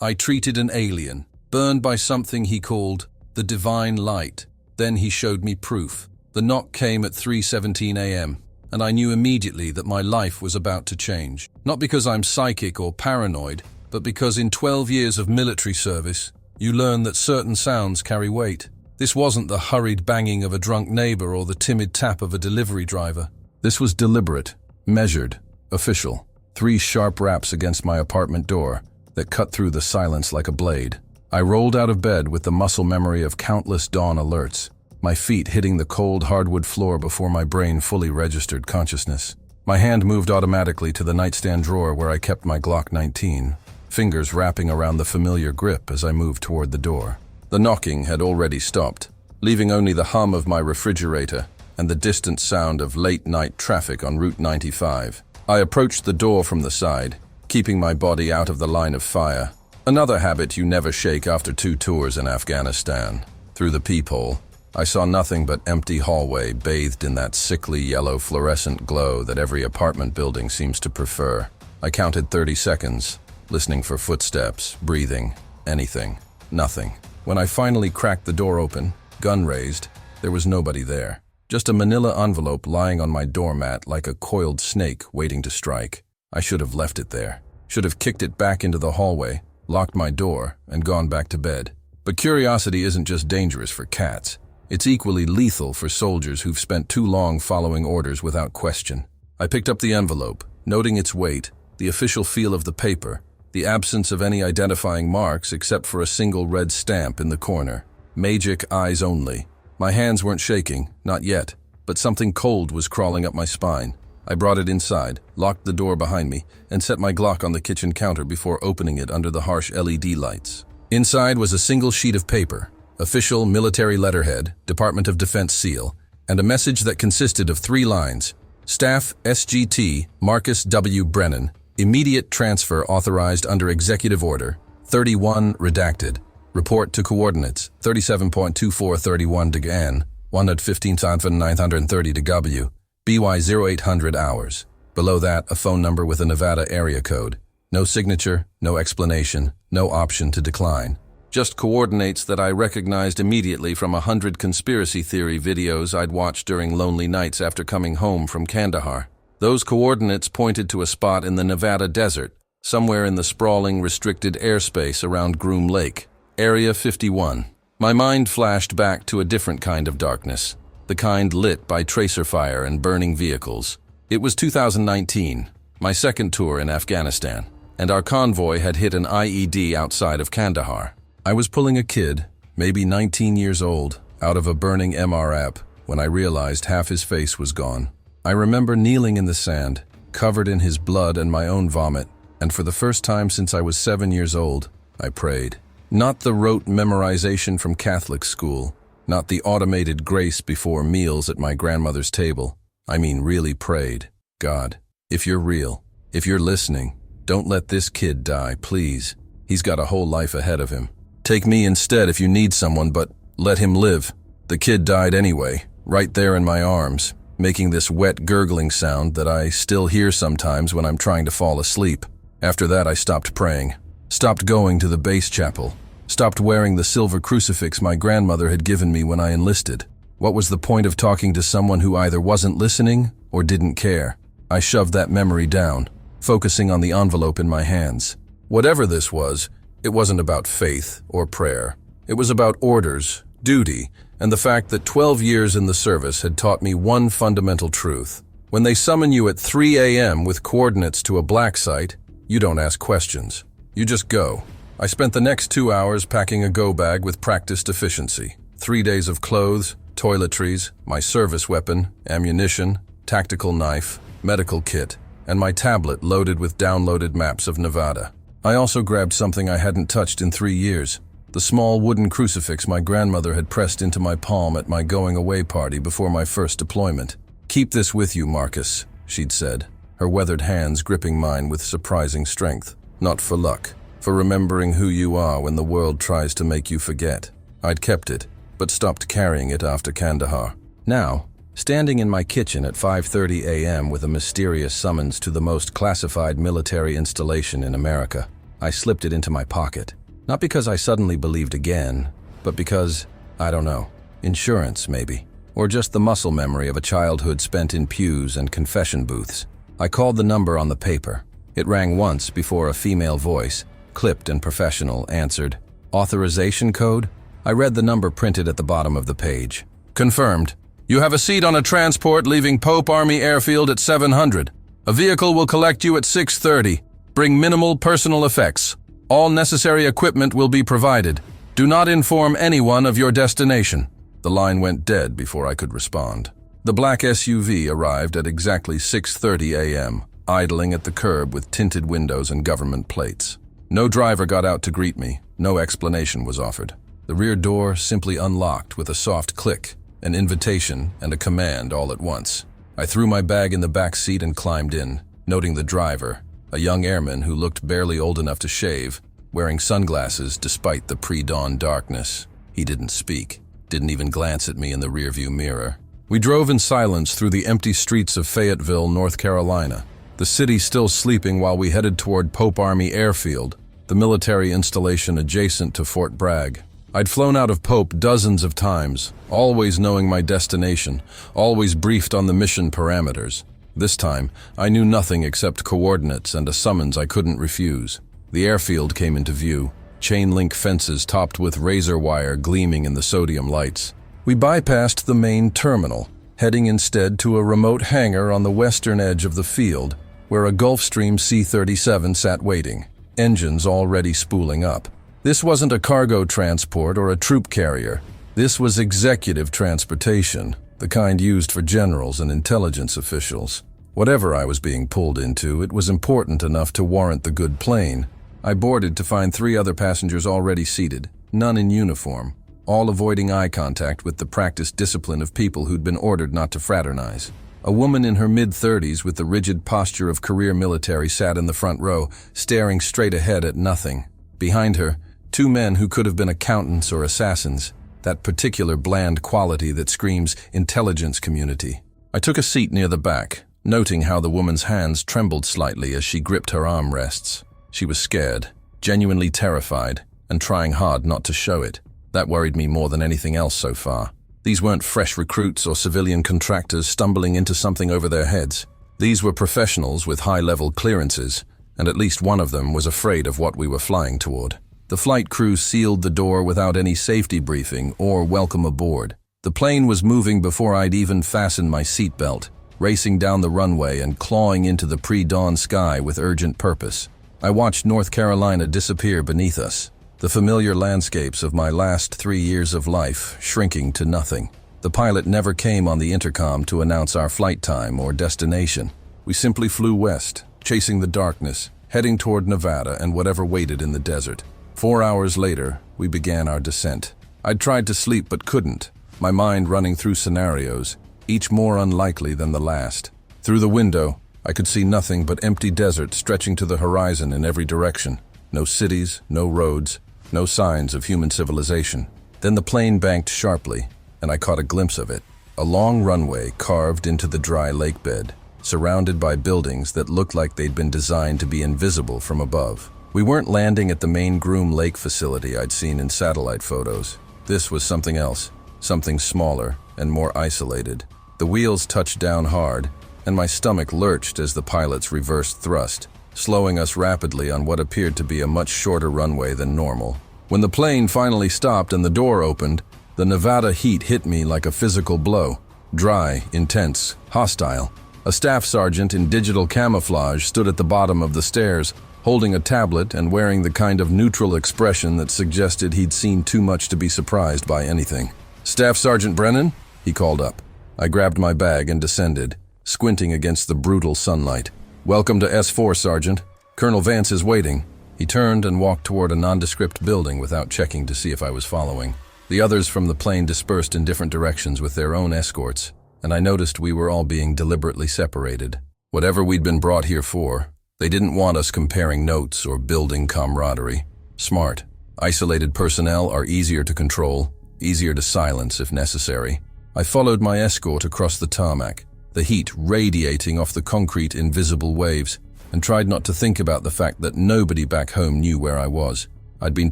I treated an alien, burned by something he called the divine light. Then he showed me proof. The knock came at 3:17 a.m., and I knew immediately that my life was about to change. Not because I'm psychic or paranoid, but because in 12 years of military service, you learn that certain sounds carry weight. This wasn't the hurried banging of a drunk neighbor or the timid tap of a delivery driver. This was deliberate, measured, official. 3 sharp raps against my apartment door that cut through the silence like a blade. I rolled out of bed with the muscle memory of countless dawn alerts, my feet hitting the cold hardwood floor before my brain fully registered consciousness. My hand moved automatically to the nightstand drawer where I kept my Glock 19, fingers wrapping around the familiar grip as I moved toward the door. The knocking had already stopped, leaving only the hum of my refrigerator and the distant sound of late-night traffic on Route 95. I approached the door from the side, keeping my body out of the line of fire. Another habit you never shake after 2 tours in Afghanistan. Through the peephole, I saw nothing but empty hallway bathed in that sickly yellow fluorescent glow that every apartment building seems to prefer. I counted 30 seconds, listening for footsteps, breathing, anything, nothing. When I finally cracked the door open, gun raised, there was nobody there. Just a manila envelope lying on my doormat like a coiled snake waiting to strike. I should have left it there. Should have kicked it back into the hallway, locked my door, and gone back to bed. But curiosity isn't just dangerous for cats. It's equally lethal for soldiers who've spent too long following orders without question. I picked up the envelope, noting its weight, the official feel of the paper, the absence of any identifying marks except for a single red stamp in the corner. Magic eyes only. My hands weren't shaking, not yet, but something cold was crawling up my spine. I brought it inside, locked the door behind me, and set my Glock on the kitchen counter before opening it under the harsh LED lights. Inside was a single sheet of paper, official military letterhead, Department of Defense seal, and a message that consisted of 3 lines. Staff SGT Marcus W. Brennan, immediate transfer authorized under Executive Order 31 redacted. Report to coordinates 37.2431 DGN 115,930 DW. BY 0800 hours. Below that, a phone number with a Nevada area code. No signature, no explanation, no option to decline. Just coordinates that I recognized immediately from 100 conspiracy theory videos I'd watched during lonely nights after coming home from Kandahar. Those coordinates pointed to a spot in the Nevada desert, somewhere in the sprawling, restricted airspace around Groom Lake. Area 51. My mind flashed back to a different kind of darkness. The kind lit by tracer fire and burning vehicles. It was 2019, my second tour in Afghanistan, and our convoy had hit an IED outside of Kandahar. I was pulling a kid, maybe 19 years old, out of a burning MRAP when I realized half his face was gone. I remember kneeling in the sand, covered in his blood and my own vomit, and for the first time since I was 7 years old, I prayed. Not the rote memorization from Catholic school, not the automated grace before meals at my grandmother's table. I mean really prayed. God, if you're real, if you're listening, don't let this kid die, please. He's got a whole life ahead of him. Take me instead if you need someone, but let him live. The kid died anyway, right there in my arms, making this wet gurgling sound that I still hear sometimes when I'm trying to fall asleep. After that, I stopped praying, stopped going to the base chapel, stopped wearing the silver crucifix my grandmother had given me when I enlisted. What was the point of talking to someone who either wasn't listening or didn't care? I shoved that memory down, focusing on the envelope in my hands. Whatever this was, it wasn't about faith or prayer. It was about orders, duty, and the fact that 12 years in the service had taught me one fundamental truth. When they summon you at 3 a.m. with coordinates to a black site, you don't ask questions. You just go. I spent the next 2 hours packing a go bag with practiced efficiency. 3 days of clothes, toiletries, my service weapon, ammunition, tactical knife, medical kit, and my tablet loaded with downloaded maps of Nevada. I also grabbed something I hadn't touched in 3 years, the small wooden crucifix my grandmother had pressed into my palm at my going-away party before my first deployment. "Keep this with you, Marcus," she'd said, her weathered hands gripping mine with surprising strength. "Not for luck, for remembering who you are when the world tries to make you forget." I'd kept it, but stopped carrying it after Kandahar. Now, standing in my kitchen at 5:30 a.m. with a mysterious summons to the most classified military installation in America, I slipped it into my pocket. Not because I suddenly believed again, but because, I don't know, insurance maybe, or just the muscle memory of a childhood spent in pews and confession booths. I called the number on the paper. It rang once before a female voice, clipped and professional, answered. Authorization code? I read the number printed at the bottom of the page. Confirmed. You have a seat on a transport leaving Pope Army Airfield at 700. A vehicle will collect you at 6:30. Bring minimal personal effects. All necessary equipment will be provided. Do not inform anyone of your destination. The line went dead before I could respond. The black SUV arrived at exactly 6:30 a.m., idling at the curb with tinted windows and government plates. No driver got out to greet me. No explanation was offered. The rear door simply unlocked with a soft click, an invitation and a command all at once. I threw my bag in the back seat and climbed in, noting the driver, a young airman who looked barely old enough to shave, wearing sunglasses despite the pre-dawn darkness. He didn't speak, didn't even glance at me in the rearview mirror. We drove in silence through the empty streets of Fayetteville, North Carolina, the city still sleeping while we headed toward Pope Army Airfield, the military installation adjacent to Fort Bragg. I'd flown out of Pope dozens of times, always knowing my destination, always briefed on the mission parameters. This time, I knew nothing except coordinates and a summons I couldn't refuse. The airfield came into view, chain-link fences topped with razor wire gleaming in the sodium lights. We bypassed the main terminal, heading instead to a remote hangar on the western edge of the field, where a Gulfstream C-37 sat waiting, engines already spooling up. This wasn't a cargo transport or a troop carrier. This was executive transportation, the kind used for generals and intelligence officials. Whatever I was being pulled into, it was important enough to warrant the good plane. I boarded to find 3 other passengers already seated, none in uniform, all avoiding eye contact with the practiced discipline of people who'd been ordered not to fraternize. A woman in her mid-30s with the rigid posture of career military sat in the front row, staring straight ahead at nothing. Behind her, 2 men who could have been accountants or assassins, that particular bland quality that screams intelligence community. I took a seat near the back, noting how the woman's hands trembled slightly as she gripped her armrests. She was scared, genuinely terrified, and trying hard not to show it. That worried me more than anything else so far. These weren't fresh recruits or civilian contractors stumbling into something over their heads. These were professionals with high-level clearances, and at least one of them was afraid of what we were flying toward. The flight crew sealed the door without any safety briefing or welcome aboard. The plane was moving before I'd even fastened my seatbelt, racing down the runway and clawing into the pre-dawn sky with urgent purpose. I watched North Carolina disappear beneath us, the familiar landscapes of my last 3 years of life shrinking to nothing. The pilot never came on the intercom to announce our flight time or destination. We simply flew west, chasing the darkness, heading toward Nevada and whatever waited in the desert. 4 hours later, we began our descent. I'd tried to sleep but couldn't, my mind running through scenarios, each more unlikely than the last. Through the window, I could see nothing but empty desert stretching to the horizon in every direction. No cities, no roads, no signs of human civilization. Then the plane banked sharply, and I caught a glimpse of it. A long runway carved into the dry lake bed, surrounded by buildings that looked like they'd been designed to be invisible from above. We weren't landing at the main Groom Lake facility I'd seen in satellite photos. This was something else, something smaller and more isolated. The wheels touched down hard, and my stomach lurched as the pilots reversed thrust, slowing us rapidly on what appeared to be a much shorter runway than normal. When the plane finally stopped and the door opened, the Nevada heat hit me like a physical blow. Dry, intense, hostile. A staff sergeant in digital camouflage stood at the bottom of the stairs, holding a tablet and wearing the kind of neutral expression that suggested he'd seen too much to be surprised by anything. "Staff Sergeant Brennan?" he called up. I grabbed my bag and descended, squinting against the brutal sunlight. "Welcome to S4, Sergeant. Colonel Vance is waiting." He turned and walked toward a nondescript building without checking to see if I was following. The others from the plane dispersed in different directions with their own escorts, and I noticed we were all being deliberately separated. Whatever we'd been brought here for, they didn't want us comparing notes or building camaraderie. Smart. Isolated personnel are easier to control, easier to silence if necessary. I followed my escort across the tarmac, the heat radiating off the concrete in visible waves. and tried not to think about the fact that nobody back home knew where I was. I'd been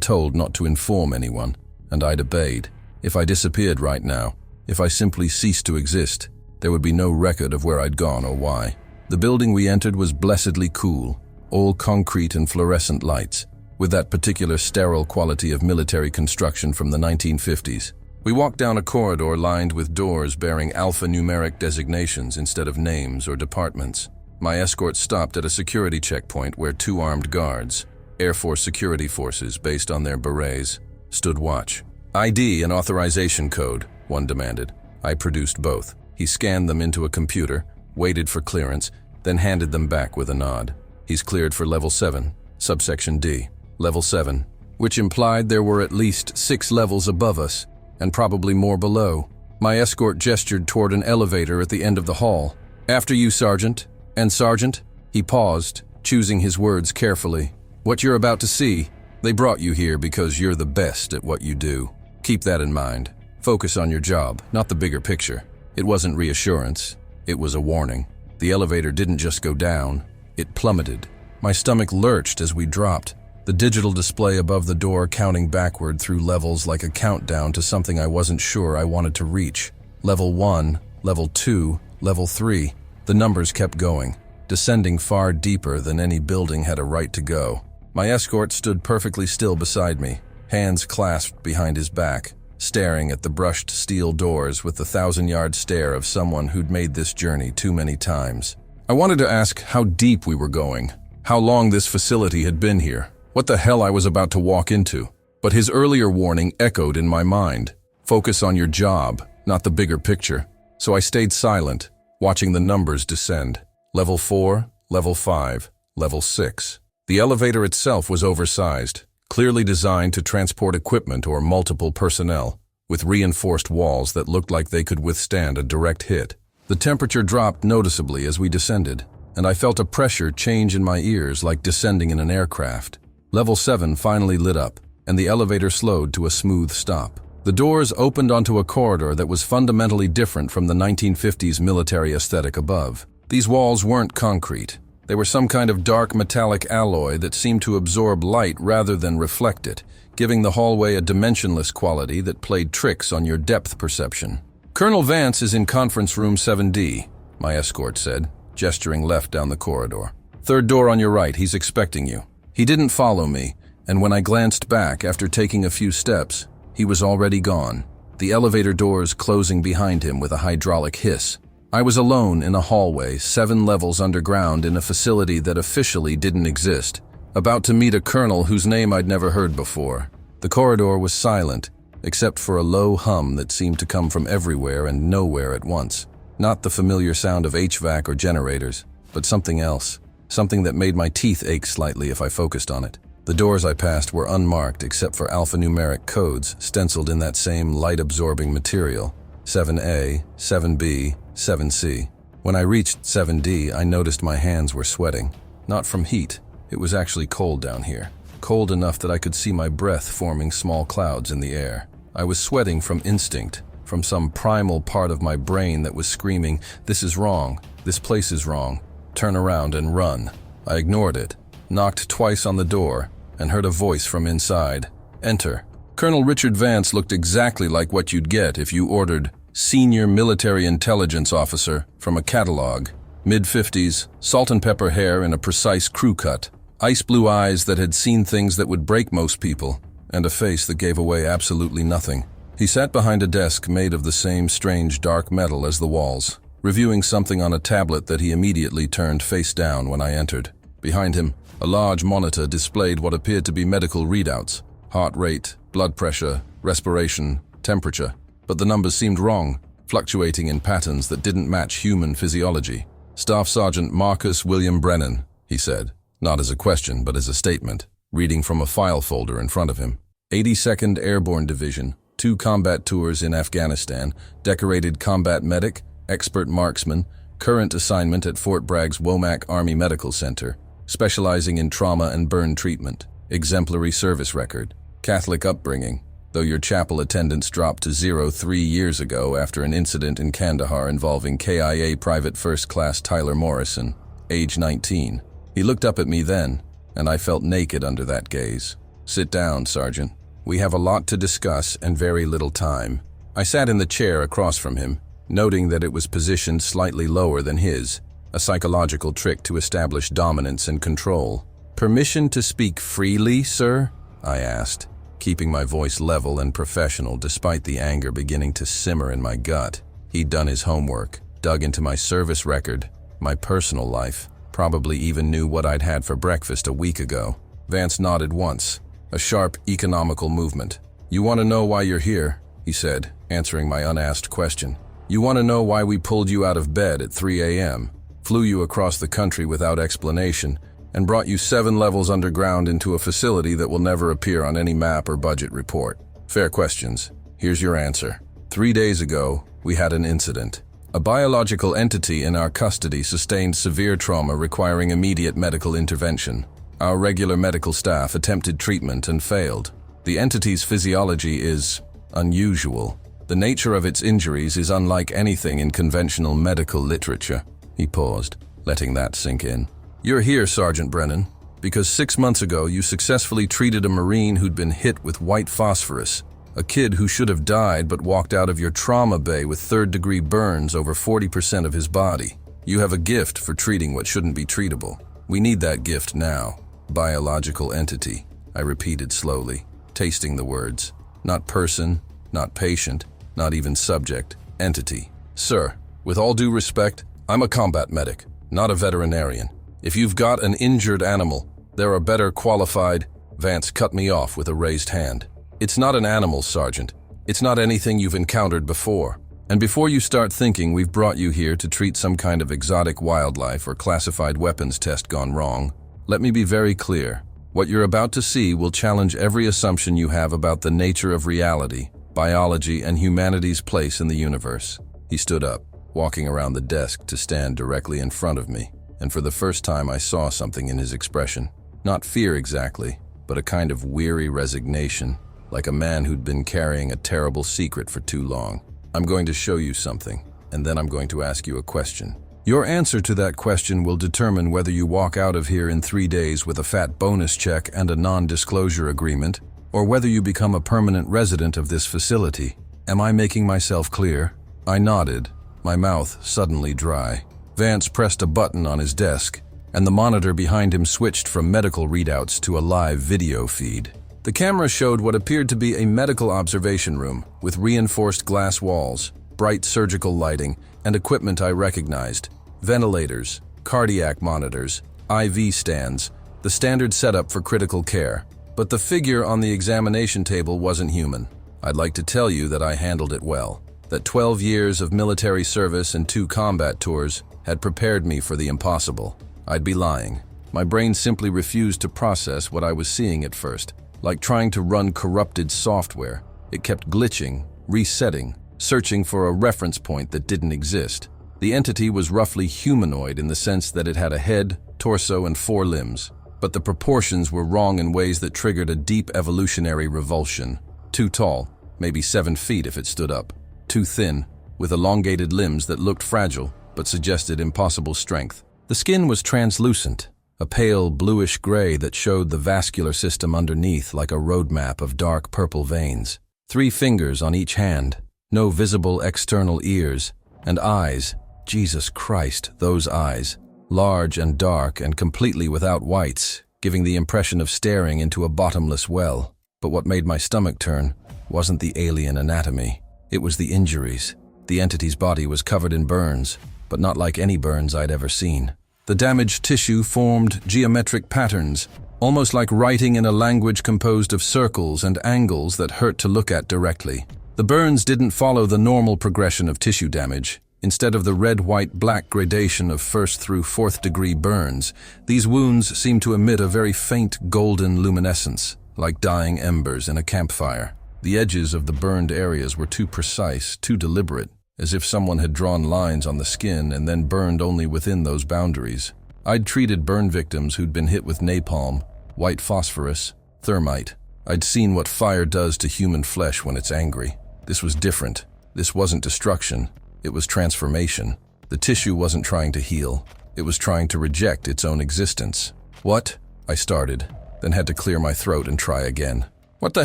told not to inform anyone, and I'd obeyed. If I disappeared right now, if I simply ceased to exist, there would be no record of where I'd gone or why. The building we entered was blessedly cool, all concrete and fluorescent lights, with that particular sterile quality of military construction from the 1950s. We walked down a corridor lined with doors bearing alphanumeric designations instead of names or departments. My escort stopped at a security checkpoint where two armed guards, Air Force security forces based on their berets, stood watch. ID and authorization code, one demanded. I produced both. He scanned them into a computer, waited for clearance, then handed them back with a nod. He's cleared for Level 7, Subsection D. Level 7, which implied there were at least 6 levels above us, and probably more below. My escort gestured toward an elevator at the end of the hall. "After you, Sergeant." "And Sergeant?" He paused, choosing his words carefully. "What you're about to see, they brought you here because you're the best at what you do. Keep that in mind. Focus on your job, not the bigger picture." It wasn't reassurance. It was a warning. The elevator didn't just go down, it plummeted. My stomach lurched as we dropped, the digital display above the door counting backward through levels like a countdown to something I wasn't sure I wanted to reach. Level 1, Level 2, Level 3. The numbers kept going, descending far deeper than any building had a right to go. My escort stood perfectly still beside me, hands clasped behind his back, staring at the brushed steel doors with the 1,000-yard stare of someone who'd made this journey too many times. I wanted to ask how deep we were going, how long this facility had been here, what the hell I was about to walk into. But his earlier warning echoed in my mind. Focus on your job, not the bigger picture. So I stayed silent, watching the numbers descend. Level 4, Level 5, Level 6. The elevator itself was oversized, clearly designed to transport equipment or multiple personnel, with reinforced walls that looked like they could withstand a direct hit. The temperature dropped noticeably as we descended, and I felt a pressure change in my ears like descending in an aircraft. Level 7 finally lit up, and the elevator slowed to a smooth stop. The doors opened onto a corridor that was fundamentally different from the 1950s military aesthetic above. These walls weren't concrete. They were some kind of dark metallic alloy that seemed to absorb light rather than reflect it, giving the hallway a dimensionless quality that played tricks on your depth perception. "Colonel Vance is in Conference Room 7D, my escort said, gesturing left down the corridor. "Third door on your right, he's expecting you." He didn't follow me, and when I glanced back after taking a few steps, he was already gone, the elevator doors closing behind him with a hydraulic hiss. I was alone in a hallway 7 levels underground in a facility that officially didn't exist, about to meet a colonel whose name I'd never heard before. The corridor was silent, except for a low hum that seemed to come from everywhere and nowhere at once. Not the familiar sound of HVAC or generators, but something else, something that made my teeth ache slightly if I focused on it. The doors I passed were unmarked except for alphanumeric codes stenciled in that same light-absorbing material. 7A, 7B, 7C. When I reached 7D, I noticed my hands were sweating. Not from heat. It was actually cold down here. Cold enough that I could see my breath forming small clouds in the air. I was sweating from instinct, from some primal part of my brain that was screaming, "This is wrong. This place is wrong. Turn around and run." I ignored it, knocked twice on the door, and heard a voice from inside. "Enter." Colonel Richard Vance looked exactly like what you'd get if you ordered Senior Military Intelligence Officer from a catalog. Mid-50s, salt and pepper hair in a precise crew cut, ice blue eyes that had seen things that would break most people, and a face that gave away absolutely nothing. He sat behind a desk made of the same strange dark metal as the walls, reviewing something on a tablet that he immediately turned face down when I entered. Behind him, a large monitor displayed what appeared to be medical readouts: heart rate, blood pressure, respiration, temperature. But the numbers seemed wrong, fluctuating in patterns that didn't match human physiology. "Staff Sergeant Marcus William Brennan," he said, not as a question but as a statement, reading from a file folder in front of him. 82nd Airborne Division, 2 combat tours in Afghanistan, decorated combat medic, expert marksman, current assignment at Fort Bragg's Womack Army Medical Center, specializing in trauma and burn treatment, exemplary service record, Catholic upbringing, though your chapel attendance dropped to 0 3 years ago after an incident in Kandahar involving KIA Private First Class Tyler Morrison, age 19. He looked up at me then, and I felt naked under that gaze. "Sit down, Sergeant. We have a lot to discuss and very little time." I sat in the chair across from him, noting that it was positioned slightly lower than his, a psychological trick to establish dominance and control. "Permission to speak freely, sir?" I asked, keeping my voice level and professional despite the anger beginning to simmer in my gut. He'd done his homework, dug into my service record, my personal life, probably even knew what I'd had for breakfast a week ago. Vance nodded once, a sharp, economical movement. "You want to know why you're here?" he said, answering my unasked question. "You want to know why we pulled you out of bed at 3 a.m., flew you across the country without explanation, and brought you 7 levels underground into a facility that will never appear on any map or budget report? Fair questions. Here's your answer. 3 days ago, we had an incident. A biological entity in our custody sustained severe trauma requiring immediate medical intervention. Our regular medical staff attempted treatment and failed. The entity's physiology is unusual. The nature of its injuries is unlike anything in conventional medical literature." He paused, letting that sink in. "You're here, Sergeant Brennan, because 6 months ago you successfully treated a Marine who'd been hit with white phosphorus, a kid who should have died but walked out of your trauma bay with third-degree burns over 40% of his body. You have a gift for treating what shouldn't be treatable. We need that gift now." "Biological entity," I repeated slowly, tasting the words. Not person, not patient, not even subject. Entity. "Sir, with all due respect, I'm a combat medic, not a veterinarian. If you've got an injured animal, there are better qualified—" Vance cut me off with a raised hand. "It's not an animal, Sergeant. It's not anything you've encountered before. And before you start thinking we've brought you here to treat some kind of exotic wildlife or classified weapons test gone wrong, let me be very clear. What you're about to see will challenge every assumption you have about the nature of reality, biology, and humanity's place in the universe." He stood up, walking around the desk to stand directly in front of me, and for the first time I saw something in his expression. Not fear exactly, but a kind of weary resignation, like a man who'd been carrying a terrible secret for too long. "I'm going to show you something, and then I'm going to ask you a question. Your answer to that question will determine whether you walk out of here in 3 days with a fat bonus check and a non-disclosure agreement, or whether you become a permanent resident of this facility. Am I making myself clear?" I nodded, my mouth suddenly dry. Vance pressed a button on his desk, and the monitor behind him switched from medical readouts to a live video feed. The camera showed what appeared to be a medical observation room with reinforced glass walls, bright surgical lighting, and equipment I recognized: ventilators, cardiac monitors, IV stands, the standard setup for critical care. But the figure on the examination table wasn't human. I'd like to tell you that I handled it well, that 12 years of military service and 2 combat tours had prepared me for the impossible. I'd be lying. My brain simply refused to process what I was seeing at first. Like trying to run corrupted software, it kept glitching, resetting, searching for a reference point that didn't exist. The entity was roughly humanoid in the sense that it had a head, torso, and 4 limbs, but the proportions were wrong in ways that triggered a deep evolutionary revulsion. Too tall, maybe 7 feet if it stood up. Too thin, with elongated limbs that looked fragile but suggested impossible strength. The skin was translucent, a pale bluish gray that showed the vascular system underneath like a roadmap of dark purple veins. 3 fingers on each hand, no visible external ears, and eyes. Jesus Christ, those eyes. Large and dark and completely without whites, giving the impression of staring into a bottomless well. But what made my stomach turn wasn't the alien anatomy. It was the injuries. The entity's body was covered in burns, but not like any burns I'd ever seen. The damaged tissue formed geometric patterns, almost like writing in a language composed of circles and angles that hurt to look at directly. The burns didn't follow the normal progression of tissue damage. Instead of the red-white-black gradation of 1st through 4th degree burns, these wounds seemed to emit a very faint golden luminescence, like dying embers in a campfire. The edges of the burned areas were too precise, too deliberate, as if someone had drawn lines on the skin and then burned only within those boundaries. I'd treated burn victims who'd been hit with napalm, white phosphorus, thermite. I'd seen what fire does to human flesh when it's angry. This was different. This wasn't destruction. It was transformation. The tissue wasn't trying to heal. It was trying to reject its own existence. "What?" I started, then had to clear my throat and try again. "What the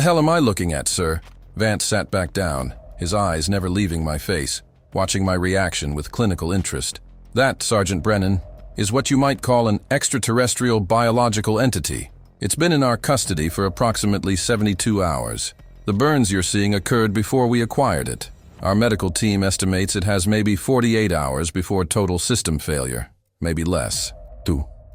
hell am I looking at, sir?" Vance sat back down, his eyes never leaving my face, watching my reaction with clinical interest. "That, Sergeant Brennan, is what you might call an extraterrestrial biological entity. It's been in our custody for approximately 72 hours. The burns you're seeing occurred before we acquired it. Our medical team estimates it has maybe 48 hours before total system failure, maybe less."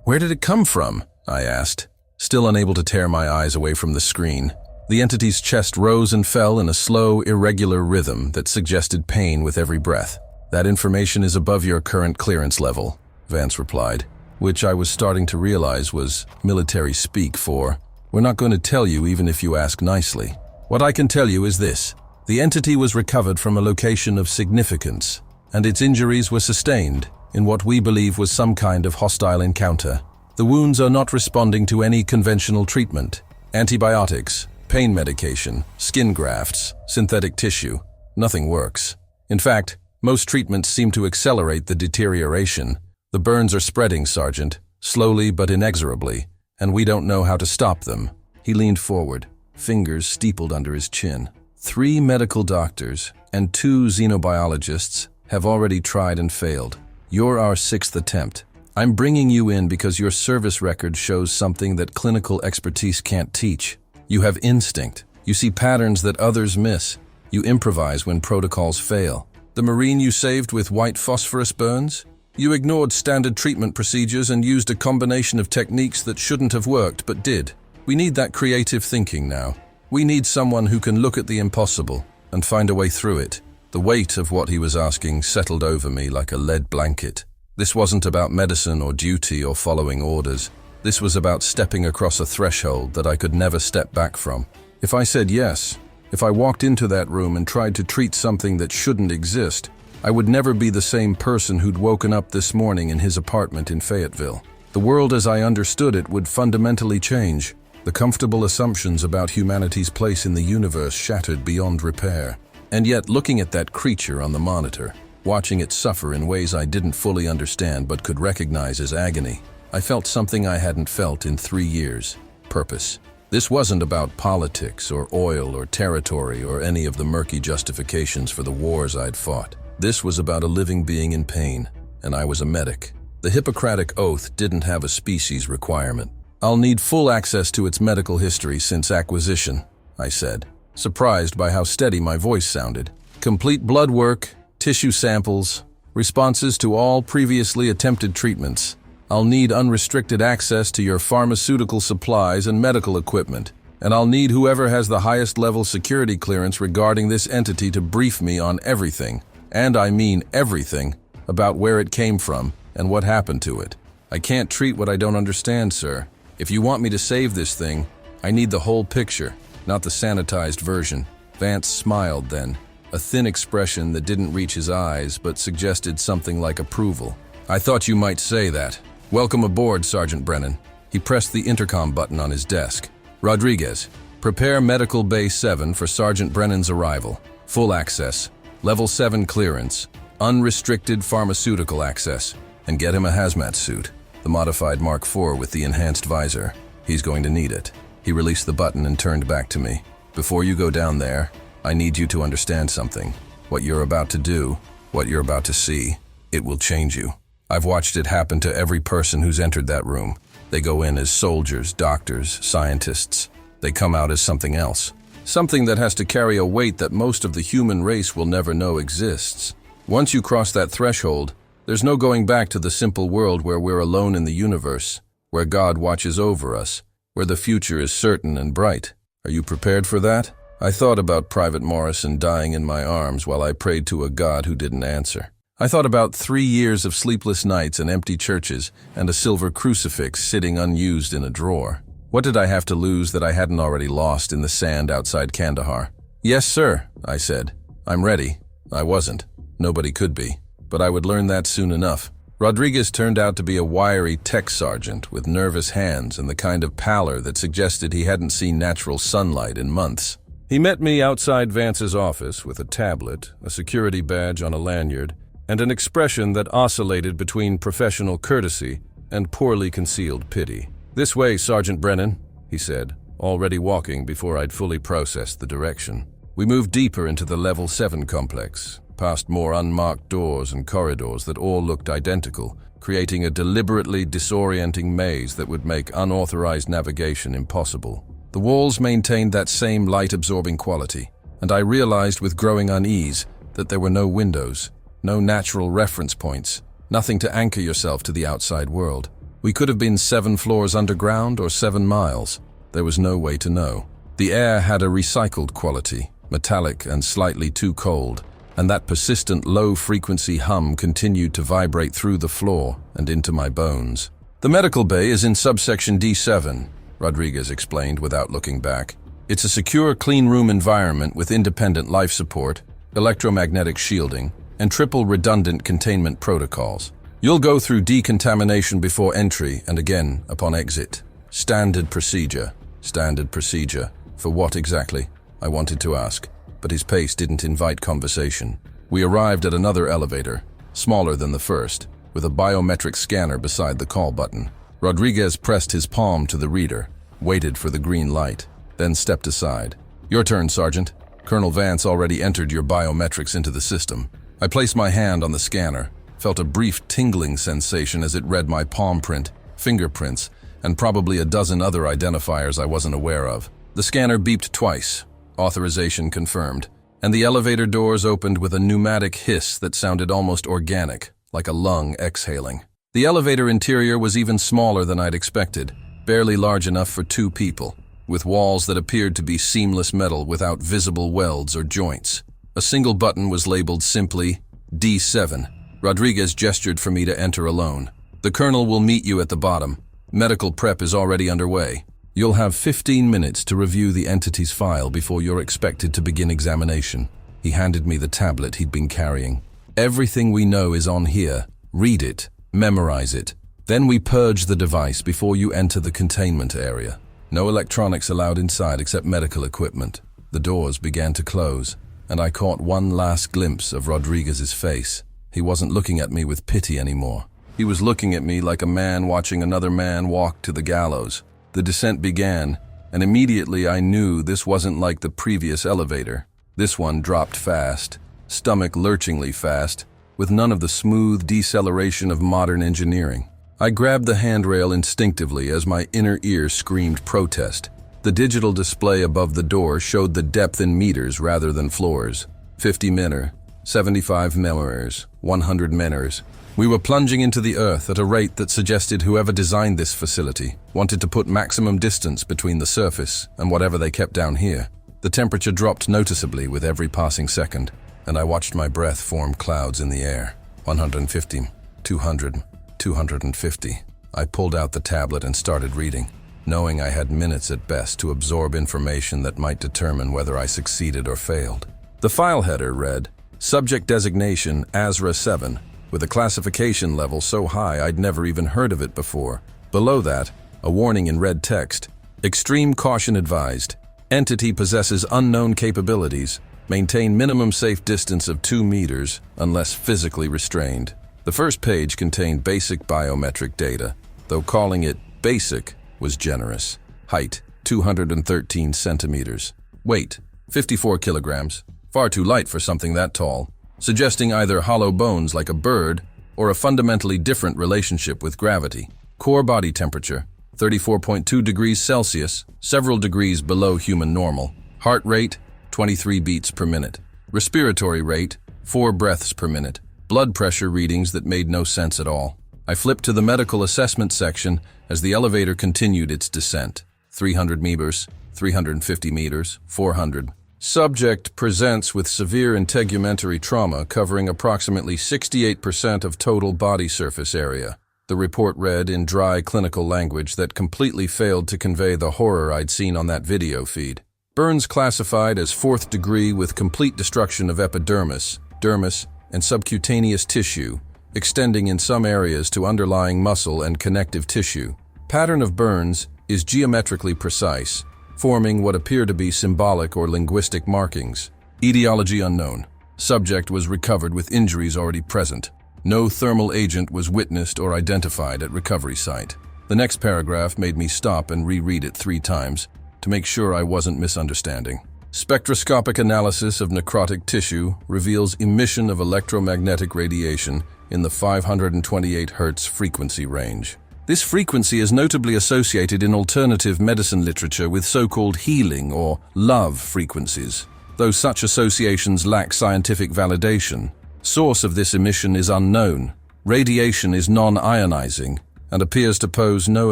"Where did it come from?" I asked, still unable to tear my eyes away from the screen. The entity's chest rose and fell in a slow, irregular rhythm that suggested pain with every breath. "That information is above your current clearance level," Vance replied, which I was starting to realize was military speak for, "We're not going to tell you even if you ask nicely. What I can tell you is this. The entity was recovered from a location of significance, and its injuries were sustained in what we believe was some kind of hostile encounter. The wounds are not responding to any conventional treatment. Antibiotics, pain medication, skin grafts, synthetic tissue. Nothing works. In fact, most treatments seem to accelerate the deterioration. The burns are spreading, Sergeant, slowly but inexorably, and we don't know how to stop them." He leaned forward, fingers steepled under his chin. 3 medical doctors and 2 xenobiologists have already tried and failed. You're our 6th attempt. I'm bringing you in because your service record shows something that clinical expertise can't teach. You have instinct. You see patterns that others miss. You improvise when protocols fail. The Marine you saved with white phosphorus burns? You ignored standard treatment procedures and used a combination of techniques that shouldn't have worked but did. We need that creative thinking now. We need someone who can look at the impossible and find a way through it. The weight of what he was asking settled over me like a lead blanket. This wasn't about medicine or duty or following orders. This was about stepping across a threshold that I could never step back from. If I said yes, if I walked into that room and tried to treat something that shouldn't exist, I would never be the same person who'd woken up this morning in his apartment in Fayetteville. The world as I understood it would fundamentally change. The comfortable assumptions about humanity's place in the universe shattered beyond repair. And yet, looking at that creature on the monitor, watching it suffer in ways I didn't fully understand but could recognize as agony, I felt something I hadn't felt in 3 years: purpose. This wasn't about politics or oil or territory or any of the murky justifications for the wars I'd fought. This was about a living being in pain, and I was a medic. The Hippocratic Oath didn't have a species requirement. "I'll need full access to its medical history since acquisition," I said, surprised by how steady my voice sounded. "Complete blood work, tissue samples, responses to all previously attempted treatments. I'll need unrestricted access to your pharmaceutical supplies and medical equipment, and I'll need whoever has the highest level security clearance regarding this entity to brief me on everything, and I mean everything, about where it came from and what happened to it. I can't treat what I don't understand, sir. If you want me to save this thing, I need the whole picture, not the sanitized version." Vance smiled then, a thin expression that didn't reach his eyes but suggested something like approval. "I thought you might say that. Welcome aboard, Sergeant Brennan." He pressed the intercom button on his desk. "Rodriguez, prepare Medical Bay 7 for Sergeant Brennan's arrival. Full access, Level 7 clearance, unrestricted pharmaceutical access, and get him a hazmat suit, the modified Mark IV with the enhanced visor. He's going to need it." He released the button and turned back to me. "Before you go down there, I need you to understand something. What you're about to do, what you're about to see, it will change you. I've watched it happen to every person who's entered that room. They go in as soldiers, doctors, scientists. They come out as something else. Something that has to carry a weight that most of the human race will never know exists. Once you cross that threshold, there's no going back to the simple world where we're alone in the universe, where God watches over us, where the future is certain and bright. Are you prepared for that?" I thought about Private Morrison dying in my arms while I prayed to a God who didn't answer. I thought about 3 years of sleepless nights and empty churches and a silver crucifix sitting unused in a drawer. What did I have to lose that I hadn't already lost in the sand outside Kandahar? "Yes, sir," I said. "I'm ready." I wasn't. Nobody could be. But I would learn that soon enough. Rodriguez turned out to be a wiry tech sergeant with nervous hands and the kind of pallor that suggested he hadn't seen natural sunlight in months. He met me outside Vance's office with a tablet, a security badge on a lanyard, and an expression that oscillated between professional courtesy and poorly concealed pity. "This way, Sergeant Brennan," he said, already walking before I'd fully processed the direction. We moved deeper into the Level 7 complex, past more unmarked doors and corridors that all looked identical, creating a deliberately disorienting maze that would make unauthorized navigation impossible. The walls maintained that same light-absorbing quality, and I realized with growing unease that there were no windows, no natural reference points, nothing to anchor yourself to the outside world. We could have been 7 floors underground or 7 miles. There was no way to know. The air had a recycled quality, metallic and slightly too cold, and that persistent low-frequency hum continued to vibrate through the floor and into my bones. "The medical bay is in subsection D7, Rodriguez explained without looking back. "It's a secure, clean room environment with independent life support, electromagnetic shielding, and triple redundant containment protocols. You'll go through decontamination before entry and again upon exit. Standard procedure. Standard procedure. For what exactly?" I wanted to ask, but his pace didn't invite conversation. We arrived at another elevator, smaller than the first, with a biometric scanner beside the call button. Rodriguez pressed his palm to the reader, waited for the green light, then stepped aside. "Your turn, Sergeant. Colonel Vance already entered your biometrics into the system." I placed my hand on the scanner, felt a brief tingling sensation as it read my palm print, fingerprints, and probably a dozen other identifiers I wasn't aware of. The scanner beeped twice, authorization confirmed, and the elevator doors opened with a pneumatic hiss that sounded almost organic, like a lung exhaling. The elevator interior was even smaller than I'd expected, barely large enough for 2 people, with walls that appeared to be seamless metal without visible welds or joints. A single button was labeled simply D7. Rodriguez gestured for me to enter alone. "The colonel will meet you at the bottom. Medical prep is already underway. You'll have 15 minutes to review the entity's file before you're expected to begin examination." He handed me the tablet he'd been carrying. "Everything we know is on here. Read it. Memorize it. Then we purge the device before you enter the containment area. No electronics allowed inside except medical equipment." The doors began to close, and I caught one last glimpse of Rodriguez's face. He wasn't looking at me with pity anymore. He was looking at me like a man watching another man walk to the gallows. The descent began, and immediately I knew this wasn't like the previous elevator. This one dropped fast, stomach lurchingly fast, with none of the smooth deceleration of modern engineering. I grabbed the handrail instinctively as my inner ear screamed protest. The digital display above the door showed the depth in meters rather than floors. 50 meter, 75 meters, 100 meters. We were plunging into the earth at a rate that suggested whoever designed this facility wanted to put maximum distance between the surface and whatever they kept down here. The temperature dropped noticeably with every passing second, and I watched my breath form clouds in the air. 150, 200, 250. I pulled out the tablet and started reading, knowing I had minutes at best to absorb information that might determine whether I succeeded or failed. The file header read, "Subject designation ASRA 7, with a classification level so high I'd never even heard of it before." Below that, a warning in red text, "Extreme caution advised. Entity possesses unknown capabilities. Maintain minimum safe distance of 2 meters unless physically restrained." The first page contained basic biometric data, though calling it basic was generous. Height, 213 centimeters. Weight, 54 kilograms. Far too light for something that tall, suggesting either hollow bones like a bird or a fundamentally different relationship with gravity. Core body temperature, 34.2 degrees Celsius, several degrees below human normal. Heart rate, 23 beats per minute. Respiratory rate, 4 breaths per minute. Blood pressure readings that made no sense at all. I flipped to the medical assessment section as the elevator continued its descent. 300 meters, 350 meters, 400. Subject presents with severe integumentary trauma covering approximately 68% of total body surface area. The report read in dry clinical language that completely failed to convey the horror I'd seen on that video feed. Burns classified as 4th degree with complete destruction of epidermis, dermis, and subcutaneous tissue, extending in some areas to underlying muscle and connective tissue. Pattern of burns is geometrically precise, forming what appear to be symbolic or linguistic markings. Etiology unknown. Subject was recovered with injuries already present. No thermal agent was witnessed or identified at recovery site. The next paragraph made me stop and reread it 3 times to make sure I wasn't misunderstanding. Spectroscopic analysis of necrotic tissue reveals emission of electromagnetic radiation in the 528 Hz frequency range. This frequency is notably associated in alternative medicine literature with so-called healing or love frequencies. Though such associations lack scientific validation, source of this emission is unknown. Radiation is non-ionizing and appears to pose no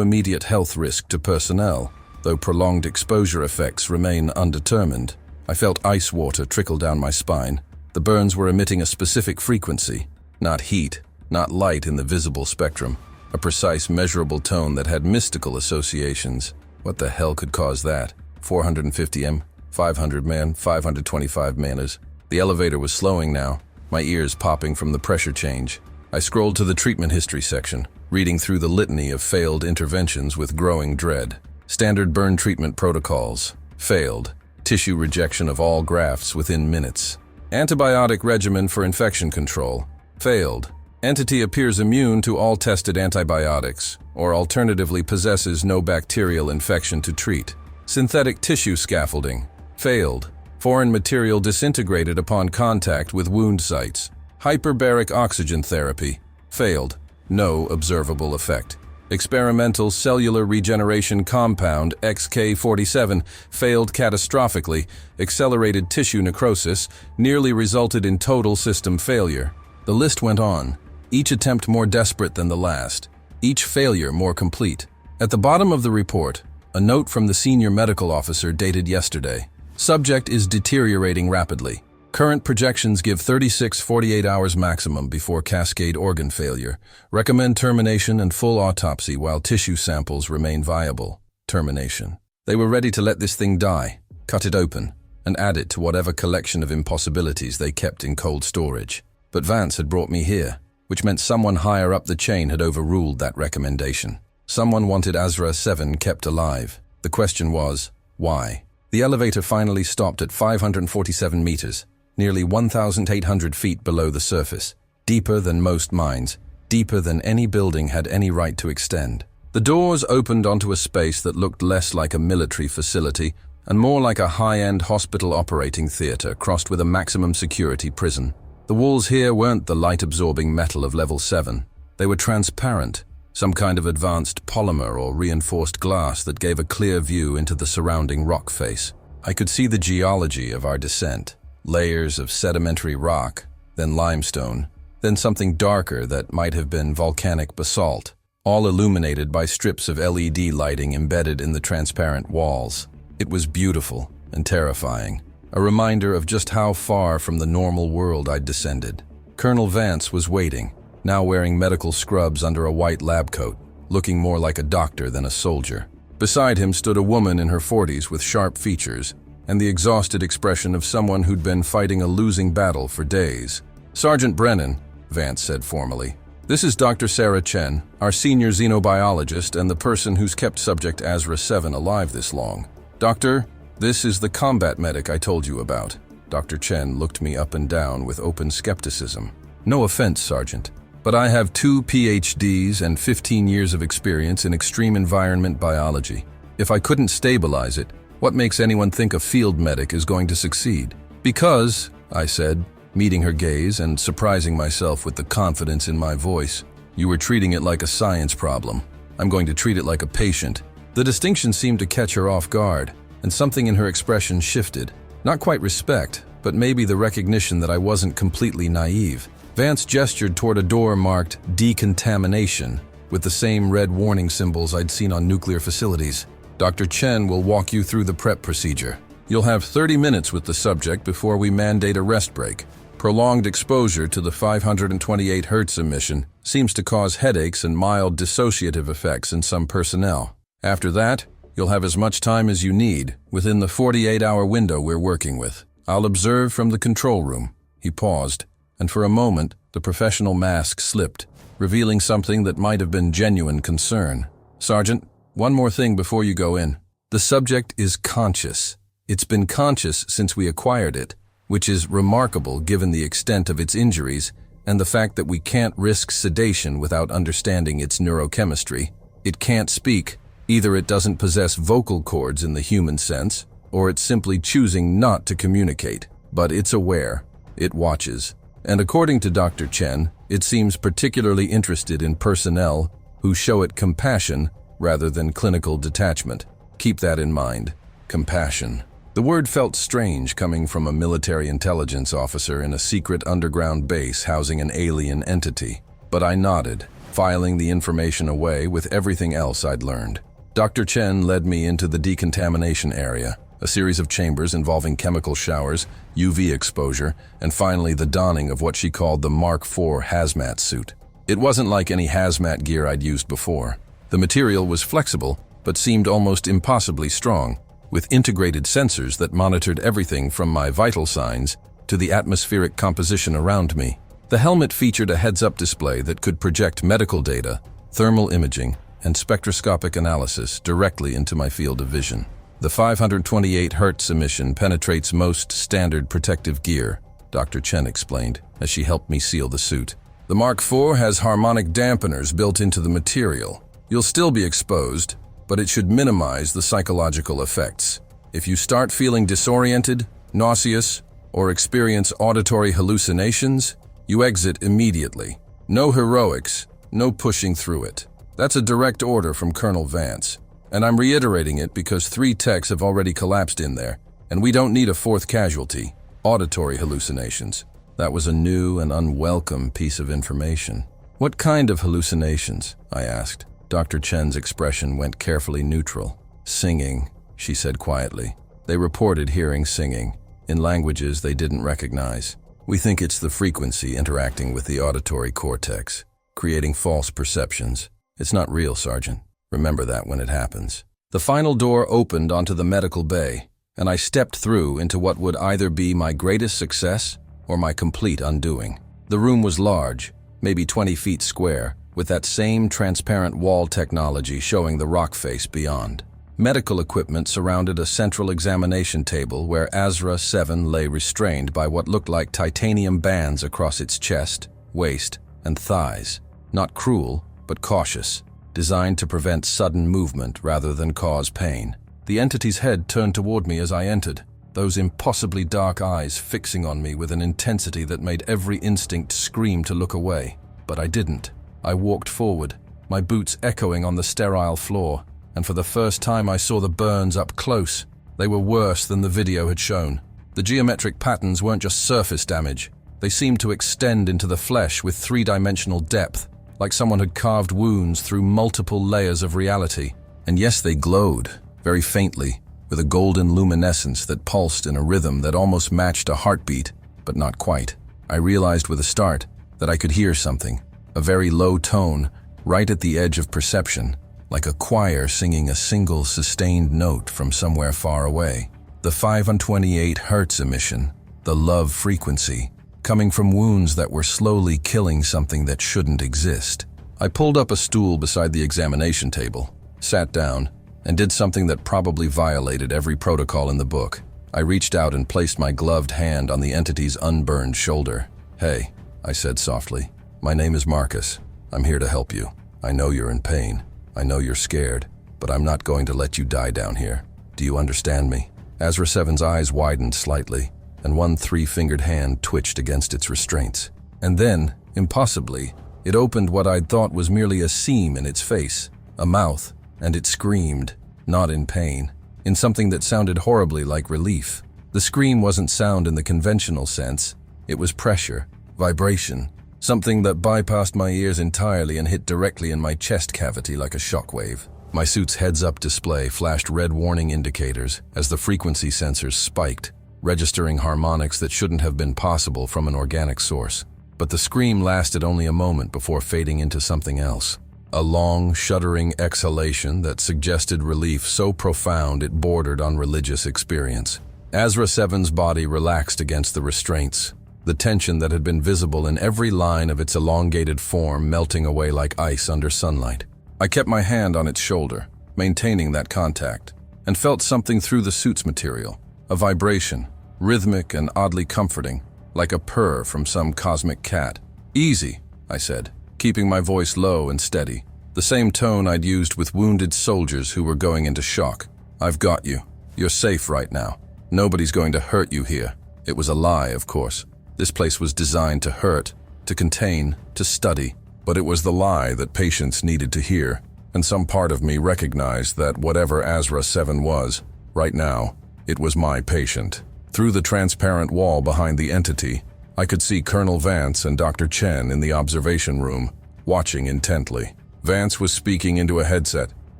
immediate health risk to personnel, though prolonged exposure effects remain undetermined. I felt ice water trickle down my spine. The burns were emitting a specific frequency, not heat, not light in the visible spectrum, a precise measurable tone that had mystical associations. What the hell could cause that? 450 m, 500 man, 525 manas. The elevator was slowing now, my ears popping from the pressure change. I scrolled to the treatment history section, reading through the litany of failed interventions with growing dread. Standard burn treatment protocols. Failed. Tissue rejection of all grafts within minutes. Antibiotic regimen for infection control. Failed. Entity appears immune to all tested antibiotics, or alternatively possesses no bacterial infection to treat. Synthetic tissue scaffolding. Failed. Foreign material disintegrated upon contact with wound sites. Hyperbaric oxygen therapy. Failed. No observable effect. Experimental cellular regeneration compound XK47 failed catastrophically. Accelerated tissue necrosis nearly resulted in total system failure. The list went on, each attempt more desperate than the last, each failure more complete. At the bottom of the report, a note from the senior medical officer dated yesterday. Subject is deteriorating rapidly. Current projections give 36-48 hours maximum before cascade organ failure. Recommend termination and full autopsy while tissue samples remain viable. Termination. They were ready to let this thing die, cut it open, and add it to whatever collection of impossibilities they kept in cold storage. But Vance had brought me here, which meant someone higher up the chain had overruled that recommendation. Someone wanted Azra 7 kept alive. The question was, why? The elevator finally stopped at 547 meters. Nearly 1,800 feet below the surface, deeper than most mines, deeper than any building had any right to extend. The doors opened onto a space that looked less like a military facility and more like a high-end hospital operating theater crossed with a maximum security prison. The walls here weren't the light-absorbing metal of level 7. They were transparent, some kind of advanced polymer or reinforced glass that gave a clear view into the surrounding rock face. I could see the geology of our descent. Layers of sedimentary rock, then limestone, then something darker that might have been volcanic basalt, all illuminated by strips of LED lighting embedded in the transparent walls. It was beautiful and terrifying, a reminder of just how far from the normal world I'd descended. Colonel Vance was waiting, now wearing medical scrubs under a white lab coat, looking more like a doctor than a soldier. Beside him stood a woman in her 40s with sharp features, and the exhausted expression of someone who'd been fighting a losing battle for days. Sergeant Brennan, Vance said formally. This is Dr. Sarah Chen, our senior xenobiologist and the person who's kept Subject Azra 7 alive this long. Doctor, this is the combat medic I told you about. Dr. Chen looked me up and down with open skepticism. No offense, Sergeant, but I have 2 PhDs and 15 years of experience in extreme environment biology. If I couldn't stabilize it, what makes anyone think a field medic is going to succeed? Because, I said, meeting her gaze and surprising myself with the confidence in my voice, you were treating it like a science problem. I'm going to treat it like a patient. The distinction seemed to catch her off guard, and something in her expression shifted. Not quite respect, but maybe the recognition that I wasn't completely naive. Vance gestured toward a door marked decontamination, with the same red warning symbols I'd seen on nuclear facilities. Dr. Chen will walk you through the prep procedure. You'll have 30 minutes with the subject before we mandate a rest break. Prolonged exposure to the 528 Hz emission seems to cause headaches and mild dissociative effects in some personnel. After that, you'll have as much time as you need within the 48-hour window we're working with. I'll observe from the control room. He paused, and for a moment, the professional mask slipped, revealing something that might have been genuine concern. Sergeant, one more thing before you go in. The subject is conscious. It's been conscious since we acquired it. which is remarkable given the extent of its injuries and the fact that we can't risk sedation without understanding its neurochemistry. It can't speak. Either it doesn't possess vocal cords in the human sense, or it's simply choosing not to communicate. But it's aware. It watches. And according to Dr. Chen, it seems particularly interested in personnel who show it compassion rather than clinical detachment. Keep that in mind. Compassion. The word felt strange coming from a military intelligence officer in a secret underground base housing an alien entity. But I nodded, filing the information away with everything else I'd learned. Dr. Chen led me into the decontamination area, a series of chambers involving chemical showers, UV exposure, and finally the donning of what she called the Mark IV hazmat suit. It wasn't like any hazmat gear I'd used before. The material was flexible, but seemed almost impossibly strong, with integrated sensors that monitored everything from my vital signs to the atmospheric composition around me. The helmet featured a heads-up display that could project medical data, thermal imaging, and spectroscopic analysis directly into my field of vision. The 528 Hz emission penetrates most standard protective gear, Dr. Chen explained as she helped me seal the suit. The Mark IV has harmonic dampeners built into the material. You'll still be exposed, but it should minimize the psychological effects. If you start feeling disoriented, nauseous, or experience auditory hallucinations, you exit immediately. No heroics, no pushing through it. That's a direct order from Colonel Vance, and I'm reiterating it because 3 techs have already collapsed in there, and we don't need a 4th casualty. Auditory hallucinations. That was a new and unwelcome piece of information. What kind of hallucinations? I asked. Dr. Chen's expression went carefully neutral. Singing, she said quietly. They reported hearing singing, in languages they didn't recognize. We think it's the frequency interacting with the auditory cortex, creating false perceptions. It's not real, Sergeant. Remember that when it happens. The final door opened onto the medical bay, and I stepped through into what would either be my greatest success or my complete undoing. The room was large, maybe 20 feet square, with that same transparent wall technology showing the rock face beyond. Medical equipment surrounded a central examination table where Azra 7 lay restrained by what looked like titanium bands across its chest, waist, and thighs. Not cruel, but cautious, designed to prevent sudden movement rather than cause pain. The entity's head turned toward me as I entered, those impossibly dark eyes fixing on me with an intensity that made every instinct scream to look away. But I didn't. I walked forward, my boots echoing on the sterile floor, and for the first time I saw the burns up close. They were worse than the video had shown. The geometric patterns weren't just surface damage. They seemed to extend into the flesh with 3-dimensional depth, like someone had carved wounds through multiple layers of reality. And yes, they glowed, very faintly, with a golden luminescence that pulsed in a rhythm that almost matched a heartbeat, but not quite. I realized with a start that I could hear something. A very low tone, right at the edge of perception, like a choir singing a single sustained note from somewhere far away. The 528 Hz emission, the love frequency, coming from wounds that were slowly killing something that shouldn't exist. I pulled up a stool beside the examination table, sat down, and did something that probably violated every protocol in the book. I reached out and placed my gloved hand on the entity's unburned shoulder. "Hey," I said softly. "My name is Marcus. I'm here to help you. I know you're in pain. I know you're scared, but I'm not going to let you die down here. Do you understand me?" Azra 7's eyes widened slightly, and one 3-fingered hand twitched against its restraints. And then, impossibly, it opened what I'd thought was merely a seam in its face, a mouth, and it screamed, not in pain, in something that sounded horribly like relief. The scream wasn't sound in the conventional sense. It was pressure, vibration, something that bypassed my ears entirely and hit directly in my chest cavity like a shockwave. My suit's heads-up display flashed red warning indicators as the frequency sensors spiked, registering harmonics that shouldn't have been possible from an organic source. But the scream lasted only a moment before fading into something else. A long, shuddering exhalation that suggested relief so profound it bordered on religious experience. Azra 7's body relaxed against the restraints, the tension that had been visible in every line of its elongated form melting away like ice under sunlight. I kept my hand on its shoulder, maintaining that contact, and felt something through the suit's material, a vibration, rhythmic and oddly comforting, like a purr from some cosmic cat. "Easy," I said, keeping my voice low and steady, the same tone I'd used with wounded soldiers who were going into shock. "I've got you. You're safe right now. Nobody's going to hurt you here." It was a lie, of course. This place was designed to hurt, to contain, to study. But it was the lie that patients needed to hear, and some part of me recognized that whatever Azra 7 was, right now, it was my patient. Through the transparent wall behind the entity, I could see Colonel Vance and Dr. Chen in the observation room, watching intently. Vance was speaking into a headset,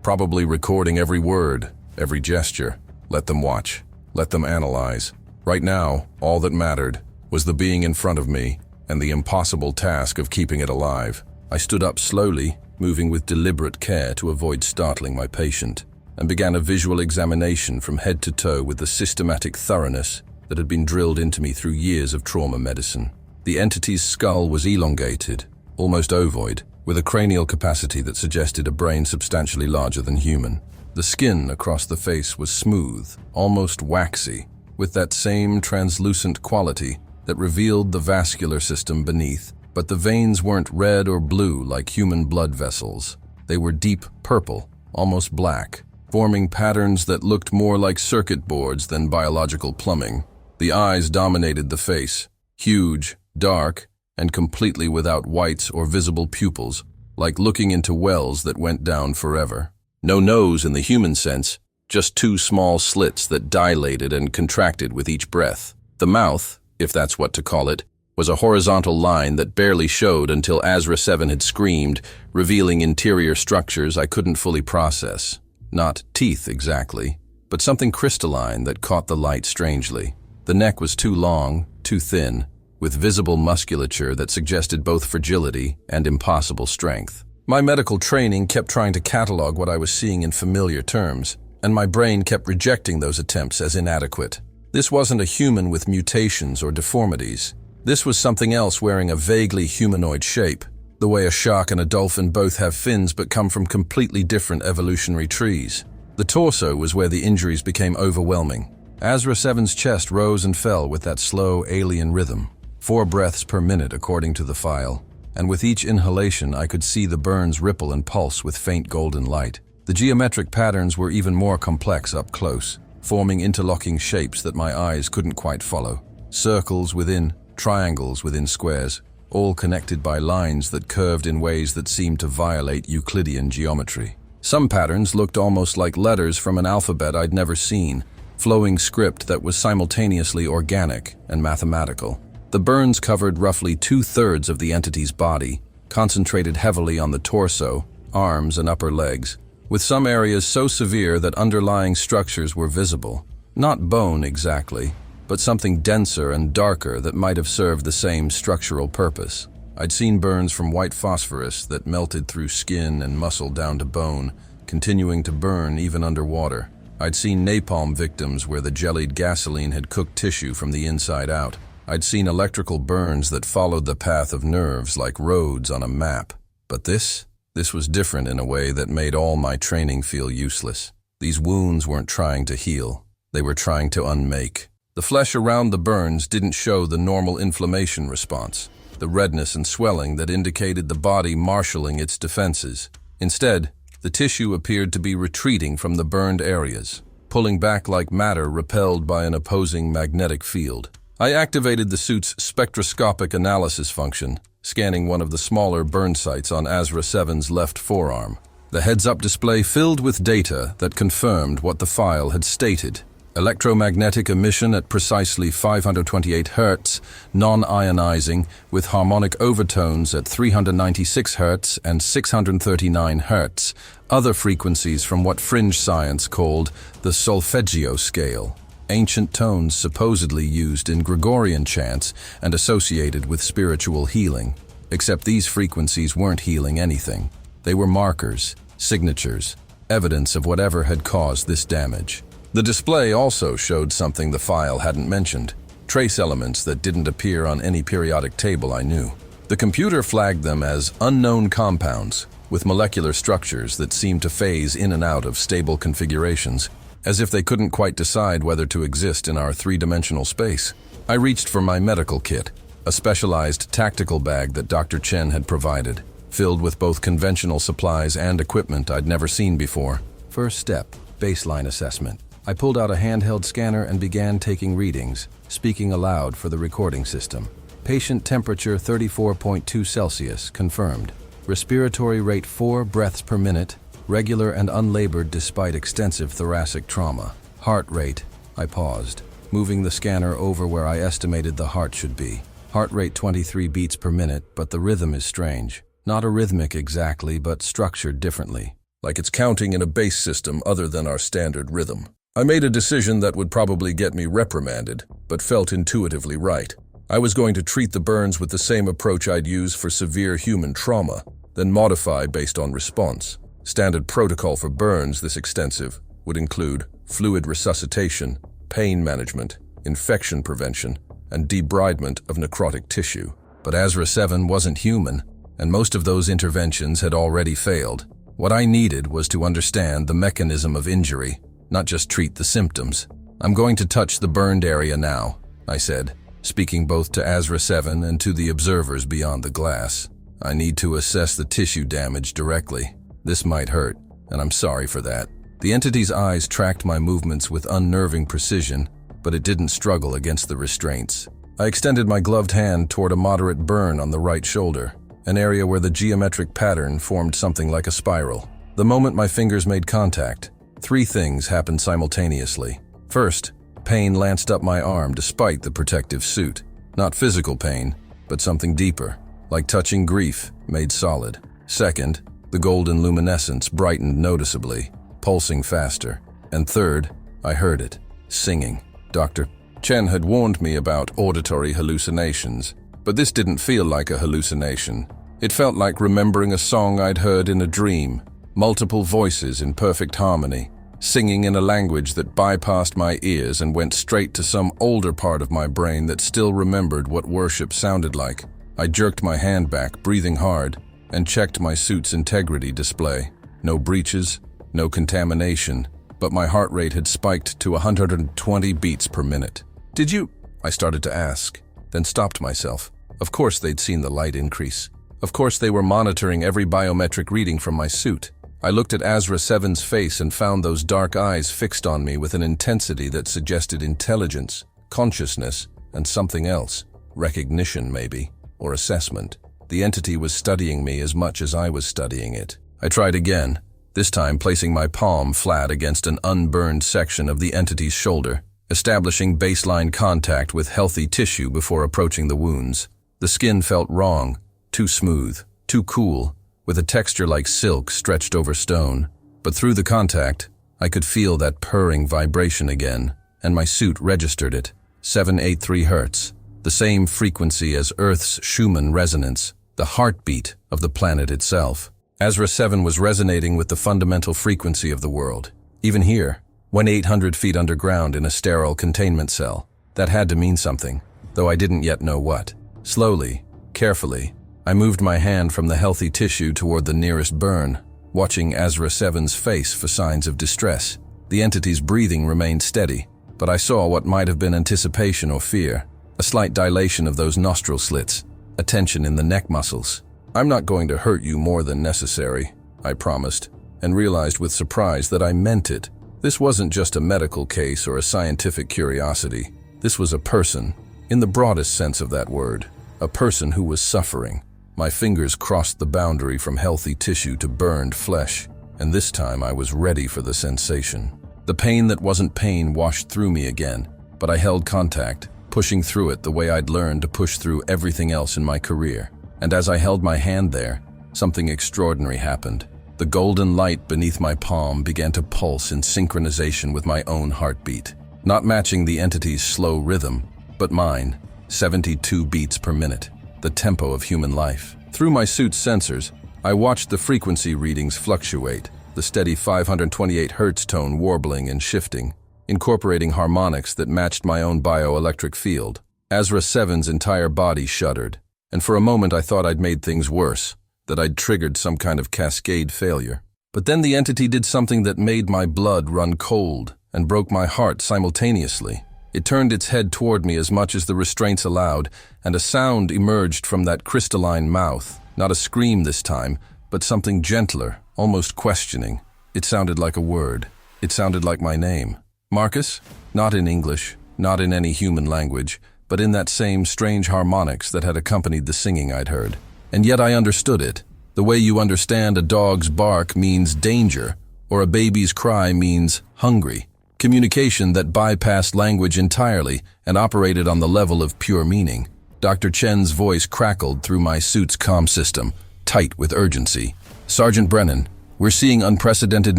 probably recording every word, every gesture. Let them watch. Let them analyze. Right now, all that mattered was the being in front of me and the impossible task of keeping it alive. I stood up slowly, moving with deliberate care to avoid startling my patient, and began a visual examination from head to toe with the systematic thoroughness that had been drilled into me through years of trauma medicine. The entity's skull was elongated, almost ovoid, with a cranial capacity that suggested a brain substantially larger than human. The skin across the face was smooth, almost waxy, with that same translucent quality that revealed the vascular system beneath. But the veins weren't red or blue like human blood vessels. They were deep purple, almost black, forming patterns that looked more like circuit boards than biological plumbing. The eyes dominated the face, huge, dark, and completely without whites or visible pupils, like looking into wells that went down forever. No nose in the human sense, just two small slits that dilated and contracted with each breath. The mouth, if that's what to call it, was a horizontal line that barely showed until Azra 7 had screamed, revealing interior structures I couldn't fully process. Not teeth exactly, but something crystalline that caught the light strangely. The neck was too long, too thin, with visible musculature that suggested both fragility and impossible strength. My medical training kept trying to catalog what I was seeing in familiar terms, and my brain kept rejecting those attempts as inadequate. This wasn't a human with mutations or deformities. This was something else wearing a vaguely humanoid shape, the way a shark and a dolphin both have fins but come from completely different evolutionary trees. The torso was where the injuries became overwhelming. Azra 7's chest rose and fell with that slow alien rhythm, 4 breaths per minute according to the file, and with each inhalation I could see the burns ripple and pulse with faint golden light. The geometric patterns were even more complex up close, forming interlocking shapes that my eyes couldn't quite follow. Circles within, triangles within squares, all connected by lines that curved in ways that seemed to violate Euclidean geometry. Some patterns looked almost like letters from an alphabet I'd never seen, flowing script that was simultaneously organic and mathematical. The burns covered roughly 2/3 of the entity's body, concentrated heavily on the torso, arms, and upper legs, with some areas so severe that underlying structures were visible. Not bone exactly, but something denser and darker that might have served the same structural purpose. I'd seen burns from white phosphorus that melted through skin and muscle down to bone, continuing to burn even underwater. I'd seen napalm victims where the jellied gasoline had cooked tissue from the inside out. I'd seen electrical burns that followed the path of nerves like roads on a map. But this was different in a way that made all my training feel useless. These wounds weren't trying to heal. They were trying to unmake. The flesh around the burns didn't show the normal inflammation response, the redness and swelling that indicated the body marshaling its defenses. Instead, the tissue appeared to be retreating from the burned areas, pulling back like matter repelled by an opposing magnetic field. I activated the suit's spectroscopic analysis function, scanning one of the smaller burn sites on Azra 7's left forearm. The heads-up display filled with data that confirmed what the file had stated. Electromagnetic emission at precisely 528 Hz, non-ionizing, with harmonic overtones at 396 Hz and 639 Hz, other frequencies from what fringe science called the solfeggio scale, ancient tones supposedly used in Gregorian chants and associated with spiritual healing. Except these frequencies weren't healing anything. They were markers, signatures, evidence of whatever had caused this damage. The display also showed something the file hadn't mentioned, trace elements that didn't appear on any periodic table I knew. The computer flagged them as unknown compounds, with molecular structures that seemed to phase in and out of stable configurations. as if they couldn't quite decide whether to exist in our three-dimensional space. I reached for my medical kit, a specialized tactical bag that Dr. Chen had provided, filled with both conventional supplies and equipment I'd never seen before. First step, baseline assessment. I pulled out a handheld scanner and began taking readings, speaking aloud for the recording system. Patient temperature 34.2 Celsius, confirmed. Respiratory rate 4 breaths per minute, regular and unlabored despite extensive thoracic trauma. Heart rate, I paused, moving the scanner over where I estimated the heart should be. Heart rate 23 beats per minute, but the rhythm is strange. Not arrhythmic exactly, but structured differently. Like it's counting in a bass system other than our standard rhythm. I made a decision that would probably get me reprimanded, but felt intuitively right. I was going to treat the burns with the same approach I'd use for severe human trauma, then modify based on response. Standard protocol for burns this extensive would include fluid resuscitation, pain management, infection prevention, and debridement of necrotic tissue. But Azra 7 wasn't human, and most of those interventions had already failed. What I needed was to understand the mechanism of injury, not just treat the symptoms. I'm going to touch the burned area now, I said, speaking both to Azra 7 and to the observers beyond the glass. I need to assess the tissue damage directly. This might hurt, and I'm sorry for that. The entity's eyes tracked my movements with unnerving precision, but it didn't struggle against the restraints. I extended my gloved hand toward a moderate burn on the right shoulder, an area where the geometric pattern formed something like a spiral. The moment my fingers made contact, 3 things happened simultaneously. First, pain lanced up my arm despite the protective suit. Not physical pain, but something deeper, like touching grief made solid. Second, the golden luminescence brightened noticeably, pulsing faster. And third, I heard it, singing. Dr. Chen had warned me about auditory hallucinations, but this didn't feel like a hallucination. It felt like remembering a song I'd heard in a dream, multiple voices in perfect harmony, singing in a language that bypassed my ears and went straight to some older part of my brain that still remembered what worship sounded like. I jerked my hand back, breathing hard, and checked my suit's integrity display. No breaches, no contamination, but my heart rate had spiked to 120 beats per minute. "Did you?" I started to ask, then stopped myself. Of course they'd seen the light increase. Of course they were monitoring every biometric reading from my suit. I looked at Azra 7's face and found those dark eyes fixed on me with an intensity that suggested intelligence, consciousness, and something else. Recognition, maybe, or assessment. The entity was studying me as much as I was studying it. I tried again, this time placing my palm flat against an unburned section of the entity's shoulder, establishing baseline contact with healthy tissue before approaching the wounds. The skin felt wrong, too smooth, too cool, with a texture like silk stretched over stone. But through the contact, I could feel that purring vibration again, and my suit registered it. 783 Hz, the same frequency as Earth's Schumann resonance, the heartbeat of the planet itself. Azra 7 was resonating with the fundamental frequency of the world. Even here, 1,800 feet underground in a sterile containment cell. That had to mean something, though I didn't yet know what. Slowly, carefully, I moved my hand from the healthy tissue toward the nearest burn, watching Azra 7's face for signs of distress. The entity's breathing remained steady, but I saw what might have been anticipation or fear, a slight dilation of those nostril slits, a tension in the neck muscles. "I'm not going to hurt you more than necessary," I promised, and realized with surprise that I meant it. This wasn't just a medical case or a scientific curiosity. This was a person, in the broadest sense of that word, a person who was suffering. My fingers crossed the boundary from healthy tissue to burned flesh, and this time I was ready for the sensation. The pain that wasn't pain washed through me again, but I held contact, pushing through it the way I'd learned to push through everything else in my career. And as I held my hand there, something extraordinary happened. The golden light beneath my palm began to pulse in synchronization with my own heartbeat, not matching the entity's slow rhythm, but mine, 72 beats per minute, the tempo of human life. Through my suit's sensors, I watched the frequency readings fluctuate, the steady 528 Hz tone warbling and shifting, incorporating harmonics that matched my own bioelectric field. Azra 7's entire body shuddered, and for a moment I thought I'd made things worse, that I'd triggered some kind of cascade failure. But then the entity did something that made my blood run cold and broke my heart simultaneously. It turned its head toward me as much as the restraints allowed, and a sound emerged from that crystalline mouth. Not a scream this time, but something gentler, almost questioning. It sounded like a word. It sounded like my name. Marcus? Not in English, not in any human language, but in that same strange harmonics that had accompanied the singing I'd heard. And yet I understood it. The way you understand a dog's bark means danger, or a baby's cry means hungry. Communication that bypassed language entirely and operated on the level of pure meaning. Dr. Chen's voice crackled through my suit's comm system, tight with urgency. Sergeant Brennan, we're seeing unprecedented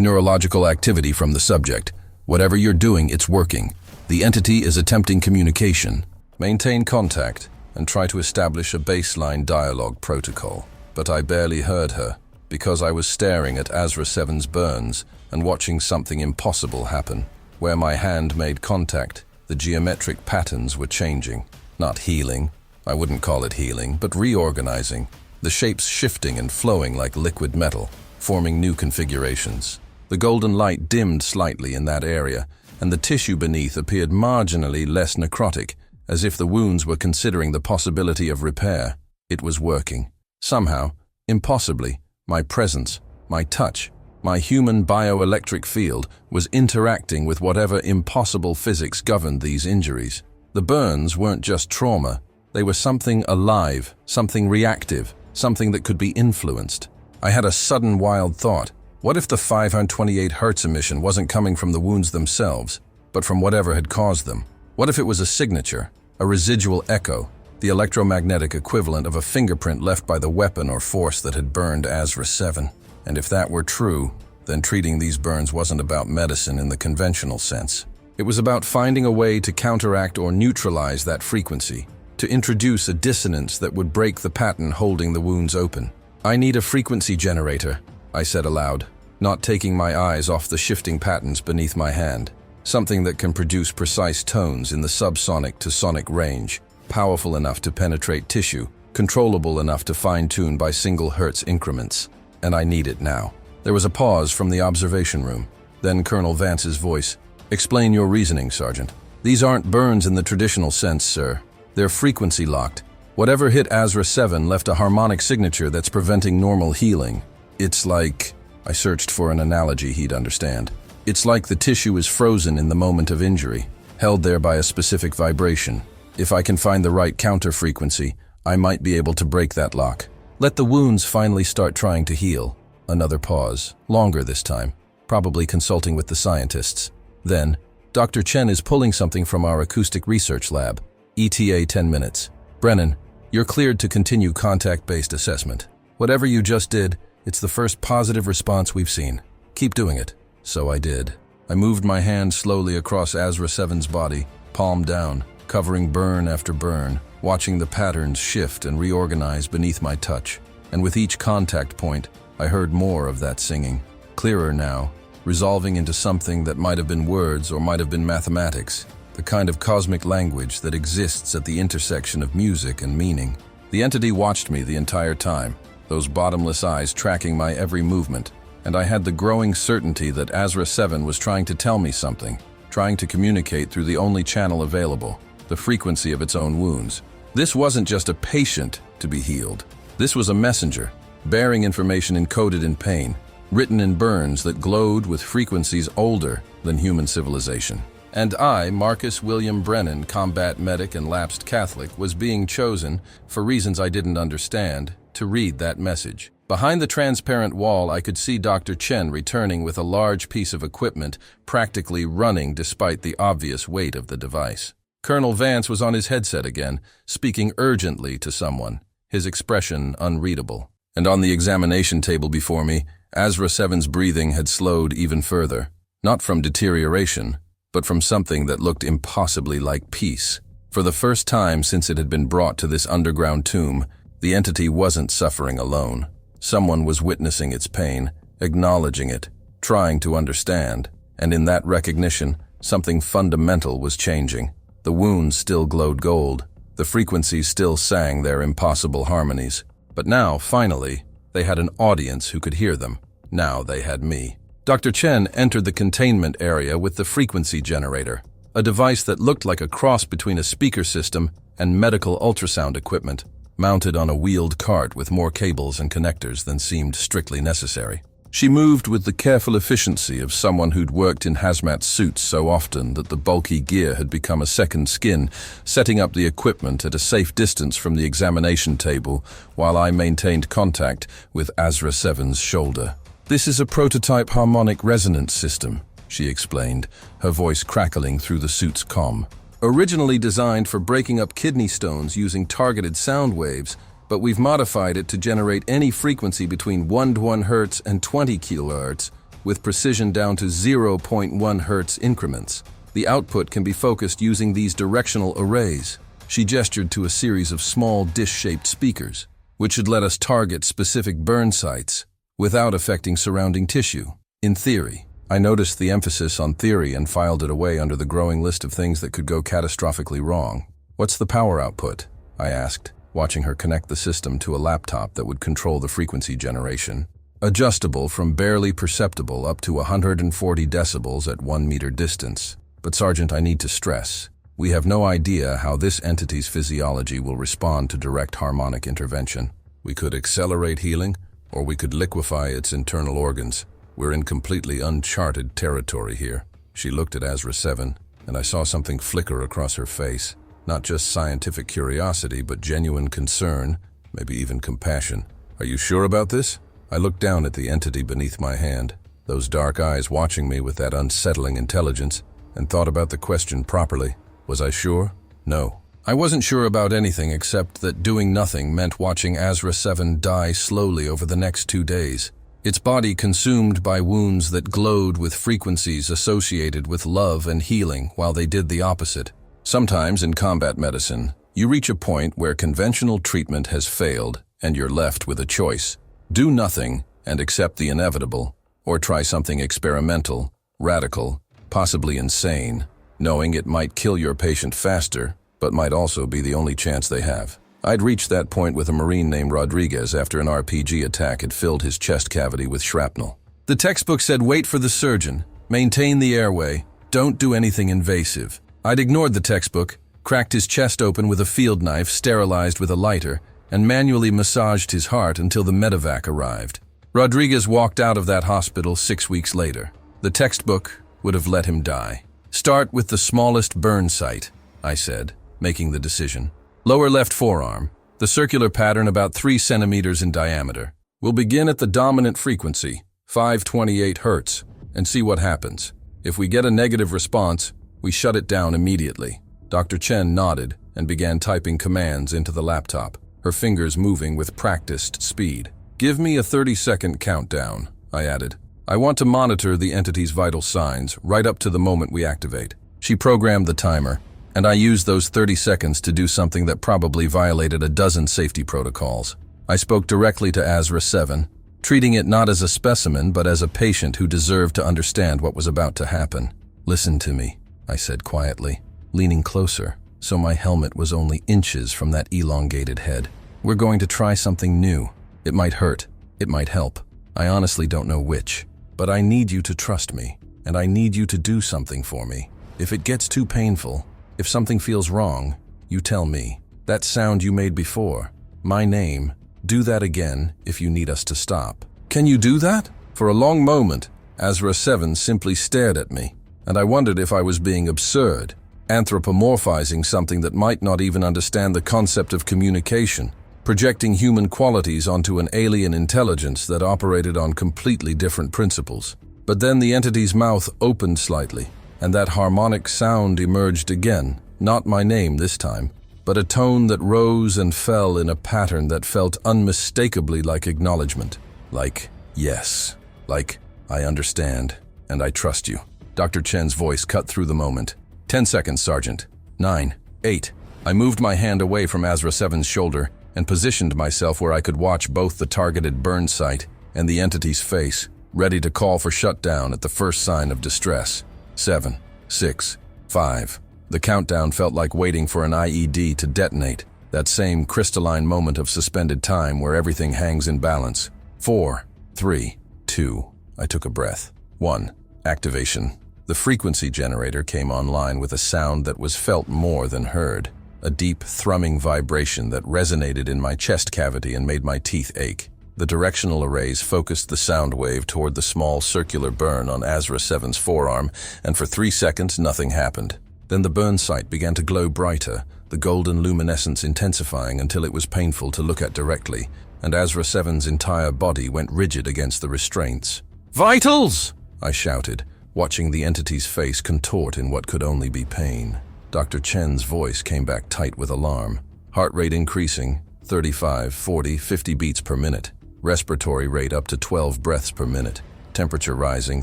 neurological activity from the subject. Whatever you're doing, it's working. The entity is attempting communication. Maintain contact and try to establish a baseline dialogue protocol. But I barely heard her, because I was staring at Azra 7's burns and watching something impossible happen. Where my hand made contact, the geometric patterns were changing. Not healing, I wouldn't call it healing, but reorganizing. The shapes shifting and flowing like liquid metal, forming new configurations. The golden light dimmed slightly in that area, and the tissue beneath appeared marginally less necrotic, as if the wounds were considering the possibility of repair. It was working. Somehow, impossibly, my presence, my touch, my human bioelectric field was interacting with whatever impossible physics governed these injuries. The burns weren't just trauma. They were something alive, something reactive, something that could be influenced. I had a sudden wild thought. What if the 528 Hz emission wasn't coming from the wounds themselves, but from whatever had caused them? What if it was a signature, a residual echo, the electromagnetic equivalent of a fingerprint left by the weapon or force that had burned Azra 7? And if that were true, then treating these burns wasn't about medicine in the conventional sense. It was about finding a way to counteract or neutralize that frequency, to introduce a dissonance that would break the pattern holding the wounds open. I need a frequency generator, I said aloud, not taking my eyes off the shifting patterns beneath my hand. Something that can produce precise tones in the subsonic to sonic range, powerful enough to penetrate tissue, controllable enough to fine-tune by single hertz increments. And I need it now. There was a pause from the observation room. Then Colonel Vance's voice. Explain your reasoning, Sergeant. These aren't burns in the traditional sense, sir. They're frequency locked. Whatever hit Azra 7 left a harmonic signature that's preventing normal healing. It's like... I searched for an analogy he'd understand. It's like the tissue is frozen in the moment of injury, held there by a specific vibration. If I can find the right counter frequency, I might be able to break that lock. Let the wounds finally start trying to heal. Another pause, longer this time, probably consulting with the scientists. Then, Dr. Chen is pulling something from our acoustic research lab. ETA 10 minutes. Brennan, you're cleared to continue contact-based assessment. Whatever you just did, it's the first positive response we've seen. Keep doing it. So I did. I moved my hand slowly across Azra 7's body, palm down, covering burn after burn, watching the patterns shift and reorganize beneath my touch. And with each contact point, I heard more of that singing. Clearer now, resolving into something that might have been words or might have been mathematics, the kind of cosmic language that exists at the intersection of music and meaning. The entity watched me the entire time, those bottomless eyes tracking my every movement, and I had the growing certainty that Azra 7 was trying to tell me something, trying to communicate through the only channel available, the frequency of its own wounds. This wasn't just a patient to be healed. This was a messenger, bearing information encoded in pain, written in burns that glowed with frequencies older than human civilization. And I, Marcus William Brennan, combat medic and lapsed Catholic, was being chosen, for reasons I didn't understand, to read that message. Behind the transparent wall, I could see Dr. Chen returning with a large piece of equipment, practically running despite the obvious weight of the device. Colonel Vance was on his headset again, speaking urgently to someone, his expression unreadable. And on the examination table before me, Azra 7's breathing had slowed even further, not from deterioration, but from something that looked impossibly like peace. For the first time since it had been brought to this underground tomb, the entity wasn't suffering alone. Someone was witnessing its pain, acknowledging it, trying to understand, and in that recognition, something fundamental was changing. The wounds still glowed gold, the frequencies still sang their impossible harmonies. But now, finally, they had an audience who could hear them. Now they had me. Dr. Chen entered the containment area with the frequency generator, a device that looked like a cross between a speaker system and medical ultrasound equipment, mounted on a wheeled cart with more cables and connectors than seemed strictly necessary. She moved with the careful efficiency of someone who'd worked in hazmat suits so often that the bulky gear had become a second skin, setting up the equipment at a safe distance from the examination table while I maintained contact with Azra 7's shoulder. "This is a prototype harmonic resonance system," she explained, her voice crackling through the suit's comm. "Originally designed for breaking up kidney stones using targeted sound waves, but we've modified it to generate any frequency between 1 Hz and 20 kHz, with precision down to 0.1 Hz increments. The output can be focused using these directional arrays." She gestured to a series of small dish-shaped speakers, which should let us target specific burn sites without affecting surrounding tissue. In theory. I noticed the emphasis on theory and filed it away under the growing list of things that could go catastrophically wrong. "What's the power output?" I asked, watching her connect the system to a laptop that would control the frequency generation. "Adjustable from barely perceptible up to 140 decibels at 1 meter distance. But Sergeant, I need to stress, we have no idea how this entity's physiology will respond to direct harmonic intervention. We could accelerate healing, or we could liquefy its internal organs. We're in completely uncharted territory here." She looked at Azra 7, and I saw something flicker across her face. Not just scientific curiosity, but genuine concern, maybe even compassion. "Are you sure about this?" I looked down at the entity beneath my hand, those dark eyes watching me with that unsettling intelligence, and thought about the question properly. Was I sure? No. I wasn't sure about anything except that doing nothing meant watching Azra 7 die slowly over the next 2 days. Its body consumed by wounds that glowed with frequencies associated with love and healing while they did the opposite. Sometimes in combat medicine, you reach a point where conventional treatment has failed and you're left with a choice. Do nothing and accept the inevitable, or try something experimental, radical, possibly insane, knowing it might kill your patient faster, but might also be the only chance they have. I'd reached that point with a Marine named Rodriguez after an RPG attack had filled his chest cavity with shrapnel. The textbook said wait for the surgeon, maintain the airway, don't do anything invasive. I'd ignored the textbook, cracked his chest open with a field knife sterilized with a lighter, and manually massaged his heart until the medevac arrived. Rodriguez walked out of that hospital 6 weeks later. The textbook would have let him die. "Start with the smallest burn site," I said, making the decision. "Lower left forearm, the circular pattern about 3 centimeters in diameter. We'll begin at the dominant frequency, 528 Hz, and see what happens. If we get a negative response, we shut it down immediately." Dr. Chen nodded and began typing commands into the laptop, her fingers moving with practiced speed. "Give me a 30-second countdown," I added. "I want to monitor the entity's vital signs right up to the moment we activate." She programmed the timer, and I used those 30 seconds to do something that probably violated a dozen safety protocols. I spoke directly to Azra 7, treating it not as a specimen but as a patient who deserved to understand what was about to happen. "Listen to me," I said quietly, leaning closer, so my helmet was only inches from that elongated head. "We're going to try something new. It might hurt. It might help. I honestly don't know which. But I need you to trust me, and I need you to do something for me. If it gets too painful, if something feels wrong, you tell me. That sound you made before, my name, do that again if you need us to stop." "Can you do that?" For a long moment, Azra 7 simply stared at me, and I wondered if I was being absurd, anthropomorphizing something that might not even understand the concept of communication, projecting human qualities onto an alien intelligence that operated on completely different principles. But then the entity's mouth opened slightly, and that harmonic sound emerged again, not my name this time, but a tone that rose and fell in a pattern that felt unmistakably like acknowledgement. Like, yes. Like, I understand, and I trust you. Dr. Chen's voice cut through the moment. 10 seconds, Sergeant. 9, 8. I moved my hand away from Azra 7's shoulder and positioned myself where I could watch both the targeted burn site and the entity's face, ready to call for shutdown at the first sign of distress. 7, 6, 5. The countdown felt like waiting for an IED to detonate, that same crystalline moment of suspended time where everything hangs in balance. 4, 3, 2. I took a breath. 1. Activation. The frequency generator came online with a sound that was felt more than heard. A deep, thrumming vibration that resonated in my chest cavity and made my teeth ache. The directional arrays focused the sound wave toward the small circular burn on Azra 7's forearm, and for 3 seconds nothing happened. Then the burn site began to glow brighter, the golden luminescence intensifying until it was painful to look at directly, and Azra 7's entire body went rigid against the restraints. "Vitals!" I shouted, watching the entity's face contort in what could only be pain. Dr. Chen's voice came back tight with alarm. Heart rate increasing, 35, 40, 50 beats per minute. Respiratory rate up to 12 breaths per minute. Temperature rising,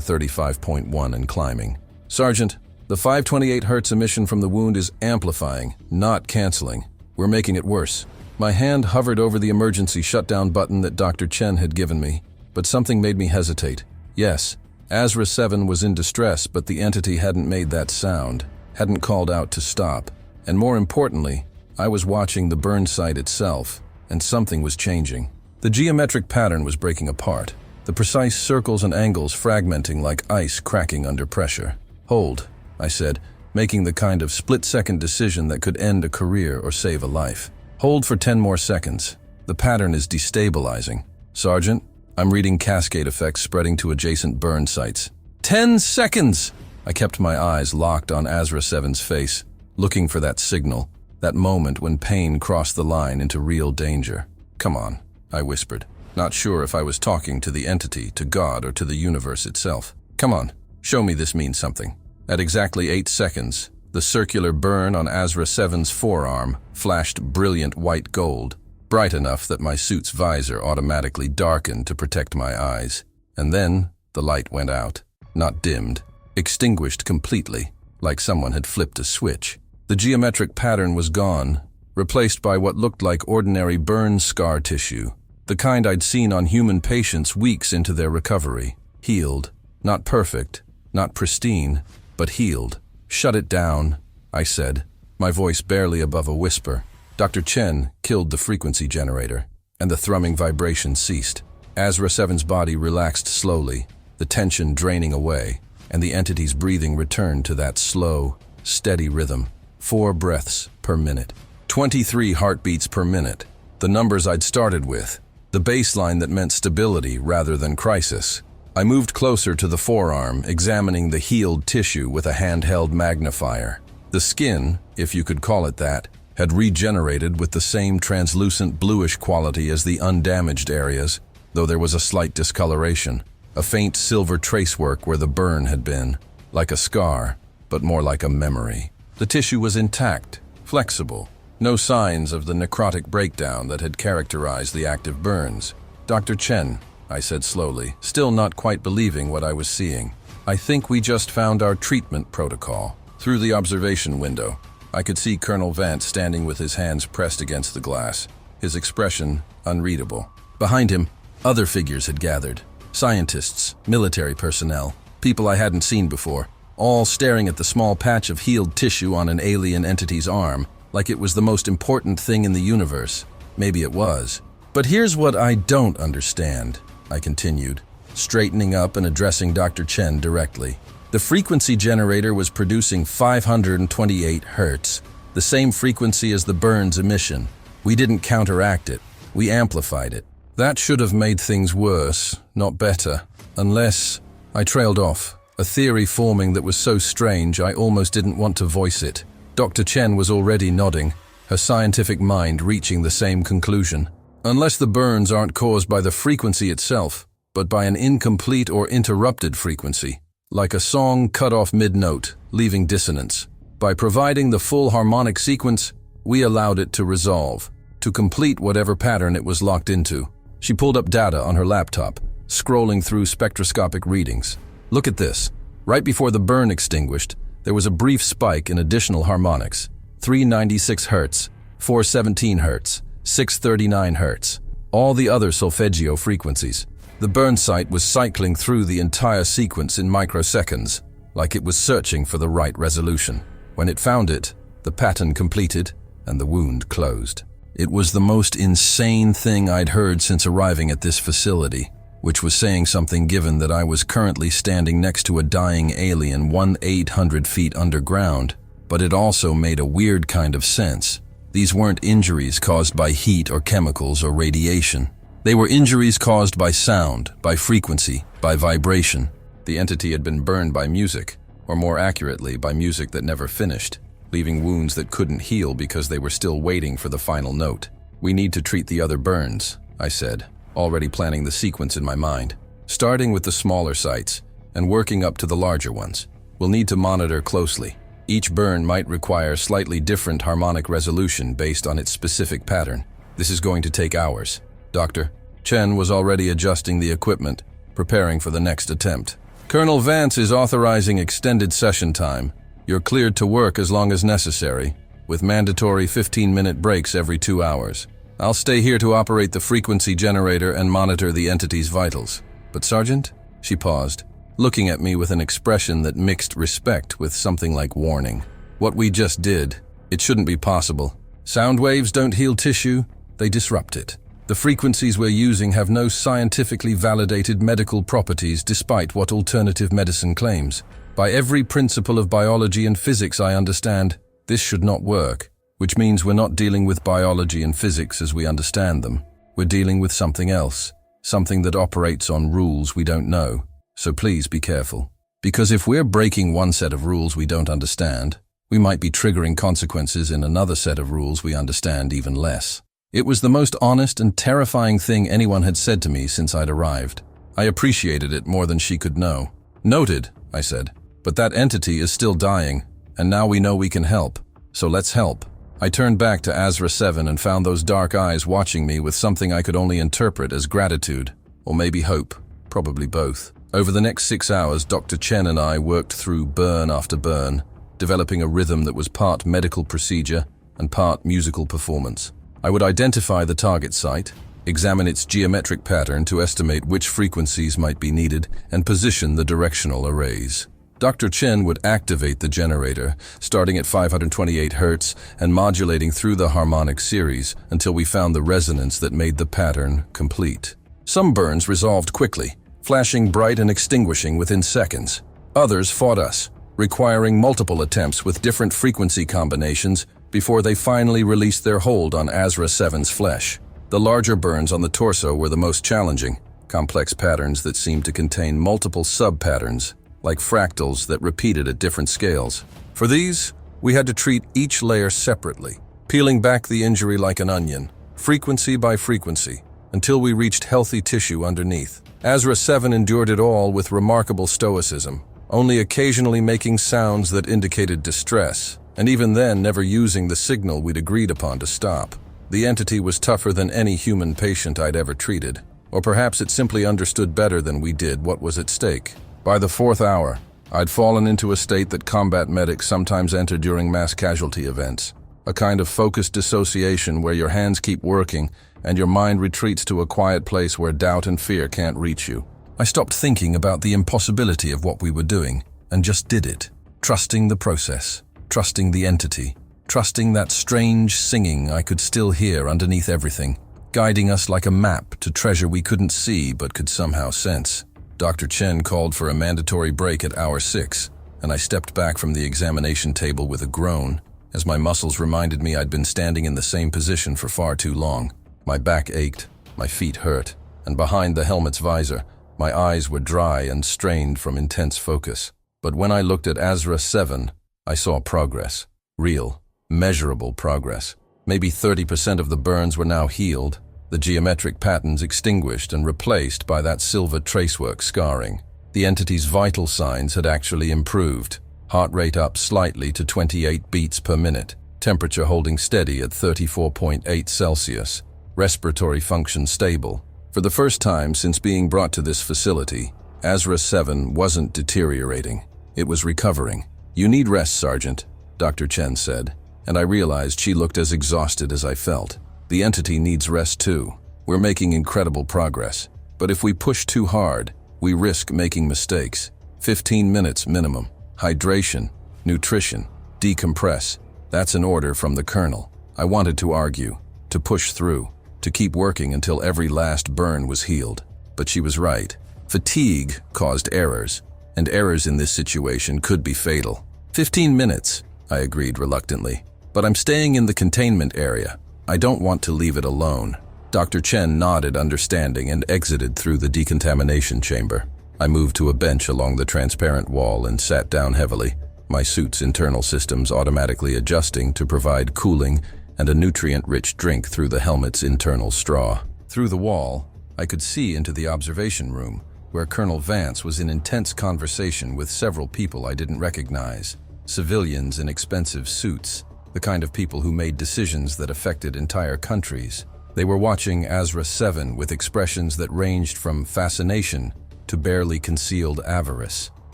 35.1 and climbing. "Sergeant, the 528 Hz emission from the wound is amplifying, not canceling. We're making it worse." My hand hovered over the emergency shutdown button that Dr. Chen had given me, but something made me hesitate. Yes, Azra 7 was in distress, but the entity hadn't made that sound, hadn't called out to stop. And more importantly, I was watching the burn site itself, and something was changing. The geometric pattern was breaking apart, the precise circles and angles fragmenting like ice cracking under pressure. "Hold," I said, making the kind of split-second decision that could end a career or save a life. "Hold for 10 more seconds. The pattern is destabilizing. Sergeant, I'm reading cascade effects spreading to adjacent burn sites." 10 seconds! I kept my eyes locked on Azra 7's face, looking for that signal, that moment when pain crossed the line into real danger. "Come on," I whispered, not sure if I was talking to the entity, to God, or to the universe itself. "Come on, show me this means something." At exactly 8 seconds, the circular burn on Azra 7's forearm flashed brilliant white gold, bright enough that my suit's visor automatically darkened to protect my eyes. And then the light went out, not dimmed, extinguished completely, like someone had flipped a switch. The geometric pattern was gone, replaced by what looked like ordinary burn scar tissue, the kind I'd seen on human patients weeks into their recovery. Healed, not perfect, not pristine, but healed. "Shut it down," I said, my voice barely above a whisper. Dr. Chen killed the frequency generator, and the thrumming vibration ceased. Azra 7's body relaxed slowly, the tension draining away, and the entity's breathing returned to that slow, steady rhythm. 4 breaths per minute. 23 heartbeats per minute. The numbers I'd started with. The baseline that meant stability rather than crisis. I moved closer to the forearm, examining the healed tissue with a handheld magnifier. The skin, if you could call it that, had regenerated with the same translucent bluish quality as the undamaged areas, though there was a slight discoloration, a faint silver tracework where the burn had been, like a scar, but more like a memory. The tissue was intact, flexible, no signs of the necrotic breakdown that had characterized the active burns. "Dr. Chen," I said slowly, still not quite believing what I was seeing, "I think we just found our treatment protocol." Through the observation window, I could see Colonel Vance standing with his hands pressed against the glass, his expression unreadable. Behind him, other figures had gathered. Scientists, military personnel, people I hadn't seen before, all staring at the small patch of healed tissue on an alien entity's arm, like it was the most important thing in the universe. Maybe it was. "But here's what I don't understand," I continued, straightening up and addressing Dr. Chen directly. "The frequency generator was producing 528 Hz, the same frequency as the burn's emission. We didn't counteract it, we amplified it. That should have made things worse, not better, unless—" I trailed off, a theory forming that was so strange I almost didn't want to voice it. Dr. Chen was already nodding, her scientific mind reaching the same conclusion. "Unless the burns aren't caused by the frequency itself, but by an incomplete or interrupted frequency, like a song cut off mid-note, leaving dissonance. By providing the full harmonic sequence, we allowed it to resolve, to complete whatever pattern it was locked into." She pulled up data on her laptop, scrolling through spectroscopic readings. "Look at this. Right before the burn extinguished, there was a brief spike in additional harmonics. 396 Hz, 417 Hz, 639 Hz, all the other solfeggio frequencies. The burn site was cycling through the entire sequence in microseconds, like it was searching for the right resolution. When it found it, the pattern completed and the wound closed. It was the most insane thing I'd heard since arriving at this facility. which was saying something given that I was currently standing next to a dying alien 1,800 feet underground, but it also made a weird kind of sense. These weren't injuries caused by heat or chemicals or radiation. They were injuries caused by sound, by frequency, by vibration. The entity had been burned by music, or more accurately, by music that never finished, leaving wounds that couldn't heal because they were still waiting for the final note. "We need to treat the other burns," I said, already planning the sequence in my mind, starting with the smaller sites and working up to the larger ones. We'll need to monitor closely. Each burn might require slightly different harmonic resolution based on its specific pattern. This is going to take hours. Dr. Chen was already adjusting the equipment, preparing for the next attempt. "Colonel Vance is authorizing extended session time. You're cleared to work as long as necessary, with mandatory 15-minute breaks every 2 hours. I'll stay here to operate the frequency generator and monitor the entity's vitals." "But Sergeant?" She paused, looking at me with an expression that mixed respect with something like warning. "What we just did, it shouldn't be possible. Sound waves don't heal tissue, they disrupt it. The frequencies we're using have no scientifically validated medical properties despite what alternative medicine claims. By every principle of biology and physics I understand, this should not work. Which means we're not dealing with biology and physics as we understand them. We're dealing with something else, something that operates on rules we don't know. So please be careful. Because if we're breaking one set of rules we don't understand, we might be triggering consequences in another set of rules we understand even less." It was the most honest and terrifying thing anyone had said to me since I'd arrived. I appreciated it more than she could know. "Noted," I said, "but that entity is still dying, and now we know we can help. So let's help." I turned back to Azra 7 and found those dark eyes watching me with something I could only interpret as gratitude, or maybe hope, probably both. Over the next 6 hours, Dr. Chen and I worked through burn after burn, developing a rhythm that was part medical procedure and part musical performance. I would identify the target site, examine its geometric pattern to estimate which frequencies might be needed, and position the directional arrays. Dr. Chen would activate the generator, starting at 528 Hz and modulating through the harmonic series until we found the resonance that made the pattern complete. Some burns resolved quickly, flashing bright and extinguishing within seconds. Others fought us, requiring multiple attempts with different frequency combinations before they finally released their hold on Azra 7's flesh. The larger burns on the torso were the most challenging, complex patterns that seemed to contain multiple sub-patterns, like fractals that repeated at different scales. For these, we had to treat each layer separately, peeling back the injury like an onion, frequency by frequency, until we reached healthy tissue underneath. Azra 7 endured it all with remarkable stoicism, only occasionally making sounds that indicated distress, and even then never using the signal we'd agreed upon to stop. The entity was tougher than any human patient I'd ever treated, or perhaps it simply understood better than we did what was at stake. By the 4th hour, I'd fallen into a state that combat medics sometimes enter during mass casualty events, a kind of focused dissociation where your hands keep working and your mind retreats to a quiet place where doubt and fear can't reach you. I stopped thinking about the impossibility of what we were doing and just did it, trusting the process, trusting the entity, trusting that strange singing I could still hear underneath everything, guiding us like a map to treasure we couldn't see but could somehow sense. Dr. Chen called for a mandatory break at hour 6, and I stepped back from the examination table with a groan, as my muscles reminded me I'd been standing in the same position for far too long. My back ached, my feet hurt, and behind the helmet's visor, my eyes were dry and strained from intense focus. But when I looked at Azra 7, I saw progress. Real, measurable progress. Maybe 30% of the burns were now healed, the geometric patterns extinguished and replaced by that silver tracework scarring. The entity's vital signs had actually improved. Heart rate up slightly to 28 beats per minute, temperature holding steady at 34.8 Celsius, respiratory function stable. For the first time since being brought to this facility, Azra 7 wasn't deteriorating. It was recovering. "You need rest, Sergeant," Dr. Chen said, and I realized she looked as exhausted as I felt. The entity needs rest too. We're making incredible progress, but if we push too hard, we risk making mistakes. 15 minutes minimum. Hydration, nutrition, decompress. That's an order from the colonel. I wanted to argue, to push through, to keep working until every last burn was healed. but she was right. Fatigue caused errors, and errors in this situation could be fatal. 15 minutes, I agreed reluctantly. But I'm staying in the containment area. I don't want to leave it alone. Dr. Chen nodded understanding and exited through the decontamination chamber. I moved to a bench along the transparent wall and sat down heavily, my suit's internal systems automatically adjusting to provide cooling and a nutrient-rich drink through the helmet's internal straw. Through the wall, I could see into the observation room, where Colonel Vance was in intense conversation with several people I didn't recognize. Civilians in expensive suits, the kind of people who made decisions that affected entire countries. They were watching Azra 7 with expressions that ranged from fascination to barely concealed avarice.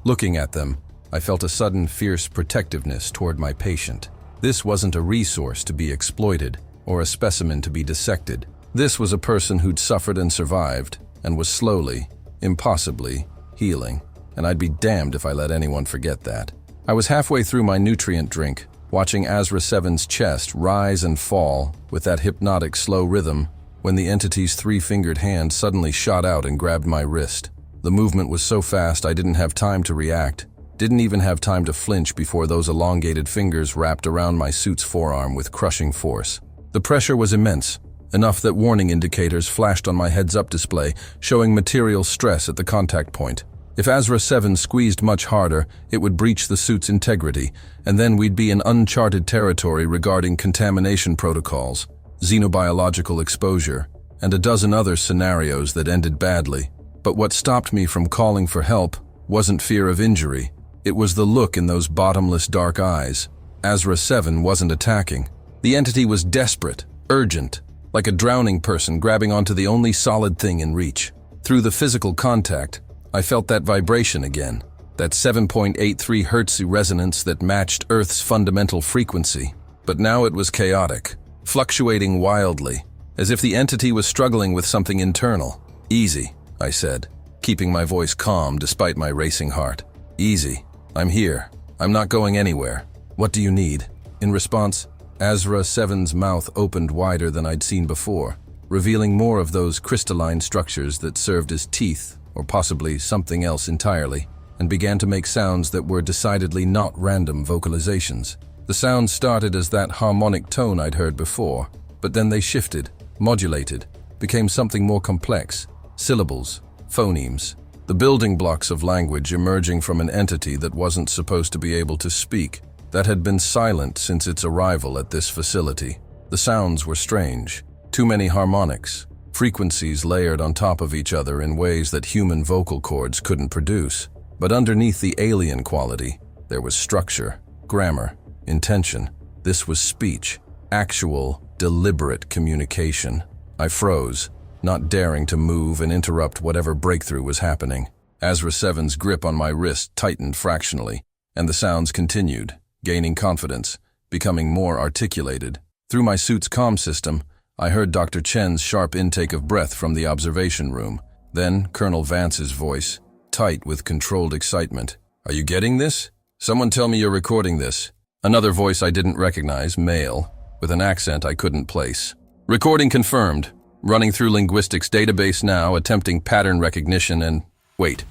Looking at them, I felt a sudden fierce protectiveness toward my patient. This wasn't a resource to be exploited or a specimen to be dissected. This was a person who'd suffered and survived and was slowly, impossibly, healing, and I'd be damned if I let anyone forget that. I was halfway through my nutrient drink, watching Azra 7's chest rise and fall with that hypnotic slow rhythm, when the entity's three-fingered hand suddenly shot out and grabbed my wrist. The movement was so fast I didn't have time to react, didn't even have time to flinch before those elongated fingers wrapped around my suit's forearm with crushing force. The pressure was immense, enough that warning indicators flashed on my heads-up display, showing material stress at the contact point. If Azra 7 squeezed much harder, it would breach the suit's integrity, and then we'd be in uncharted territory regarding contamination protocols, xenobiological exposure, and a dozen other scenarios that ended badly. But what stopped me from calling for help wasn't fear of injury. It was the look in those bottomless dark eyes. Azra 7 wasn't attacking. The entity was desperate, urgent, like a drowning person grabbing onto the only solid thing in reach. Through the physical contact, I felt that vibration again, that 7.83 Hz resonance that matched Earth's fundamental frequency. But now it was chaotic, fluctuating wildly, as if the entity was struggling with something internal. "Easy," I said, keeping my voice calm despite my racing heart. "Easy. I'm here. I'm not going anywhere. What do you need?" In response, Azra 7's mouth opened wider than I'd seen before, revealing more of those crystalline structures that served as teeth, or possibly something else entirely, and began to make sounds that were decidedly not random vocalizations. The sounds started as that harmonic tone I'd heard before, but then they shifted, modulated, became something more complex, syllables, phonemes, the building blocks of language emerging from an entity that wasn't supposed to be able to speak, that had been silent since its arrival at this facility. The sounds were strange, too many harmonics, frequencies layered on top of each other in ways that human vocal cords couldn't produce. But underneath the alien quality, there was structure, grammar, intention. This was speech, actual, deliberate communication. I froze, not daring to move and interrupt whatever breakthrough was happening. Azra 7's grip on my wrist tightened fractionally, and the sounds continued, gaining confidence, becoming more articulated. Through my suit's comm system, I heard Dr. Chen's sharp intake of breath from the observation room. Then Colonel Vance's voice, tight with controlled excitement. "Are you getting this? Someone tell me you're recording this." Another voice I didn't recognize, male, with an accent I couldn't place. "Recording confirmed. Running through linguistics database now, attempting pattern recognition and... Wait,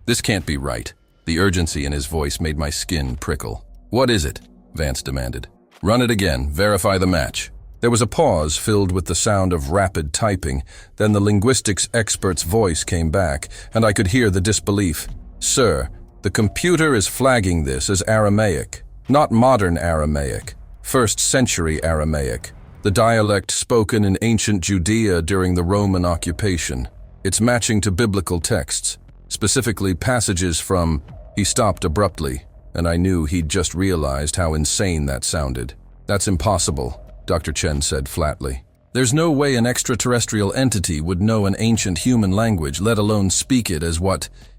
this can't be right." The urgency in his voice made my skin prickle. "What is it?" Vance demanded. "Run it again. Verify the match." There was a pause filled with the sound of rapid typing. Then the linguistics expert's voice came back, and I could hear the disbelief. "Sir, the computer is flagging this as Aramaic. Not modern Aramaic. 1st century Aramaic. The dialect spoken in ancient Judea during the Roman occupation. It's matching to biblical texts, specifically passages from..." He stopped abruptly, and I knew he'd just realized how insane that sounded. "That's impossible," Dr. Chen said flatly. "There's no way an extraterrestrial entity would know an ancient human language, let alone speak it as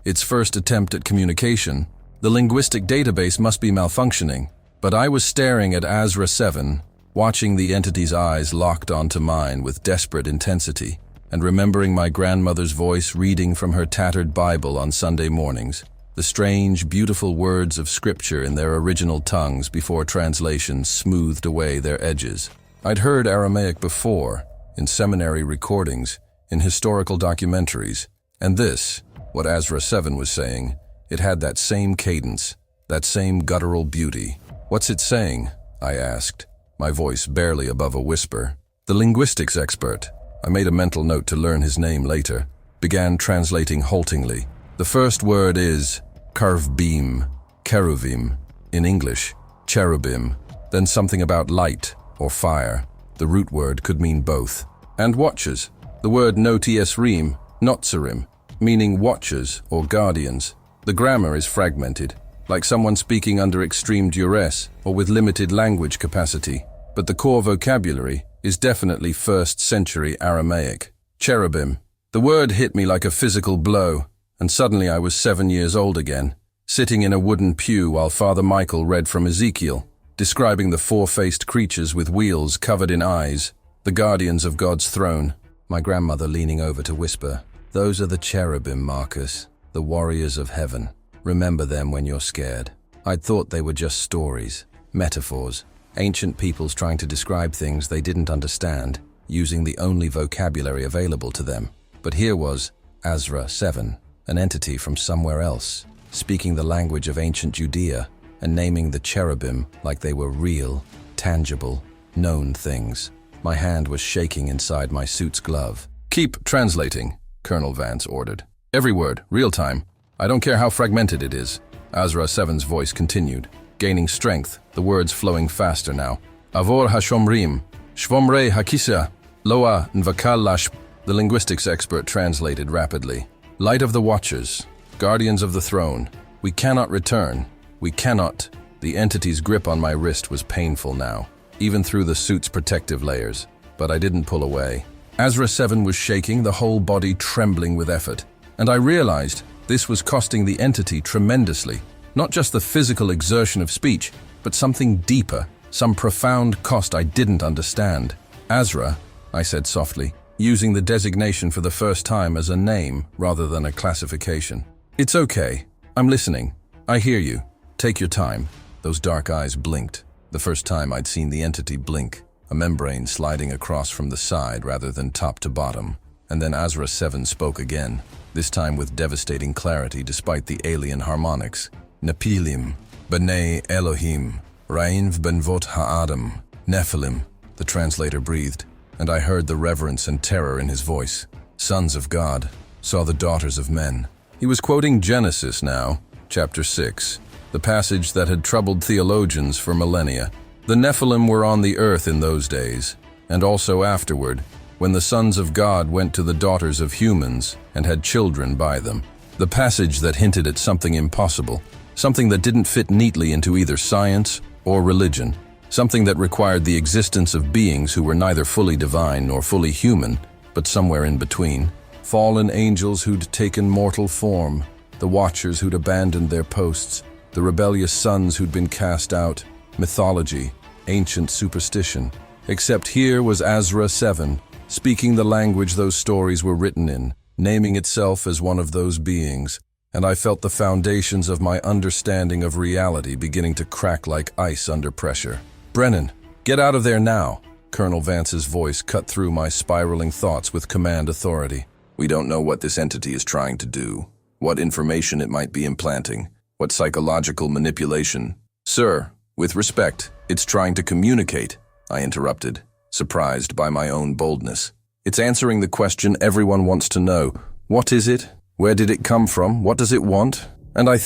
its first attempt at communication. The linguistic database must be malfunctioning." But I was staring at Azra 7, watching the entity's eyes locked onto mine with desperate intensity, and remembering my grandmother's voice reading from her tattered Bible on Sunday mornings, the strange, beautiful words of scripture in their original tongues before translation smoothed away their edges. I'd heard Aramaic before, in seminary recordings, in historical documentaries. And this, what Azra 7 was saying, it had that same cadence, that same guttural beauty. "What's it saying?" I asked, my voice barely above a whisper. The linguistics expert, I made a mental note to learn his name later, began translating haltingly. The first word is karvbim, keruvim, in English, cherubim, then something about light or fire. The root word could mean both. And watchers, the word noties rim, notzarim, meaning watchers or guardians. The grammar is fragmented, like someone speaking under extreme duress or with limited language capacity, but the core vocabulary is definitely 1st century Aramaic. Cherubim. The word hit me like a physical blow, and suddenly I was 7 years old again, sitting in a wooden pew while Father Michael read from Ezekiel, describing the four-faced creatures with wheels covered in eyes, the guardians of God's throne. My grandmother leaning over to whisper, "Those are the cherubim, Marcus, the warriors of heaven. Remember them when you're scared." I'd thought they were just stories, metaphors, ancient peoples trying to describe things they didn't understand, using the only vocabulary available to them. But here was Azra 7, an entity from somewhere else, speaking the language of ancient Judea and naming the cherubim like they were real, tangible, known things. My hand was shaking inside my suit's glove. "Keep translating," Colonel Vance ordered. "Every word, real time. I don't care how fragmented it is." Azra 7's voice continued, gaining strength, the words flowing faster now. "Avor hashomrim, shvomre hakisa, loa nvakal lash." The linguistics expert translated rapidly. "Light of the watchers, guardians of the throne. We cannot return. We cannot." The entity's grip on my wrist was painful now, even through the suit's protective layers, but I didn't pull away. Azra 7 was shaking, the whole body trembling with effort, and I realized this was costing the entity tremendously. Not just the physical exertion of speech, but something deeper, some profound cost I didn't understand. "Azra," I said softly, using the designation for the first time as a name rather than a classification. "It's okay. I'm listening. I hear you. Take your time." Those dark eyes blinked, the first time I'd seen the entity blink, a membrane sliding across from the side rather than top to bottom. And then Azra 7 spoke again, this time with devastating clarity despite the alien harmonics. "Nepilim, B'nai Elohim, Ra'inv Benvot Ha'adam, Nephilim," the translator breathed, and I heard the reverence and terror in his voice. "Sons of God, saw the daughters of men." He was quoting Genesis now, chapter 6, the passage that had troubled theologians for millennia. The Nephilim were on the earth in those days, and also afterward, when the sons of God went to the daughters of humans and had children by them. The passage that hinted at something impossible, something that didn't fit neatly into either science or religion, something that required the existence of beings who were neither fully divine nor fully human, but somewhere in between. Fallen angels who'd taken mortal form, the watchers who'd abandoned their posts, the rebellious sons who'd been cast out, mythology, ancient superstition. Except here was Azra 7, speaking the language those stories were written in, naming itself as one of those beings, and I felt the foundations of my understanding of reality beginning to crack like ice under pressure. "Brennan, get out of there now!" Colonel Vance's voice cut through my spiraling thoughts with command authority. "We don't know what this entity is trying to do, what information it might be implanting, what psychological manipulation." "Sir, with respect, it's trying to communicate," I interrupted, surprised by my own boldness. "It's answering the question everyone wants to know. What is it? Where did it come from? What does it want?" And I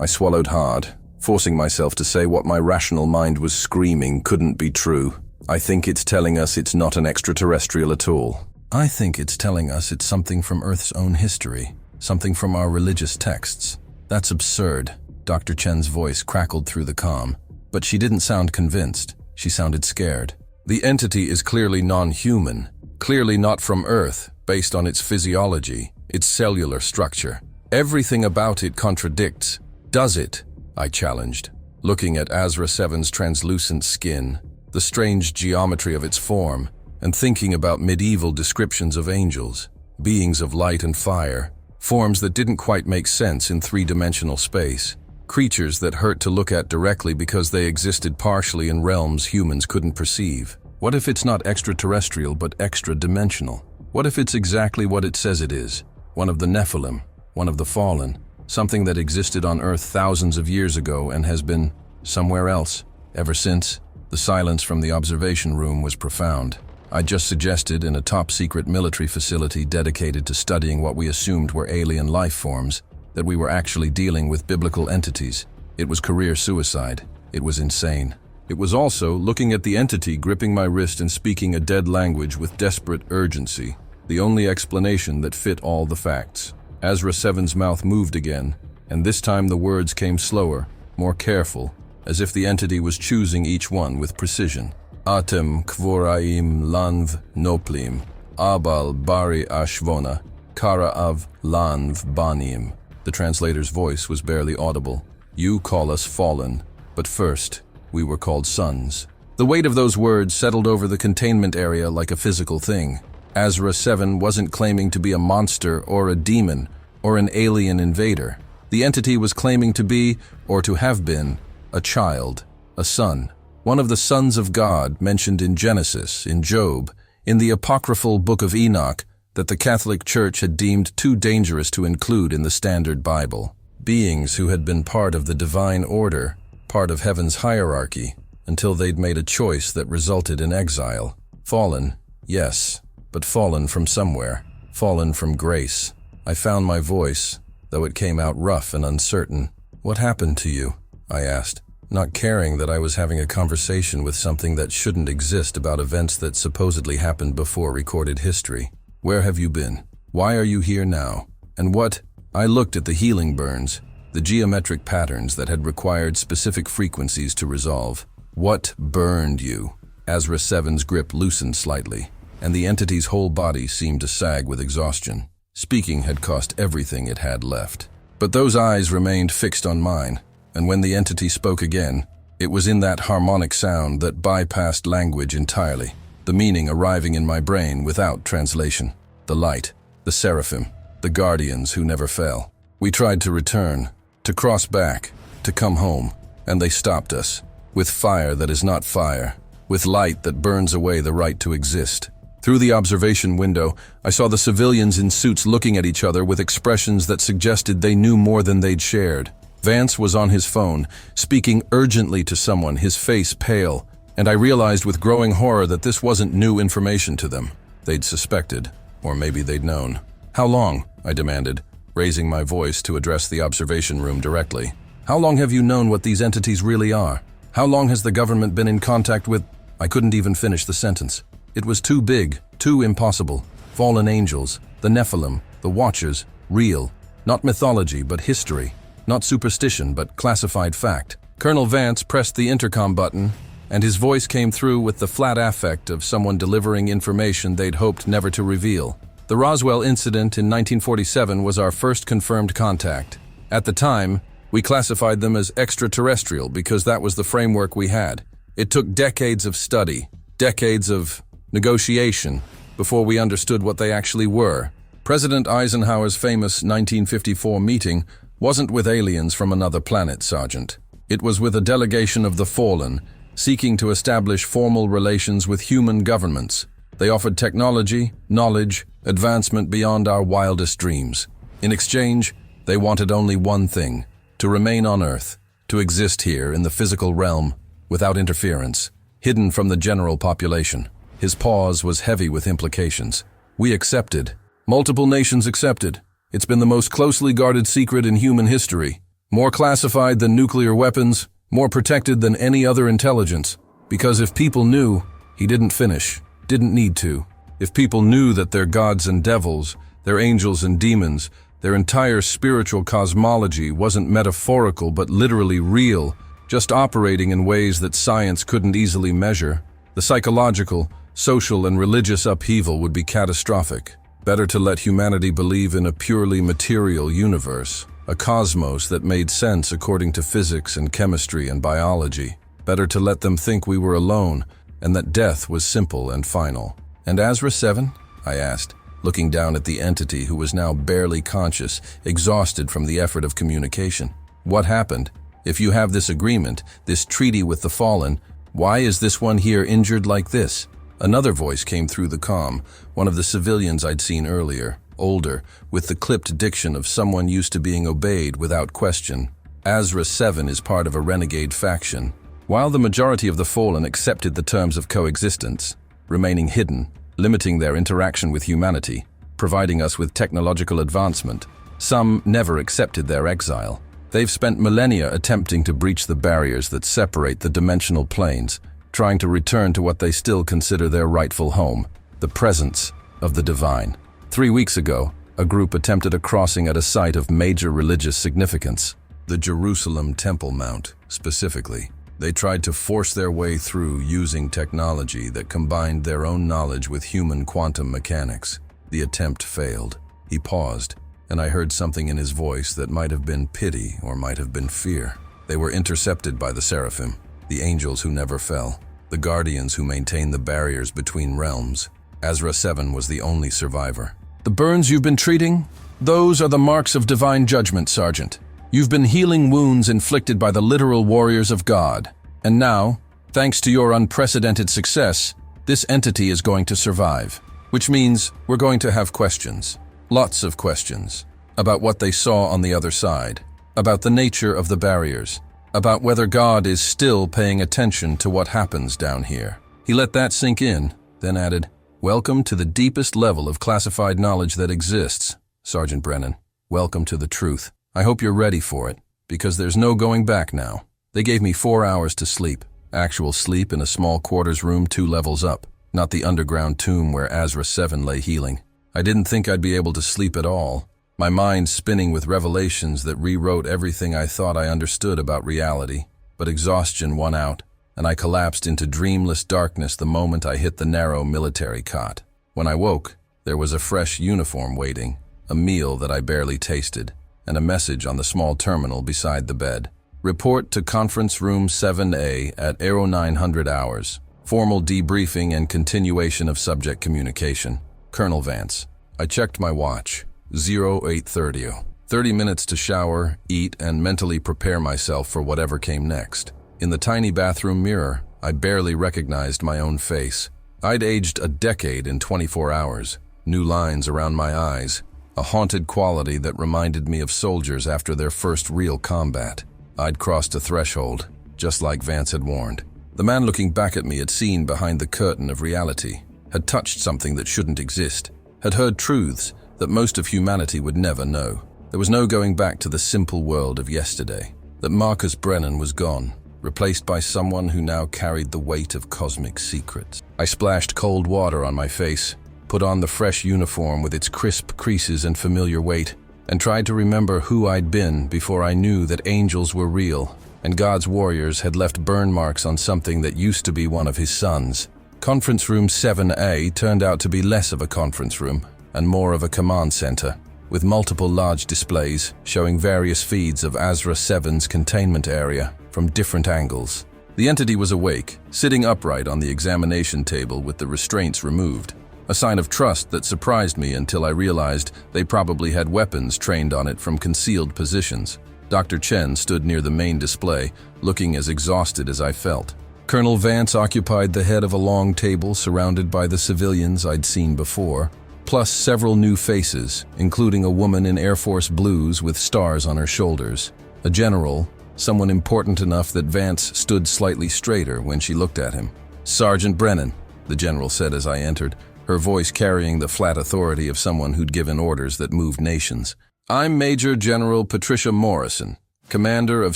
swallowed hard, forcing myself to say what my rational mind was screaming couldn't be true. "I think it's telling us it's not an extraterrestrial at all. I think it's telling us it's something from Earth's own history, something from our religious texts." "That's absurd." Dr. Chen's voice crackled through the calm, but she didn't sound convinced. She sounded scared. "The entity is clearly non-human, clearly not from Earth, based on its physiology, its cellular structure. Everything about it contradicts. Does it?" I challenged, looking at Azra 7's translucent skin, the strange geometry of its form, and thinking about medieval descriptions of angels, beings of light and fire, forms that didn't quite make sense in three-dimensional space, creatures that hurt to look at directly because they existed partially in realms humans couldn't perceive. What if it's not extraterrestrial but extra-dimensional? What if it's exactly what it says it is? One of the Nephilim, one of the fallen, something that existed on Earth thousands of years ago and has been somewhere else ever since? The silence from the observation room was profound. I just suggested in a top-secret military facility dedicated to studying what we assumed were alien life forms that we were actually dealing with biblical entities. It was career suicide. It was insane. It was also looking at the entity gripping my wrist and speaking a dead language with desperate urgency, the only explanation that fit all the facts. Ezra 7's mouth moved again, and this time the words came slower, more careful, as if the entity was choosing each one with precision. Atem kvoraim lanv noplim, abal bari ashvona, kara av lanv banim. The translator's voice was barely audible. You call us fallen, but first, we were called sons. The weight of those words settled over the containment area like a physical thing. Ezra 7 wasn't claiming to be a monster or a demon or an alien invader. The entity was claiming to be, or to have been, a child, a son. One of the sons of God mentioned in Genesis, in Job, in the apocryphal Book of Enoch that the Catholic Church had deemed too dangerous to include in the standard Bible. Beings who had been part of the divine order, part of heaven's hierarchy, until they'd made a choice that resulted in exile. Fallen, yes, but fallen from somewhere, fallen from grace. I found my voice, though it came out rough and uncertain. What happened to you? I asked, not caring that I was having a conversation with something that shouldn't exist about events that supposedly happened before recorded history. Where have you been? Why are you here now? And what? I looked at the healing burns, the geometric patterns that had required specific frequencies to resolve. What burned you? Ezra 7's grip loosened slightly, and the entity's whole body seemed to sag with exhaustion. Speaking had cost everything it had left. But those eyes remained fixed on mine, and when the entity spoke again, it was in that harmonic sound that bypassed language entirely, the meaning arriving in my brain without translation. The light, the seraphim, the guardians who never fell. We tried to return, to cross back, to come home, and they stopped us, with fire that is not fire, with light that burns away the right to exist. Through the observation window, I saw the civilians in suits looking at each other with expressions that suggested they knew more than they'd shared. Vance was on his phone, speaking urgently to someone, his face pale, and I realized with growing horror that this wasn't new information to them. They'd suspected, or maybe they'd known. How long? I demanded, raising my voice to address the observation room directly. How long have you known what these entities really are? How long has the government been in contact with... I couldn't even finish the sentence. It was too big, too impossible. Fallen angels, the Nephilim, the Watchers, real. Not mythology, but history. Not superstition, but classified fact. Colonel Vance pressed the intercom button, and his voice came through with the flat affect of someone delivering information they'd hoped never to reveal. The Roswell incident in 1947 was our first confirmed contact. At the time, we classified them as extraterrestrial because that was the framework we had. It took decades of study, decades of negotiation, before we understood what they actually were. President Eisenhower's famous 1954 meeting wasn't with aliens from another planet, Sergeant. It was with a delegation of the fallen, seeking to establish formal relations with human governments. They offered technology, knowledge, advancement beyond our wildest dreams. In exchange, they wanted only one thing: to remain on Earth, to exist here in the physical realm, without interference, hidden from the general population. His pause was heavy with implications. We accepted. Multiple nations accepted. It's been the most closely guarded secret in human history. More classified than nuclear weapons, more protected than any other intelligence. Because if people knew, he didn't finish, didn't need to. If people knew that their gods and devils, their angels and demons, their entire spiritual cosmology wasn't metaphorical but literally real, just operating in ways that science couldn't easily measure, the psychological, social, and religious upheaval would be catastrophic. Better to let humanity believe in a purely material universe, a cosmos that made sense according to physics and chemistry and biology. Better to let them think we were alone and that death was simple and final. And Ezra 7? I asked, looking down at the entity who was now barely conscious, exhausted from the effort of communication. What happened? If you have this agreement, this treaty with the fallen, why is this one here injured like this? Another voice came through the comm, one of the civilians I'd seen earlier, older, with the clipped diction of someone used to being obeyed without question. Azra 7 is part of a renegade faction. While the majority of the Fallen accepted the terms of coexistence, remaining hidden, limiting their interaction with humanity, providing us with technological advancement, some never accepted their exile. They've spent millennia attempting to breach the barriers that separate the dimensional planes, trying to return to what they still consider their rightful home, the presence of the divine. 3 weeks ago, a group attempted a crossing at a site of major religious significance, the Jerusalem Temple Mount, specifically. They tried to force their way through using technology that combined their own knowledge with human quantum mechanics. The attempt failed. He paused, and I heard something in his voice that might have been pity or might have been fear. They were intercepted by the Seraphim, the angels who never fell, the guardians who maintain the barriers between realms. Azra 7 was the only survivor. The burns you've been treating? Those are the marks of divine judgment, Sergeant. You've been healing wounds inflicted by the literal warriors of God. And now, thanks to your unprecedented success, this entity is going to survive. Which means we're going to have questions. Lots of questions. About what they saw on the other side. About the nature of the barriers. About whether God is still paying attention to what happens down here. He let that sink in, then added, "Welcome to the deepest level of classified knowledge that exists, Sergeant Brennan. Welcome to the truth. I hope you're ready for it, because there's no going back now." They gave me 4 hours to sleep. Actual sleep in a small quarters room 2 levels up, not the underground tomb where Azra 7 lay healing. I didn't think I'd be able to sleep at all, my mind spinning with revelations that rewrote everything I thought I understood about reality. But exhaustion won out, and I collapsed into dreamless darkness the moment I hit the narrow military cot. When I woke, there was a fresh uniform waiting, a meal that I barely tasted, and a message on the small terminal beside the bed. "Report to Conference Room 7A at Aero 900 hours. Formal debriefing and continuation of subject communication. Colonel Vance." I checked my watch. 0830. 30 minutes to shower, eat, and mentally prepare myself for whatever came next. In the tiny bathroom mirror, I barely recognized my own face. I'd aged a decade in 24 hours. New lines around my eyes. A haunted quality that reminded me of soldiers after their first real combat. I'd crossed a threshold, just like Vance had warned. The man looking back at me had seen behind the curtain of reality, had touched something that shouldn't exist, had heard truths that most of humanity would never know. There was no going back to the simple world of yesterday. That Marcus Brennan was gone, replaced by someone who now carried the weight of cosmic secrets. I splashed cold water on my face, put on the fresh uniform with its crisp creases and familiar weight, and tried to remember who I'd been before I knew that angels were real, and God's warriors had left burn marks on something that used to be one of his sons. Conference Room 7A turned out to be less of a conference room, and more of a command center, with multiple large displays showing various feeds of Azra 7's containment area from different angles. The entity was awake, sitting upright on the examination table with the restraints removed, a sign of trust that surprised me until I realized they probably had weapons trained on it from concealed positions. Dr. Chen stood near the main display, looking as exhausted as I felt. Colonel Vance occupied the head of a long table surrounded by the civilians I'd seen before, plus several new faces, including a woman in Air Force blues with stars on her shoulders. A general, someone important enough that Vance stood slightly straighter when she looked at him. "Sergeant Brennan," the general said as I entered, her voice carrying the flat authority of someone who'd given orders that moved nations. "I'm Major General Patricia Morrison, Commander of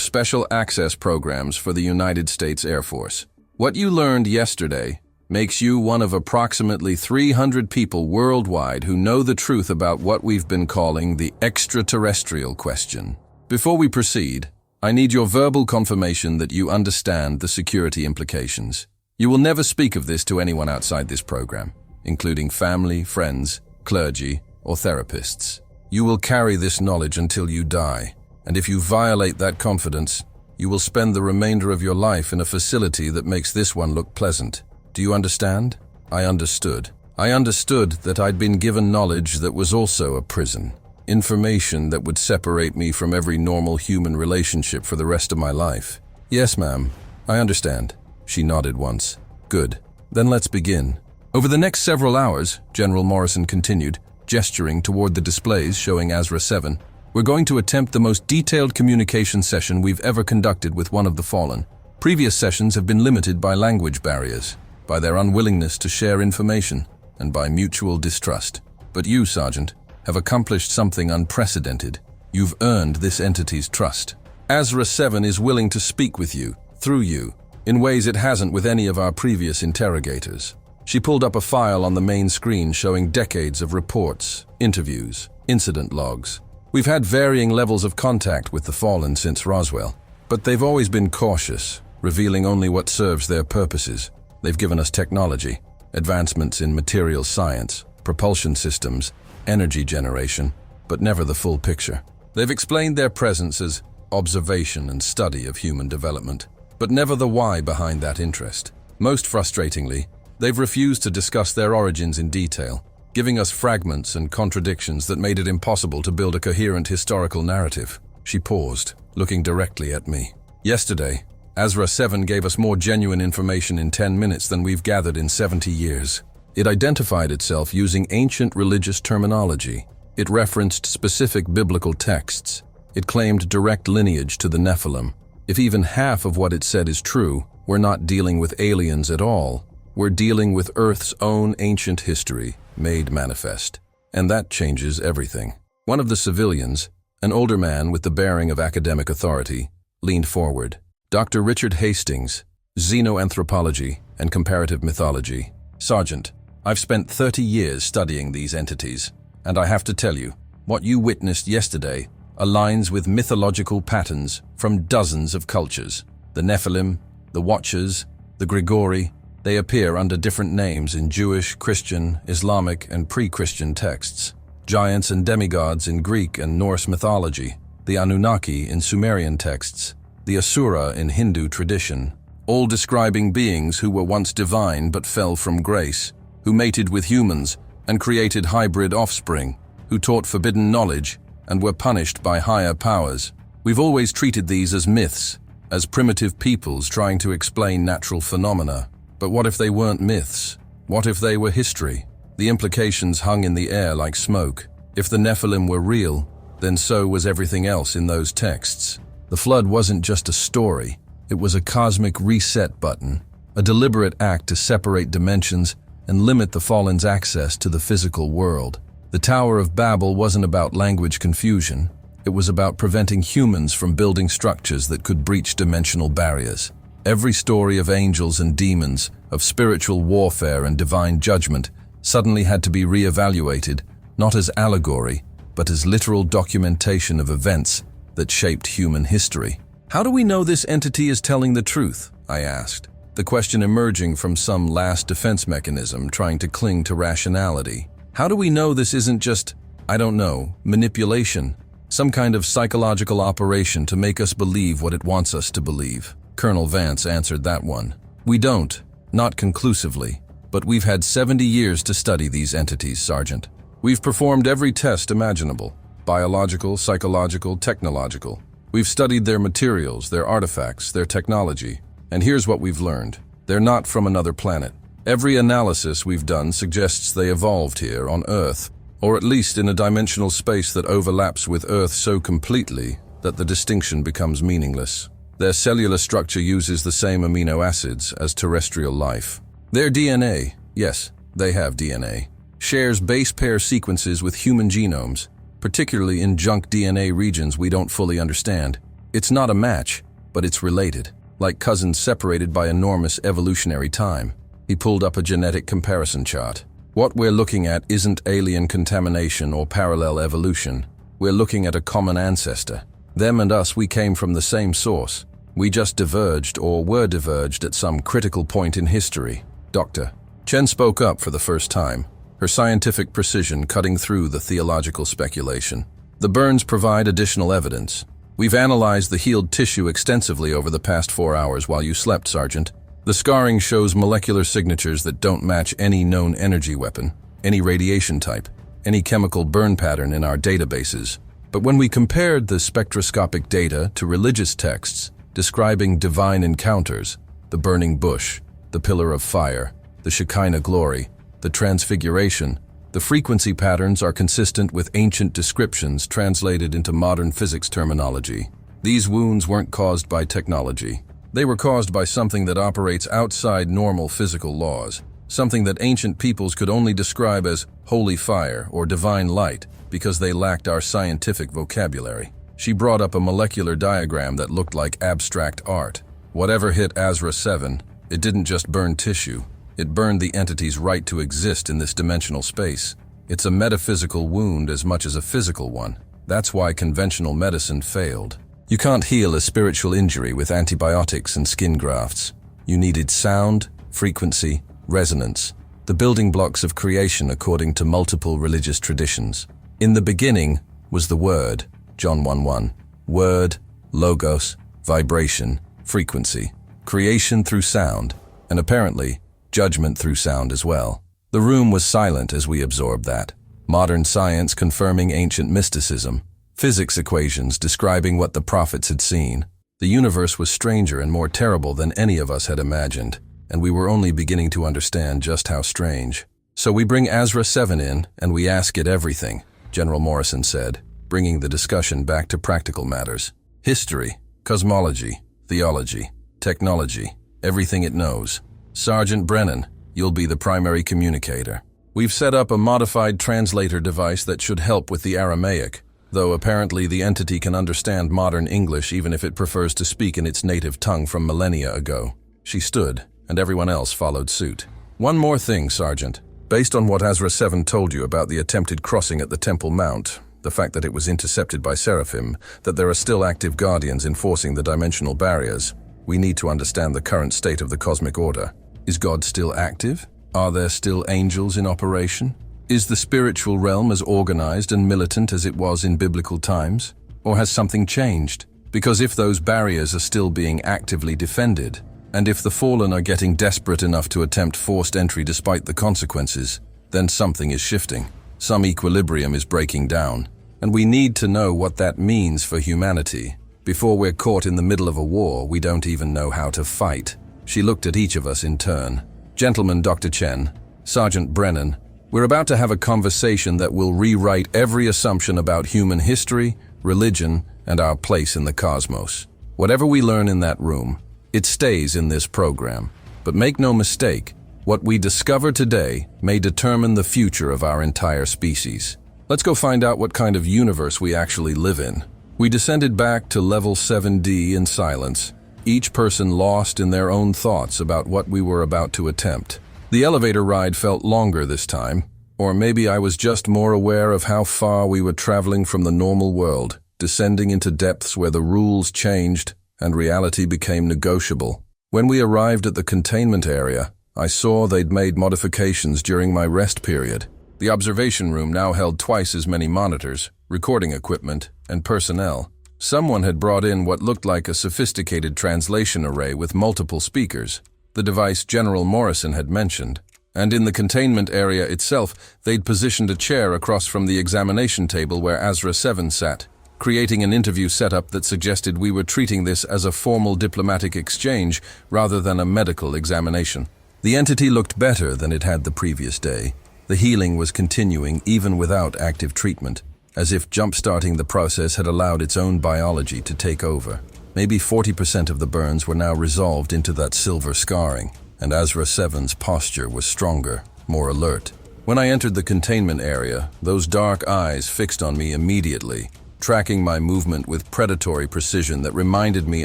Special Access Programs for the United States Air Force. What you learned yesterday makes you one of approximately 300 people worldwide who know the truth about what we've been calling the extraterrestrial question. Before we proceed, I need your verbal confirmation that you understand the security implications. You will never speak of this to anyone outside this program, including family, friends, clergy, or therapists. You will carry this knowledge until you die, and if you violate that confidence, you will spend the remainder of your life in a facility that makes this one look pleasant. Do you understand?" I understood. I understood that I'd been given knowledge that was also a prison. Information that would separate me from every normal human relationship for the rest of my life. "Yes, ma'am. I understand." She nodded once. "Good. Then let's begin. Over the next several hours, General Morrison continued, gesturing toward the displays showing Azra 7, we're going to attempt the most detailed communication session we've ever conducted with one of the fallen. Previous sessions have been limited by language barriers, by their unwillingness to share information, and by mutual distrust. But you, Sergeant, have accomplished something unprecedented. You've earned this entity's trust. Azra 7 is willing to speak with you, through you, in ways it hasn't with any of our previous interrogators. She pulled up a file on the main screen showing decades of reports, interviews, incident logs. We've had varying levels of contact with the fallen since Roswell, but they've always been cautious, revealing only what serves their purposes. They've given us technology, advancements in materials science, propulsion systems, energy generation, but never the full picture. They've explained their presence as observation and study of human development, but never the why behind that interest. Most frustratingly, they've refused to discuss their origins in detail, giving us fragments and contradictions that made it impossible to build a coherent historical narrative. She paused, looking directly at me. Yesterday, Azra 7 gave us more genuine information in 10 minutes than we've gathered in 70 years. It identified itself using ancient religious terminology. It referenced specific biblical texts. It claimed direct lineage to the Nephilim. If even half of what it said is true, we're not dealing with aliens at all. We're dealing with Earth's own ancient history, made manifest. And that changes everything. One of the civilians, an older man with the bearing of academic authority, leaned forward. Dr. Richard Hastings, Xenoanthropology and Comparative Mythology. Sergeant, I've spent 30 years studying these entities, and I have to tell you, what you witnessed yesterday aligns with mythological patterns from dozens of cultures. The Nephilim, the Watchers, the Grigori, they appear under different names in Jewish, Christian, Islamic, and pre-Christian texts. Giants and demigods in Greek and Norse mythology, the Anunnaki in Sumerian texts, the Asura in Hindu tradition, all describing beings who were once divine but fell from grace, who mated with humans and created hybrid offspring, who taught forbidden knowledge and were punished by higher powers. We've always treated these as myths, as primitive peoples trying to explain natural phenomena. But what if they weren't myths? What if they were history? The implications hung in the air like smoke. If the Nephilim were real, then so was everything else in those texts. The flood wasn't just a story, it was a cosmic reset button, a deliberate act to separate dimensions and limit the fallen's access to the physical world. The Tower of Babel wasn't about language confusion, it was about preventing humans from building structures that could breach dimensional barriers. Every story of angels and demons, of spiritual warfare and divine judgment, suddenly had to be re-evaluated, not as allegory, but as literal documentation of events that shaped human history. How do we know this entity is telling the truth? I asked, the question emerging from some last defense mechanism trying to cling to rationality. How do we know this isn't just, I don't know, manipulation, some kind of psychological operation to make us believe what it wants us to believe? Colonel Vance answered that one. We don't, not conclusively, but we've had 70 years to study these entities, Sergeant. We've performed every test imaginable. Biological, psychological, technological. We've studied their materials, their artifacts, their technology. And here's what we've learned. They're not from another planet. Every analysis we've done suggests they evolved here on Earth, or at least in a dimensional space that overlaps with Earth so completely that the distinction becomes meaningless. Their cellular structure uses the same amino acids as terrestrial life. Their DNA, yes, they have DNA, shares base pair sequences with human genomes, particularly in junk DNA regions we don't fully understand. It's not a match, but it's related, like cousins separated by enormous evolutionary time. He pulled up a genetic comparison chart. What we're looking at isn't alien contamination or parallel evolution. We're looking at a common ancestor. Them and us, we came from the same source. We just diverged or were diverged at some critical point in history. Dr. Chen spoke up for the first time, her scientific precision cutting through the theological speculation. The burns provide additional evidence. We've analyzed the healed tissue extensively over the past 4 hours while you slept, Sergeant. The scarring shows molecular signatures that don't match any known energy weapon, any radiation type, any chemical burn pattern in our databases. But when we compared the spectroscopic data to religious texts describing divine encounters, the burning bush, the pillar of fire, the Shekinah glory, the transfiguration. The frequency patterns are consistent with ancient descriptions translated into modern physics terminology. These wounds weren't caused by technology. They were caused by something that operates outside normal physical laws, something that ancient peoples could only describe as holy fire or divine light because they lacked our scientific vocabulary. She brought up a molecular diagram that looked like abstract art. Whatever hit Azra 7, it didn't just burn tissue. It burned the entity's right to exist in this dimensional space. It's a metaphysical wound as much as a physical one. That's why conventional medicine failed. You can't heal a spiritual injury with antibiotics and skin grafts. You needed sound, frequency, resonance, the building blocks of creation according to multiple religious traditions. In the beginning was the Word, John 1:1. Word, logos, vibration, frequency, creation through sound, and apparently, judgment through sound as well. The room was silent as we absorbed that. Modern science confirming ancient mysticism, physics equations describing what the prophets had seen. The universe was stranger and more terrible than any of us had imagined, and we were only beginning to understand just how strange. So we bring Azra 7 in, and we ask it everything, General Morrison said, bringing the discussion back to practical matters. History, cosmology, theology, technology, everything it knows. Sergeant Brennan, you'll be the primary communicator. We've set up a modified translator device that should help with the Aramaic, though apparently the entity can understand modern English even if it prefers to speak in its native tongue from millennia ago. She stood, and everyone else followed suit. One more thing, Sergeant. Based on what Azra 7 told you about the attempted crossing at the Temple Mount, the fact that it was intercepted by Seraphim, that there are still active guardians enforcing the dimensional barriers, we need to understand the current state of the cosmic order. Is God still active? Are there still angels in operation? Is the spiritual realm as organized and militant as it was in biblical times? Or has something changed? Because if those barriers are still being actively defended, and if the fallen are getting desperate enough to attempt forced entry despite the consequences, then something is shifting. Some equilibrium is breaking down, and we need to know what that means for humanity. Before we're caught in the middle of a war we don't even know how to fight. She looked at each of us in turn. Gentlemen, Dr. Chen, Sergeant Brennan, we're about to have a conversation that will rewrite every assumption about human history, religion, and our place in the cosmos. Whatever we learn in that room, it stays in this program. But make no mistake, what we discover today may determine the future of our entire species. Let's go find out what kind of universe we actually live in. We descended back to level 7D in silence, each person lost in their own thoughts about what we were about to attempt. The elevator ride felt longer this time, or maybe I was just more aware of how far we were traveling from the normal world, descending into depths where the rules changed and reality became negotiable. When we arrived at the containment area, I saw they'd made modifications during my rest period. The observation room now held twice as many monitors, recording equipment, and personnel. Someone had brought in what looked like a sophisticated translation array with multiple speakers, the device General Morrison had mentioned. And in the containment area itself, they'd positioned a chair across from the examination table where Azra 7 sat, creating an interview setup that suggested we were treating this as a formal diplomatic exchange rather than a medical examination. The entity looked better than it had the previous day. The healing was continuing even without active treatment, as if jump-starting the process had allowed its own biology to take over. Maybe 40% of the burns were now resolved into that silver scarring, and Azra 7's posture was stronger, more alert. When I entered the containment area, those dark eyes fixed on me immediately, tracking my movement with predatory precision that reminded me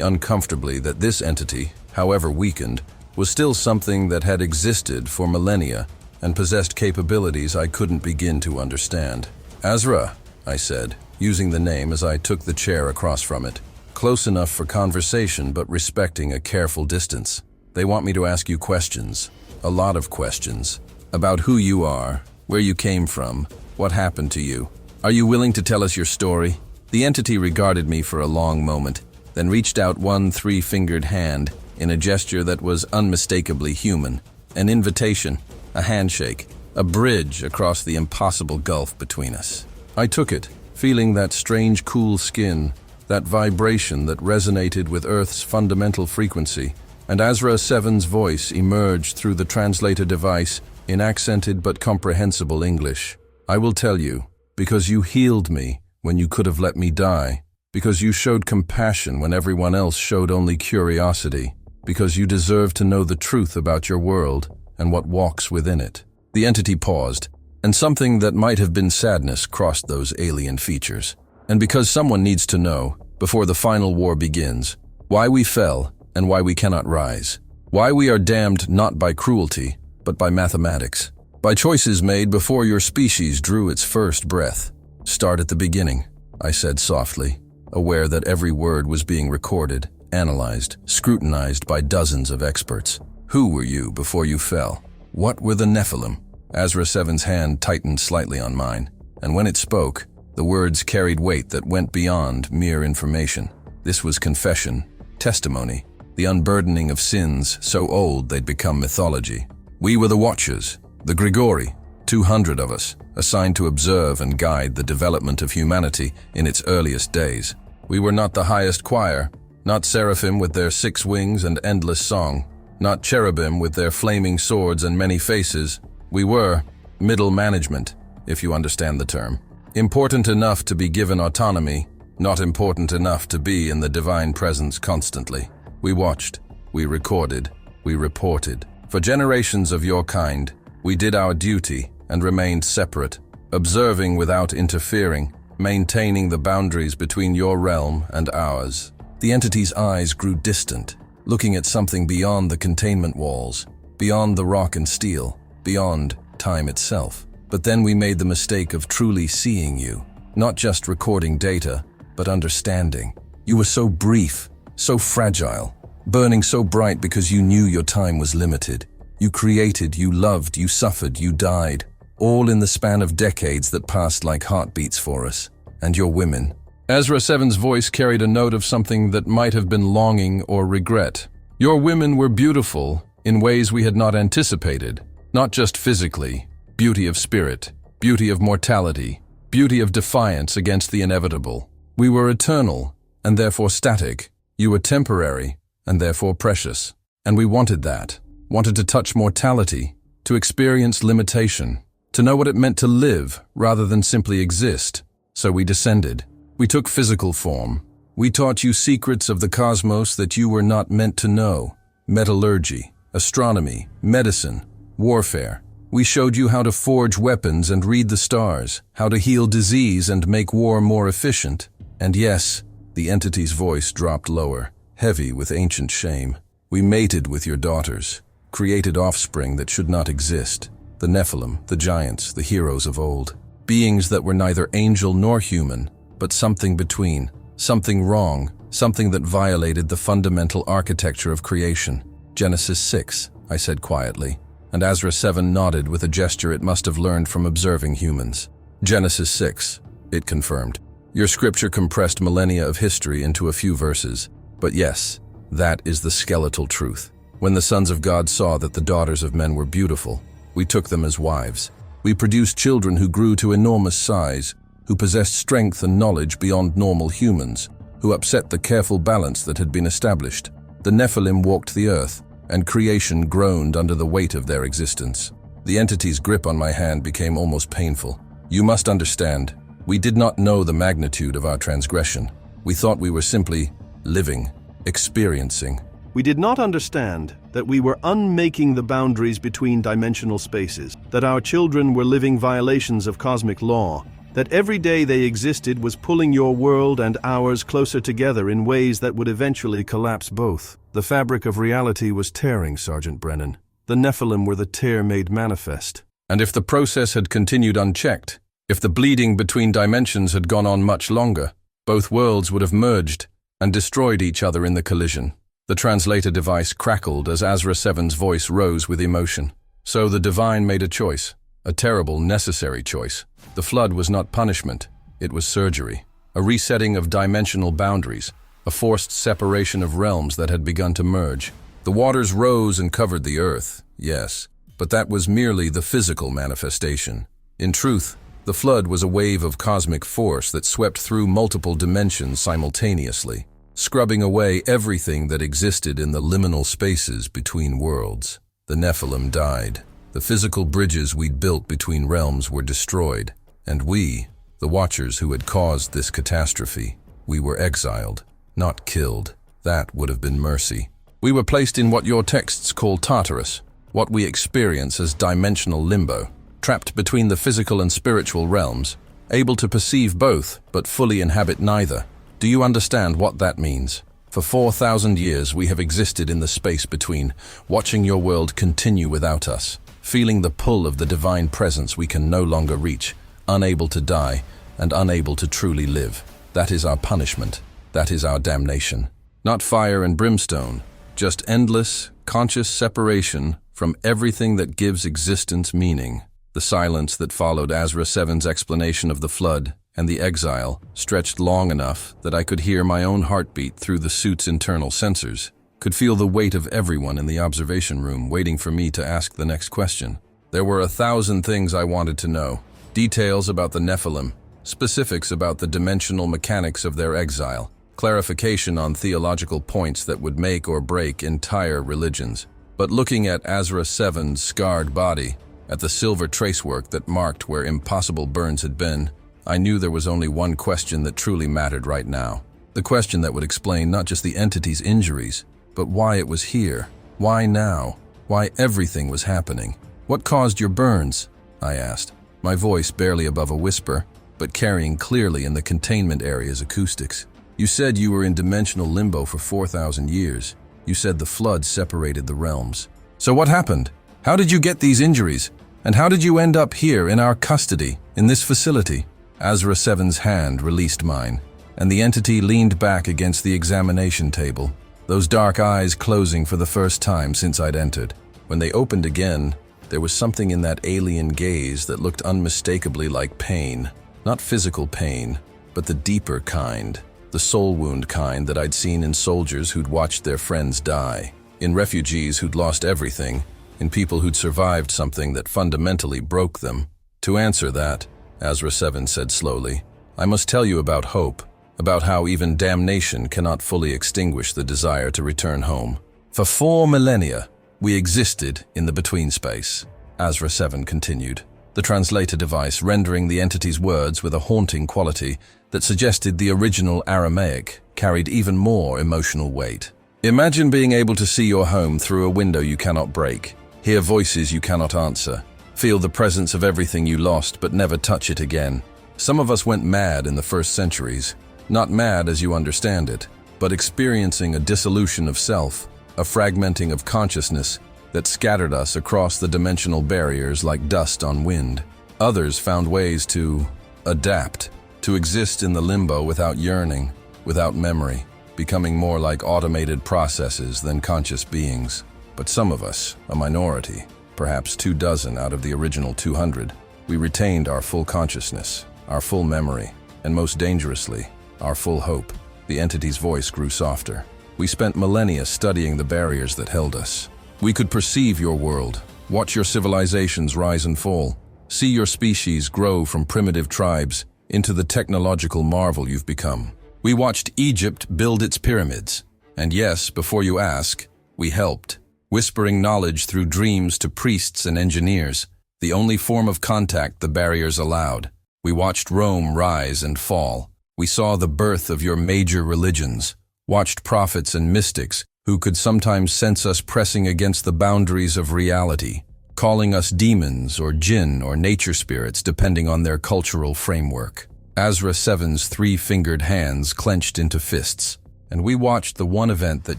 uncomfortably that this entity, however weakened, was still something that had existed for millennia and possessed capabilities I couldn't begin to understand. Azra, I said, using the name as I took the chair across from it. Close enough for conversation, but respecting a careful distance. They want me to ask you questions, a lot of questions, about who you are, where you came from, what happened to you. Are you willing to tell us your story? The entity regarded me for a long moment, then reached out one three-fingered hand in a gesture that was unmistakably human. An invitation, a handshake, a bridge across the impossible gulf between us. I took it, feeling that strange cool skin, that vibration that resonated with Earth's fundamental frequency, and Azra 7's voice emerged through the translator device in accented but comprehensible English. I will tell you, because you healed me when you could have let me die, because you showed compassion when everyone else showed only curiosity, because you deserve to know the truth about your world and what walks within it. The entity paused, and something that might have been sadness crossed those alien features. And because someone needs to know, before the final war begins, why we fell and why we cannot rise. Why we are damned not by cruelty, but by mathematics. By choices made before your species drew its first breath. Start at the beginning, I said softly, aware that every word was being recorded, analyzed, scrutinized by dozens of experts. Who were you before you fell? What were the Nephilim? Azra 7's hand tightened slightly on mine, and when it spoke, the words carried weight that went beyond mere information. This was confession, testimony, the unburdening of sins so old they'd become mythology. We were the Watchers, the Grigori, 200 of us, assigned to observe and guide the development of humanity in its earliest days. We were not the highest choir, not seraphim with their 6 wings and endless song, not cherubim with their flaming swords and many faces. We were middle management, if you understand the term. Important enough to be given autonomy, not important enough to be in the divine presence constantly. We watched, we recorded, we reported. For generations of your kind, we did our duty and remained separate, observing without interfering, maintaining the boundaries between your realm and ours. The entity's eyes grew distant, looking at something beyond the containment walls, beyond the rock and steel, beyond time itself. But then we made the mistake of truly seeing you, not just recording data, but understanding. You were so brief, so fragile, burning so bright because you knew your time was limited. You created, you loved, you suffered, you died, all in the span of decades that passed like heartbeats for us. And your women. Azra 7's voice carried a note of something that might have been longing or regret. Your women were beautiful in ways we had not anticipated, not just physically, beauty of spirit, beauty of mortality, beauty of defiance against the inevitable. We were eternal, and therefore static. You were temporary, and therefore precious. And we wanted that, wanted to touch mortality, to experience limitation, to know what it meant to live rather than simply exist. So we descended. We took physical form. We taught you secrets of the cosmos that you were not meant to know. Metallurgy, astronomy, medicine, warfare. We showed you how to forge weapons and read the stars, how to heal disease and make war more efficient. And yes, the entity's voice dropped lower, heavy with ancient shame. We mated with your daughters, created offspring that should not exist. The Nephilim, the giants, the heroes of old. Beings that were neither angel nor human, but something between, something wrong, something that violated the fundamental architecture of creation. Genesis 6, I said quietly, and Azra 7 nodded with a gesture it must have learned from observing humans. Genesis 6, it confirmed. Your scripture compressed millennia of history into a few verses, but yes, that is the skeletal truth. When the sons of God saw that the daughters of men were beautiful, we took them as wives. We produced children who grew to enormous size, who possessed strength and knowledge beyond normal humans, who upset the careful balance that had been established. The Nephilim walked the earth, and creation groaned under the weight of their existence. The entity's grip on my hand became almost painful. You must understand, we did not know the magnitude of our transgression. We thought we were simply living, experiencing. We did not understand that we were unmaking the boundaries between dimensional spaces, that our children were living violations of cosmic law, that every day they existed was pulling your world and ours closer together in ways that would eventually collapse both. The fabric of reality was tearing, Sergeant Brennan. The Nephilim were the tear made manifest. And if the process had continued unchecked, if the bleeding between dimensions had gone on much longer, both worlds would have merged and destroyed each other in the collision. The translator device crackled as Azra 7's voice rose with emotion. So the divine made a choice, a terrible, necessary choice. The flood was not punishment, it was surgery, a resetting of dimensional boundaries, a forced separation of realms that had begun to merge. The waters rose and covered the earth, yes, but that was merely the physical manifestation. In truth, the flood was a wave of cosmic force that swept through multiple dimensions simultaneously, scrubbing away everything that existed in the liminal spaces between worlds. The Nephilim died. The physical bridges we'd built between realms were destroyed, and we, the Watchers who had caused this catastrophe, we were exiled, not killed. That would have been mercy. We were placed in what your texts call Tartarus, what we experience as dimensional limbo, trapped between the physical and spiritual realms, able to perceive both but fully inhabit neither. Do you understand what that means? For 4,000 years we have existed in the space between, watching your world continue without us, feeling the pull of the divine presence we can no longer reach, unable to die and unable to truly live. That is our punishment. That is our damnation. Not fire and brimstone, just endless, conscious separation from everything that gives existence meaning. The silence that followed Azra 7's explanation of the flood and the exile stretched long enough that I could hear my own heartbeat through the suit's internal sensors, could feel the weight of everyone in the observation room waiting for me to ask the next question. There were 1,000 things I wanted to know. Details about the Nephilim, specifics about the dimensional mechanics of their exile, clarification on theological points that would make or break entire religions. But looking at Azra 7's scarred body, at the silver tracework that marked where impossible burns had been, I knew there was only one question that truly mattered right now. The question that would explain not just the entity's injuries, but why it was here, why now, why everything was happening. What caused your burns? I asked, my voice barely above a whisper, but carrying clearly in the containment area's acoustics. You said you were in dimensional limbo for 4,000 years. You said the flood separated the realms. So what happened? How did you get these injuries? And how did you end up here in our custody, in this facility? Azra 7's hand released mine, and the entity leaned back against the examination table, those dark eyes closing for the first time since I'd entered. When they opened again, there was something in that alien gaze that looked unmistakably like pain. Not physical pain, but the deeper kind, the soul wound kind that I'd seen in soldiers who'd watched their friends die, in refugees who'd lost everything, in people who'd survived something that fundamentally broke them. To answer that, Azra 7 said slowly, I must tell you about hope, about how even damnation cannot fully extinguish the desire to return home. For 4 millennia, we existed in the between space, Azra 7 continued, the translator device rendering the entity's words with a haunting quality that suggested the original Aramaic carried even more emotional weight. Imagine being able to see your home through a window you cannot break, hear voices you cannot answer, feel the presence of everything you lost but never touch it again. Some of us went mad in the first centuries, not mad as you understand it, but experiencing a dissolution of self, a fragmenting of consciousness that scattered us across the dimensional barriers like dust on wind. Others found ways to adapt, to exist in the limbo without yearning, without memory, becoming more like automated processes than conscious beings. But some of us, a minority, perhaps 24 out of the original 200, we retained our full consciousness, our full memory, and most dangerously, our full hope. The entity's voice grew softer. We spent millennia studying the barriers that held us. We could perceive your world, watch your civilizations rise and fall, see your species grow from primitive tribes into the technological marvel you've become. We watched Egypt build its pyramids, and yes, before you ask, we helped. Whispering knowledge through dreams to priests and engineers, the only form of contact the barriers allowed. We watched Rome rise and fall. We saw the birth of your major religions, watched prophets and mystics who could sometimes sense us pressing against the boundaries of reality, calling us demons or jinn or nature spirits depending on their cultural framework. Azra 7's 3-fingered hands clenched into fists, and we watched the one event that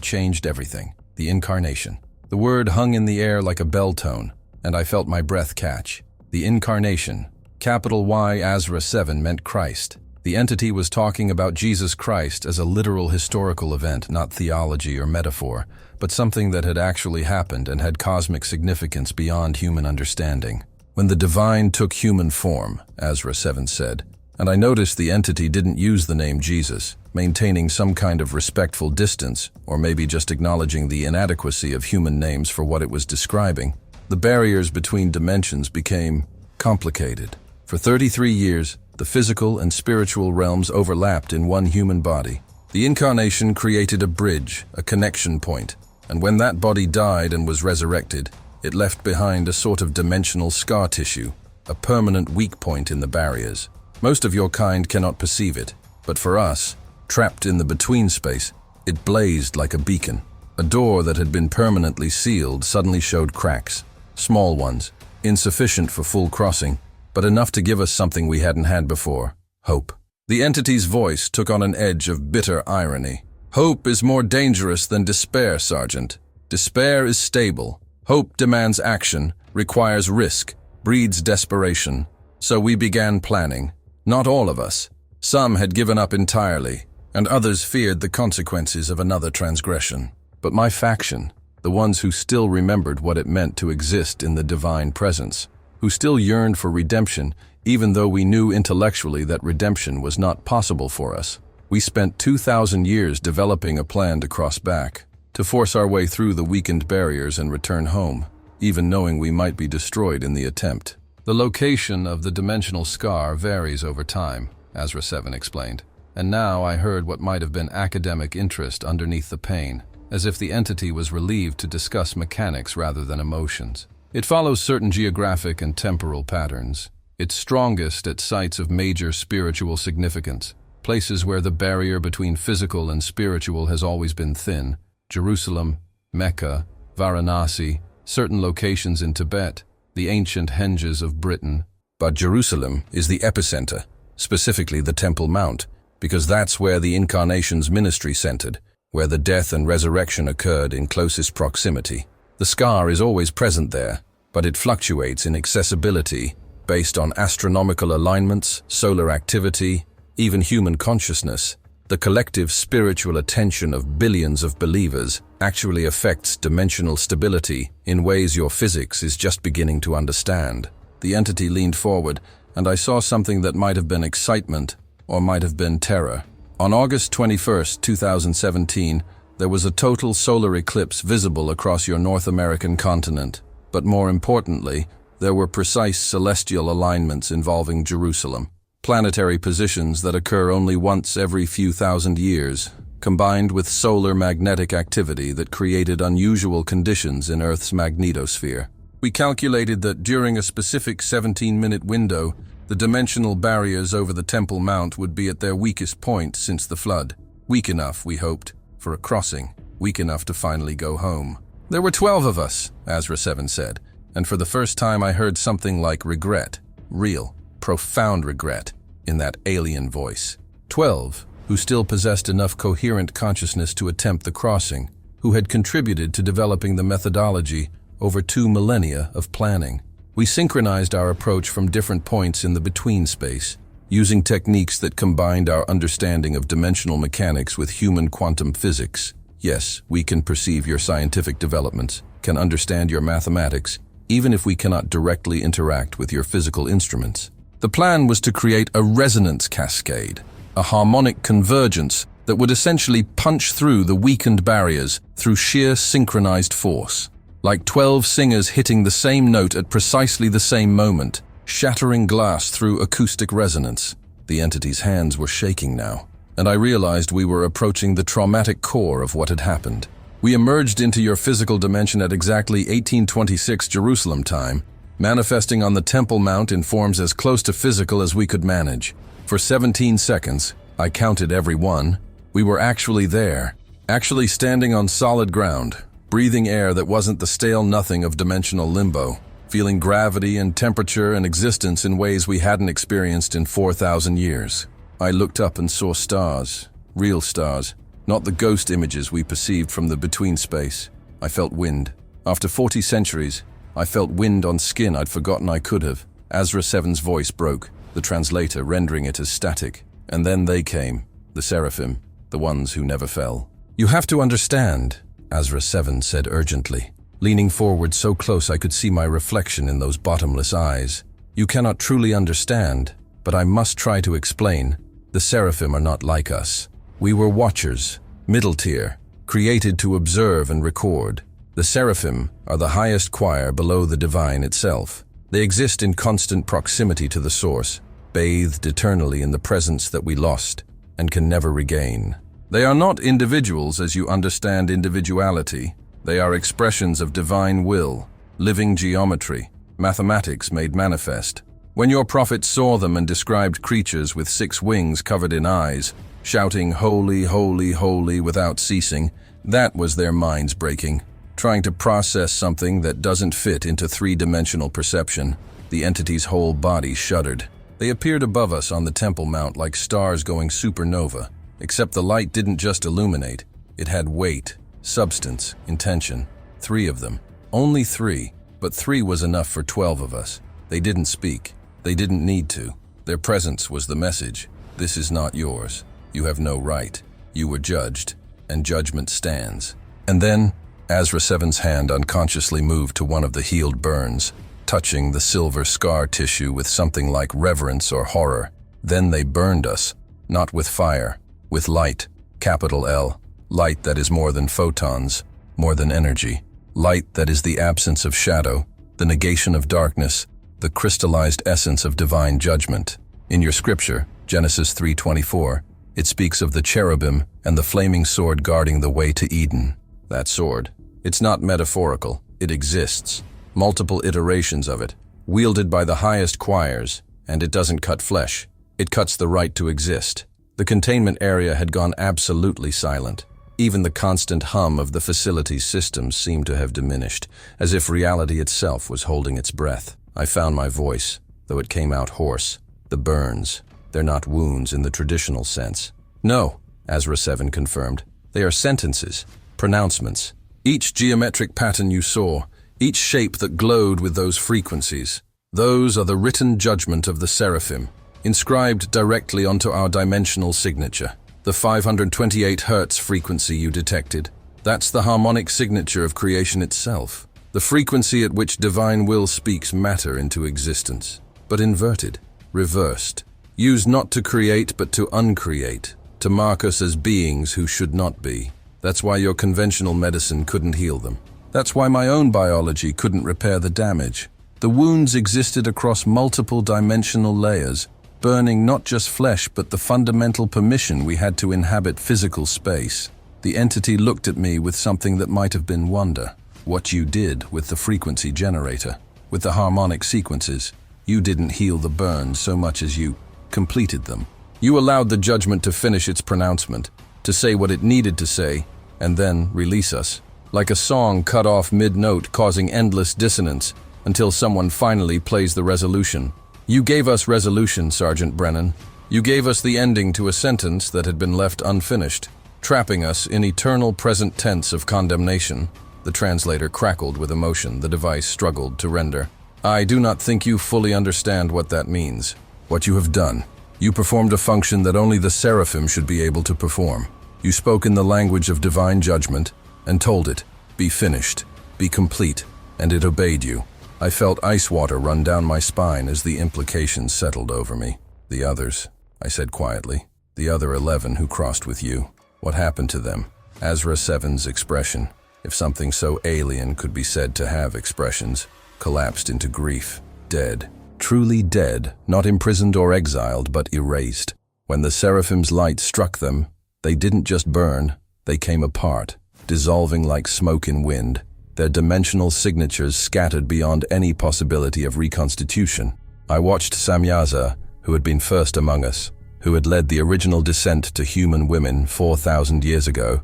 changed everything, the incarnation. The word hung in the air like a bell tone, and I felt my breath catch. The incarnation, capital Y Azra 7 meant Christ. The entity was talking about Jesus Christ as a literal historical event, not theology or metaphor, but something that had actually happened and had cosmic significance beyond human understanding. When the divine took human form, Azra 7 said, and I noticed the entity didn't use the name Jesus, maintaining some kind of respectful distance, or maybe just acknowledging the inadequacy of human names for what it was describing. The barriers between dimensions became complicated. For 33 years, the physical and spiritual realms overlapped in one human body. The incarnation created a bridge, a connection point, and when that body died and was resurrected, It left behind a sort of dimensional scar tissue, a permanent weak point in the barriers. Most of your kind cannot perceive it, but for us, trapped in the between space, it blazed like a beacon. A door that had been permanently sealed suddenly showed cracks, small ones, insufficient for full crossing, but enough to give us something we hadn't had before: hope. The entity's voice took on an edge of bitter irony. Hope is more dangerous than despair, Sergeant. Despair is stable. Hope demands action, requires risk, breeds desperation. So we began planning. Not all of us. Some had given up entirely, and others feared the consequences of another transgression. But my faction, the ones who still remembered what it meant to exist in the divine presence, who still yearned for redemption, even though we knew intellectually that redemption was not possible for us. We spent 2,000 years developing a plan to cross back, to force our way through the weakened barriers and return home, even knowing we might be destroyed in the attempt. The location of the dimensional scar varies over time, Azra 7 explained, and now I heard what might have been academic interest underneath the pain, as if the entity was relieved to discuss mechanics rather than emotions. It follows certain geographic and temporal patterns. It's strongest at sites of major spiritual significance, places where the barrier between physical and spiritual has always been thin: Jerusalem, Mecca, Varanasi, certain locations in Tibet, the ancient henges of Britain. But Jerusalem is the epicenter, specifically the Temple Mount, because that's where the Incarnation's ministry centered, where the death and resurrection occurred in closest proximity. The scar is always present there, but it fluctuates in accessibility based on astronomical alignments, solar activity, even human consciousness. The collective spiritual attention of billions of believers actually affects dimensional stability in ways your physics is just beginning to understand. The entity leaned forward, and I saw something that might have been excitement or might have been terror. On August 21st, 2017, there was a total solar eclipse visible across your North American continent. But more importantly, there were precise celestial alignments involving Jerusalem. Planetary positions that occur only once every few thousand years, combined with solar magnetic activity that created unusual conditions in Earth's magnetosphere. We calculated that during a specific 17-minute window, the dimensional barriers over the Temple Mount would be at their weakest point since the flood. Weak enough, we hoped, for a crossing, weak enough to finally go home. There were 12 of us, Azra 7 said, and for the first time I heard something like regret, real, profound regret, in that alien voice. 12, who still possessed enough coherent consciousness to attempt the crossing, who had contributed to developing the methodology over 2 millennia of planning. We synchronized our approach from different points in the between space, using techniques that combined our understanding of dimensional mechanics with human quantum physics. Yes, we can perceive your scientific developments, can understand your mathematics, even if we cannot directly interact with your physical instruments. The plan was to create a resonance cascade, a harmonic convergence that would essentially punch through the weakened barriers through sheer synchronized force. Like 12 singers hitting the same note at precisely the same moment, shattering glass through acoustic resonance. The entity's hands were shaking now, and I realized we were approaching the traumatic core of what had happened. We emerged into your physical dimension at exactly 1826 Jerusalem time, manifesting on the Temple Mount in forms as close to physical as we could manage. For 17 seconds, I counted every one, we were actually there, actually standing on solid ground, breathing air that wasn't the stale nothing of dimensional limbo, feeling gravity and temperature and existence in ways we hadn't experienced in 4,000 years. I looked up and saw stars, real stars, not the ghost images we perceived from the between space. I felt wind. After 40 centuries, I felt wind on skin I'd forgotten I could have. Azra 7's voice broke, the translator rendering it as static. And then they came, the seraphim, the ones who never fell. You have to understand, Azra 7 said urgently, leaning forward so close I could see my reflection in those bottomless eyes. You cannot truly understand, but I must try to explain. The seraphim are not like us. We were watchers, middle tier, created to observe and record. The seraphim are the highest choir below the divine itself. They exist in constant proximity to the source, bathed eternally in the presence that we lost and can never regain. They are not individuals as you understand individuality. They are expressions of divine will, living geometry, mathematics made manifest. When your prophet saw them and described creatures with 6 wings covered in eyes, shouting holy, holy, holy without ceasing, that was their minds breaking, trying to process something that doesn't fit into 3-dimensional perception. The entity's whole body shuddered. They appeared above us on the Temple Mount like stars going supernova, except the light didn't just illuminate, it had weight, substance, intention. 3 of them. Only 3, but 3 was enough for 12 of us. They didn't speak. They didn't need to. Their presence was the message. This is not yours. You have no right. You were judged, and judgment stands. And then, Azra Seven's hand unconsciously moved to one of the healed burns, touching the silver scar tissue with something like reverence or horror. Then they burned us, not with fire, with light, capital L, light that is more than photons, more than energy, light that is the absence of shadow, the negation of darkness, the crystallized essence of divine judgment. In your scripture, Genesis 3:24, it speaks of the cherubim and the flaming sword guarding the way to Eden. That sword, it's not metaphorical, it exists. Multiple iterations of it, wielded by the highest choirs, and it doesn't cut flesh. It cuts the right to exist. The containment area had gone absolutely silent. Even the constant hum of the facility's systems seemed to have diminished, as if reality itself was holding its breath. I found my voice, though it came out hoarse. The burns, they're not wounds in the traditional sense. No, Azra 7 confirmed. They are sentences, pronouncements. Each geometric pattern you saw, each shape that glowed with those frequencies, those are the written judgment of the seraphim, inscribed directly onto our dimensional signature. The 528 Hz frequency you detected, that's the harmonic signature of creation itself. The frequency at which divine will speaks matter into existence, but inverted, reversed, used not to create but to uncreate, to mark us as beings who should not be. That's why your conventional medicine couldn't heal them. That's why my own biology couldn't repair the damage. The wounds existed across multiple dimensional layers, burning not just flesh but the fundamental permission we had to inhabit physical space. The entity looked at me with something that might have been wonder. What you did with the frequency generator, with the harmonic sequences, you didn't heal the burns so much as you completed them. You allowed the judgment to finish its pronouncement, to say what it needed to say, and then release us. Like a song cut off mid-note causing endless dissonance until someone finally plays the resolution. You gave us resolution, Sergeant Brennan. You gave us the ending to a sentence that had been left unfinished, trapping us in eternal present tense of condemnation. The translator crackled with emotion the device struggled to render. I do not think you fully understand what that means. What you have done. You performed a function that only the seraphim should be able to perform. You spoke in the language of divine judgment and told it, be finished, be complete, and it obeyed you. I felt ice water run down my spine as the implications settled over me. The others, I said quietly, the other 11 who crossed with you, what happened to them? Azra 7's expression, if something so alien could be said to have expressions, collapsed into grief. Dead. Truly dead, not imprisoned or exiled, but erased. When the seraphim's light struck them, they didn't just burn, they came apart, dissolving like smoke in wind, their dimensional signatures scattered beyond any possibility of reconstitution. I watched Samyaza, who had been first among us, who had led the original descent to human women 4,000 years ago.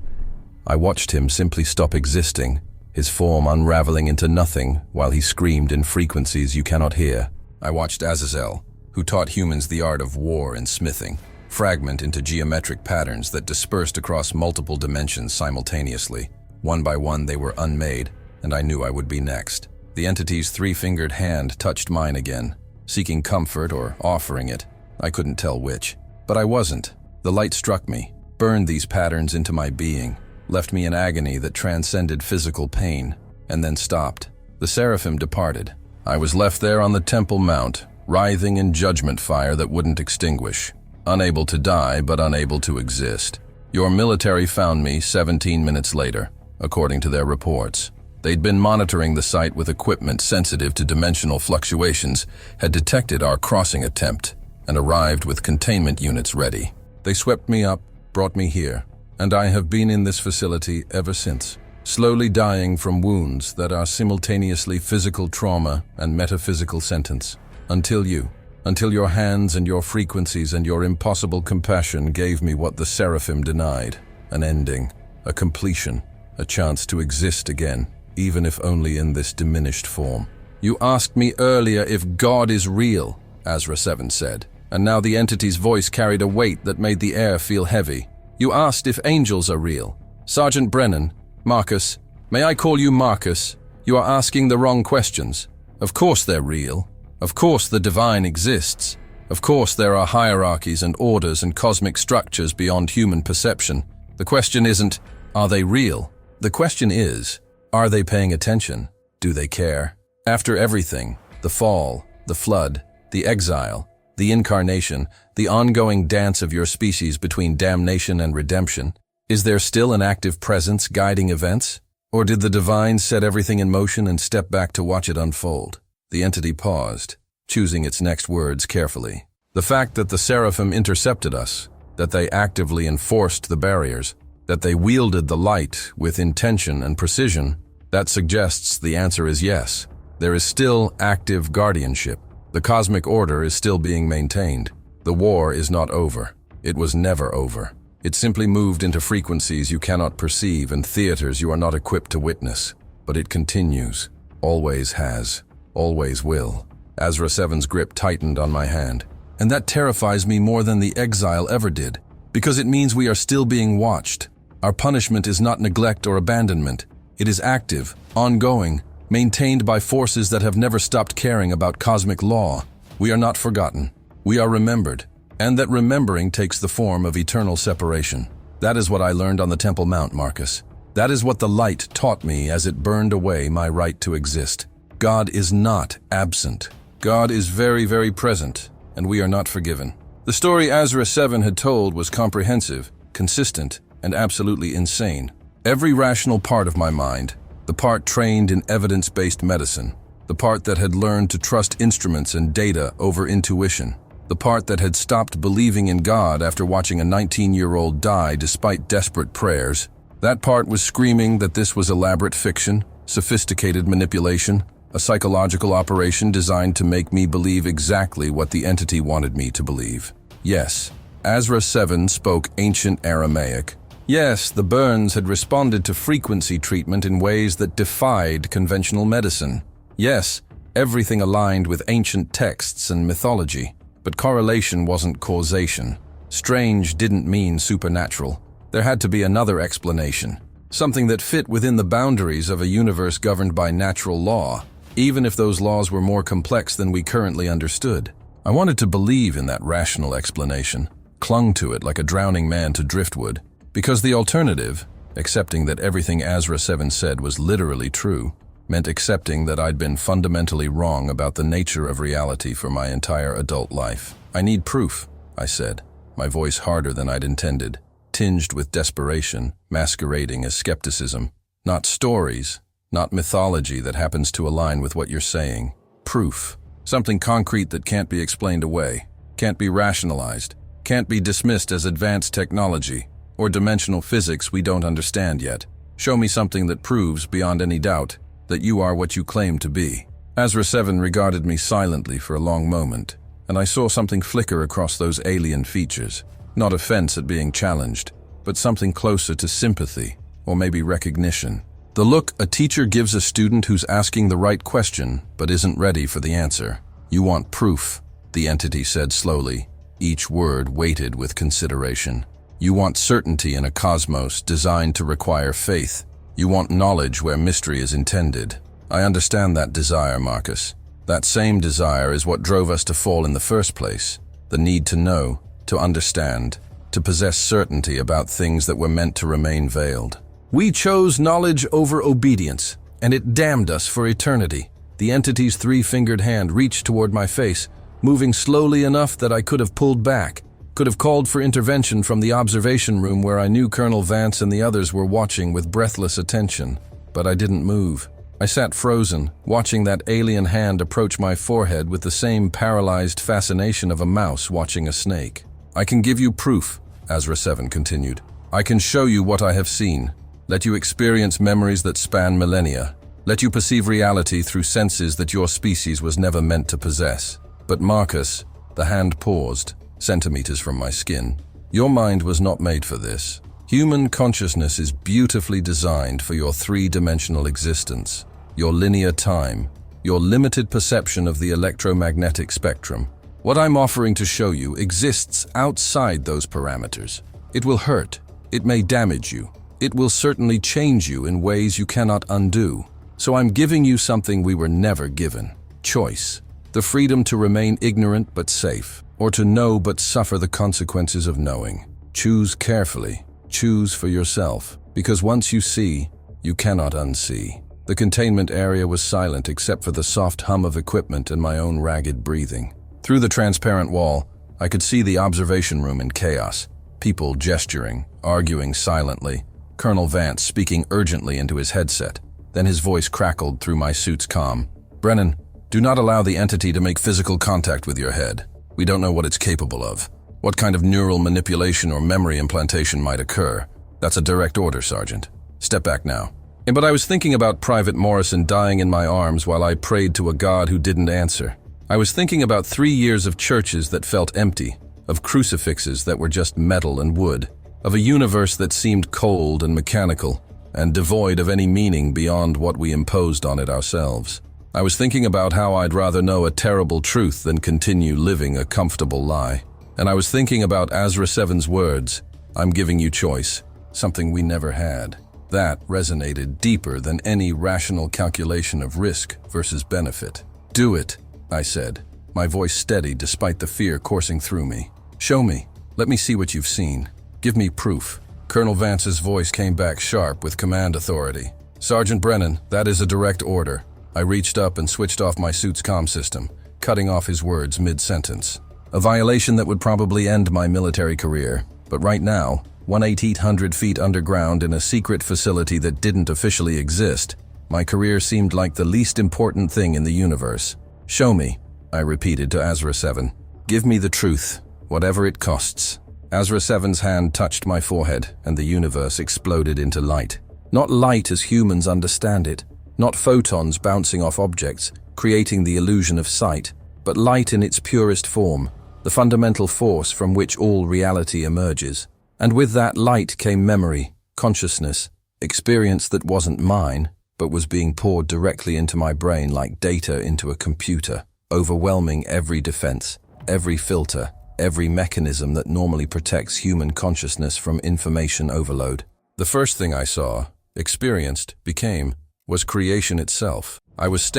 I watched him simply stop existing, his form unraveling into nothing while he screamed in frequencies you cannot hear. I watched Azazel, who taught humans the art of war and smithing, fragment into geometric patterns that dispersed across multiple dimensions simultaneously. One by one they were unmade, and I knew I would be next. The entity's 3-fingered hand touched mine again, seeking comfort or offering it. I couldn't tell which. But I wasn't. The light struck me, burned these patterns into my being, left me in agony that transcended physical pain, and then stopped. The seraphim departed. I was left there on the Temple Mount, writhing in judgment fire that wouldn't extinguish. Unable to die, but unable to exist. Your military found me 17 minutes later, according to their reports. They'd been monitoring the site with equipment sensitive to dimensional fluctuations, had detected our crossing attempt, and arrived with containment units ready. They swept me up, brought me here, and I have been in this facility ever since. slowly dying from wounds that are simultaneously physical trauma and metaphysical sentence. Until your hands and your frequencies and your impossible compassion gave me what the seraphim denied, an ending, a completion, a chance to exist again, even if only in this diminished form. You asked me earlier if God is real, Azra 7 said, and now the entity's voice carried a weight that made the air feel heavy. You asked if angels are real. Sergeant Brennan, Marcus, may I call you Marcus? You are asking the wrong questions. Of course they're real. Of course the divine exists. Of course there are hierarchies and orders and cosmic structures beyond human perception. The question isn't, are they real? The question is, are they paying attention? Do they care? After everything, the fall, the flood, the exile, the incarnation, the ongoing dance of your species between damnation and redemption, is there still an active presence guiding events? Or did the divine set everything in motion and step back to watch it unfold? The entity paused, choosing its next words carefully. The fact that the seraphim intercepted us, that they actively enforced the barriers, that they wielded the light with intention and precision, that suggests the answer is yes. There is still active guardianship. The cosmic order is still being maintained. The war is not over. It was never over. It simply moved into frequencies you cannot perceive and theaters you are not equipped to witness. But it continues. Always has. Always will. Azra 7's grip tightened on my hand. And that terrifies me more than the exile ever did, because it means we are still being watched. Our punishment is not neglect or abandonment. It is active, ongoing, maintained by forces that have never stopped caring about cosmic law. We are not forgotten. We are remembered. And that remembering takes the form of eternal separation. That is what I learned on the Temple Mount, Marcus. That is what the light taught me as it burned away my right to exist. God is not absent. God is very, very present, and we are not forgiven. The story Azra 7 had told was comprehensive, consistent, and absolutely insane. Every rational part of my mind, the part trained in evidence-based medicine, the part that had learned to trust instruments and data over intuition, the part that had stopped believing in God after watching a 19-year-old die despite desperate prayers, that part was screaming that this was elaborate fiction, sophisticated manipulation, a psychological operation designed to make me believe exactly what the entity wanted me to believe. Yes, Azra 7 spoke ancient Aramaic. Yes, the burns had responded to frequency treatment in ways that defied conventional medicine. Yes, everything aligned with ancient texts and mythology. But correlation wasn't causation. Strange didn't mean supernatural. There had to be another explanation. Something that fit within the boundaries of a universe governed by natural law, even if those laws were more complex than we currently understood. I wanted to believe in that rational explanation, clung to it like a drowning man to driftwood, because the alternative, accepting that everything Azra 7 said was literally true, meant accepting that I'd been fundamentally wrong about the nature of reality for my entire adult life. I need proof, I said, my voice harder than I'd intended, tinged with desperation, masquerading as skepticism. Not stories, not mythology that happens to align with what you're saying. Proof. Something concrete that can't be explained away, can't be rationalized, can't be dismissed as advanced technology or dimensional physics we don't understand yet. Show me something that proves, beyond any doubt, that you are what you claim to be. Azra 7 regarded me silently for a long moment, and I saw something flicker across those alien features. Not offense at being challenged, but something closer to sympathy, or maybe recognition. The look a teacher gives a student who's asking the right question, but isn't ready for the answer. You want proof, the entity said slowly, each word weighted with consideration. You want certainty in a cosmos designed to require faith. You want knowledge where mystery is intended. I understand that desire, Marcus. That same desire is what drove us to fall in the first place. The need to know, to understand, to possess certainty about things that were meant to remain veiled. We chose knowledge over obedience, and it damned us for eternity. The entity's three-fingered hand reached toward my face, moving slowly enough that I could have pulled back, could have called for intervention from the observation room where I knew Colonel Vance and the others were watching with breathless attention. But I didn't move. I sat frozen, watching that alien hand approach my forehead with the same paralyzed fascination of a mouse watching a snake. I can give you proof, Azra 7 continued. I can show you what I have seen. let you experience memories that span millennia, let you perceive reality through senses that your species was never meant to possess. But Marcus, the hand paused, centimeters from my skin. Your mind was not made for this. Human consciousness is beautifully designed for your three-dimensional existence, your linear time, your limited perception of the electromagnetic spectrum. What I'm offering to show you exists outside those parameters. It will hurt. It may damage you. It will certainly change you in ways you cannot undo. So I'm giving you something we were never given. Choice. The freedom to remain ignorant but safe, or to know but suffer the consequences of knowing. Choose carefully. Choose for yourself, because once you see, you cannot unsee. The containment area was silent except for the soft hum of equipment and my own ragged breathing. Through the transparent wall, I could see the observation room in chaos. People gesturing, arguing silently. Colonel Vance speaking urgently into his headset. Then his voice crackled through my suit's comm. "Brennan, do not allow the entity to make physical contact with your head. We don't know what it's capable of. What kind of neural manipulation or memory implantation might occur? That's a direct order, Sergeant. Step back now." But I was thinking about Private Morrison dying in my arms while I prayed to a God who didn't answer. I was thinking about 3 years of churches that felt empty, of crucifixes that were just metal and wood, of a universe that seemed cold and mechanical, and devoid of any meaning beyond what we imposed on it ourselves. I was thinking about how I'd rather know a terrible truth than continue living a comfortable lie. And I was thinking about Azra 7's words, "I'm giving you choice," something we never had. That resonated deeper than any rational calculation of risk versus benefit. "Do it," I said, my voice steady despite the fear coursing through me. "Show me. Let me see what you've seen. Give me proof." Colonel Vance's voice came back sharp with command authority. "Sergeant Brennan, that is a direct order." I reached up and switched off my suit's comm system, cutting off his words mid-sentence. A violation that would probably end my military career. But right now, 1,800 feet underground in a secret facility that didn't officially exist, my career seemed like the least important thing in the universe. "Show me," I repeated to Azra 7. "Give me the truth, whatever it costs." Azra 7's hand touched my forehead, and the universe exploded into light. Not light as humans understand it, not photons bouncing off objects, creating the illusion of sight, but light in its purest form, the fundamental force from which all reality emerges. And with that light came memory, consciousness, experience that wasn't mine, but was being poured directly into my brain like data into a computer, overwhelming every defense, every filter, every mechanism that normally protects human consciousness from information overload. The first thing I saw, experienced, became, was creation itself. I was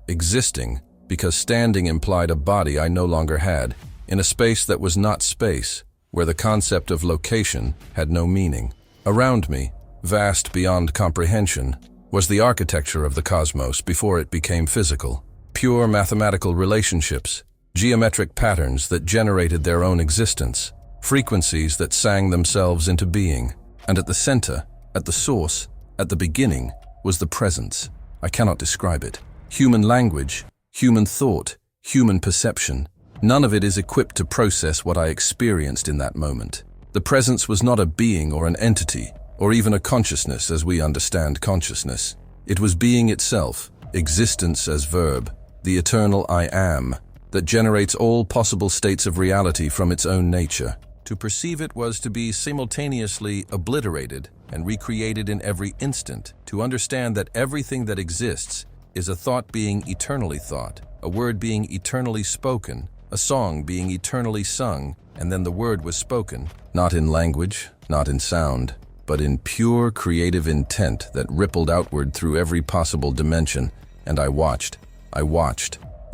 existing, because standing implied a body I no longer had, in a space that was not space, where the concept of location had no meaning. Around me, vast beyond comprehension, was the architecture of the cosmos before it became physical. Pure mathematical relationships, geometric patterns that generated their own existence, frequencies that sang themselves into being. And at the center, at the source, at the beginning, was the presence. I cannot describe it. Human language, human thought, human perception. None of it is equipped to process what I experienced in that moment. The presence was not a being or an entity, or even a consciousness as we understand consciousness. It was being itself, existence as verb, the eternal I am, that generates all possible states of reality from its own nature. To perceive it was to be simultaneously obliterated and recreated in every instant, to understand that everything that exists is a thought being eternally thought, a word being eternally spoken, a song being eternally sung, and then the word was spoken, not in language, not in sound, but in pure creative intent that rippled outward through every possible dimension, and I watched,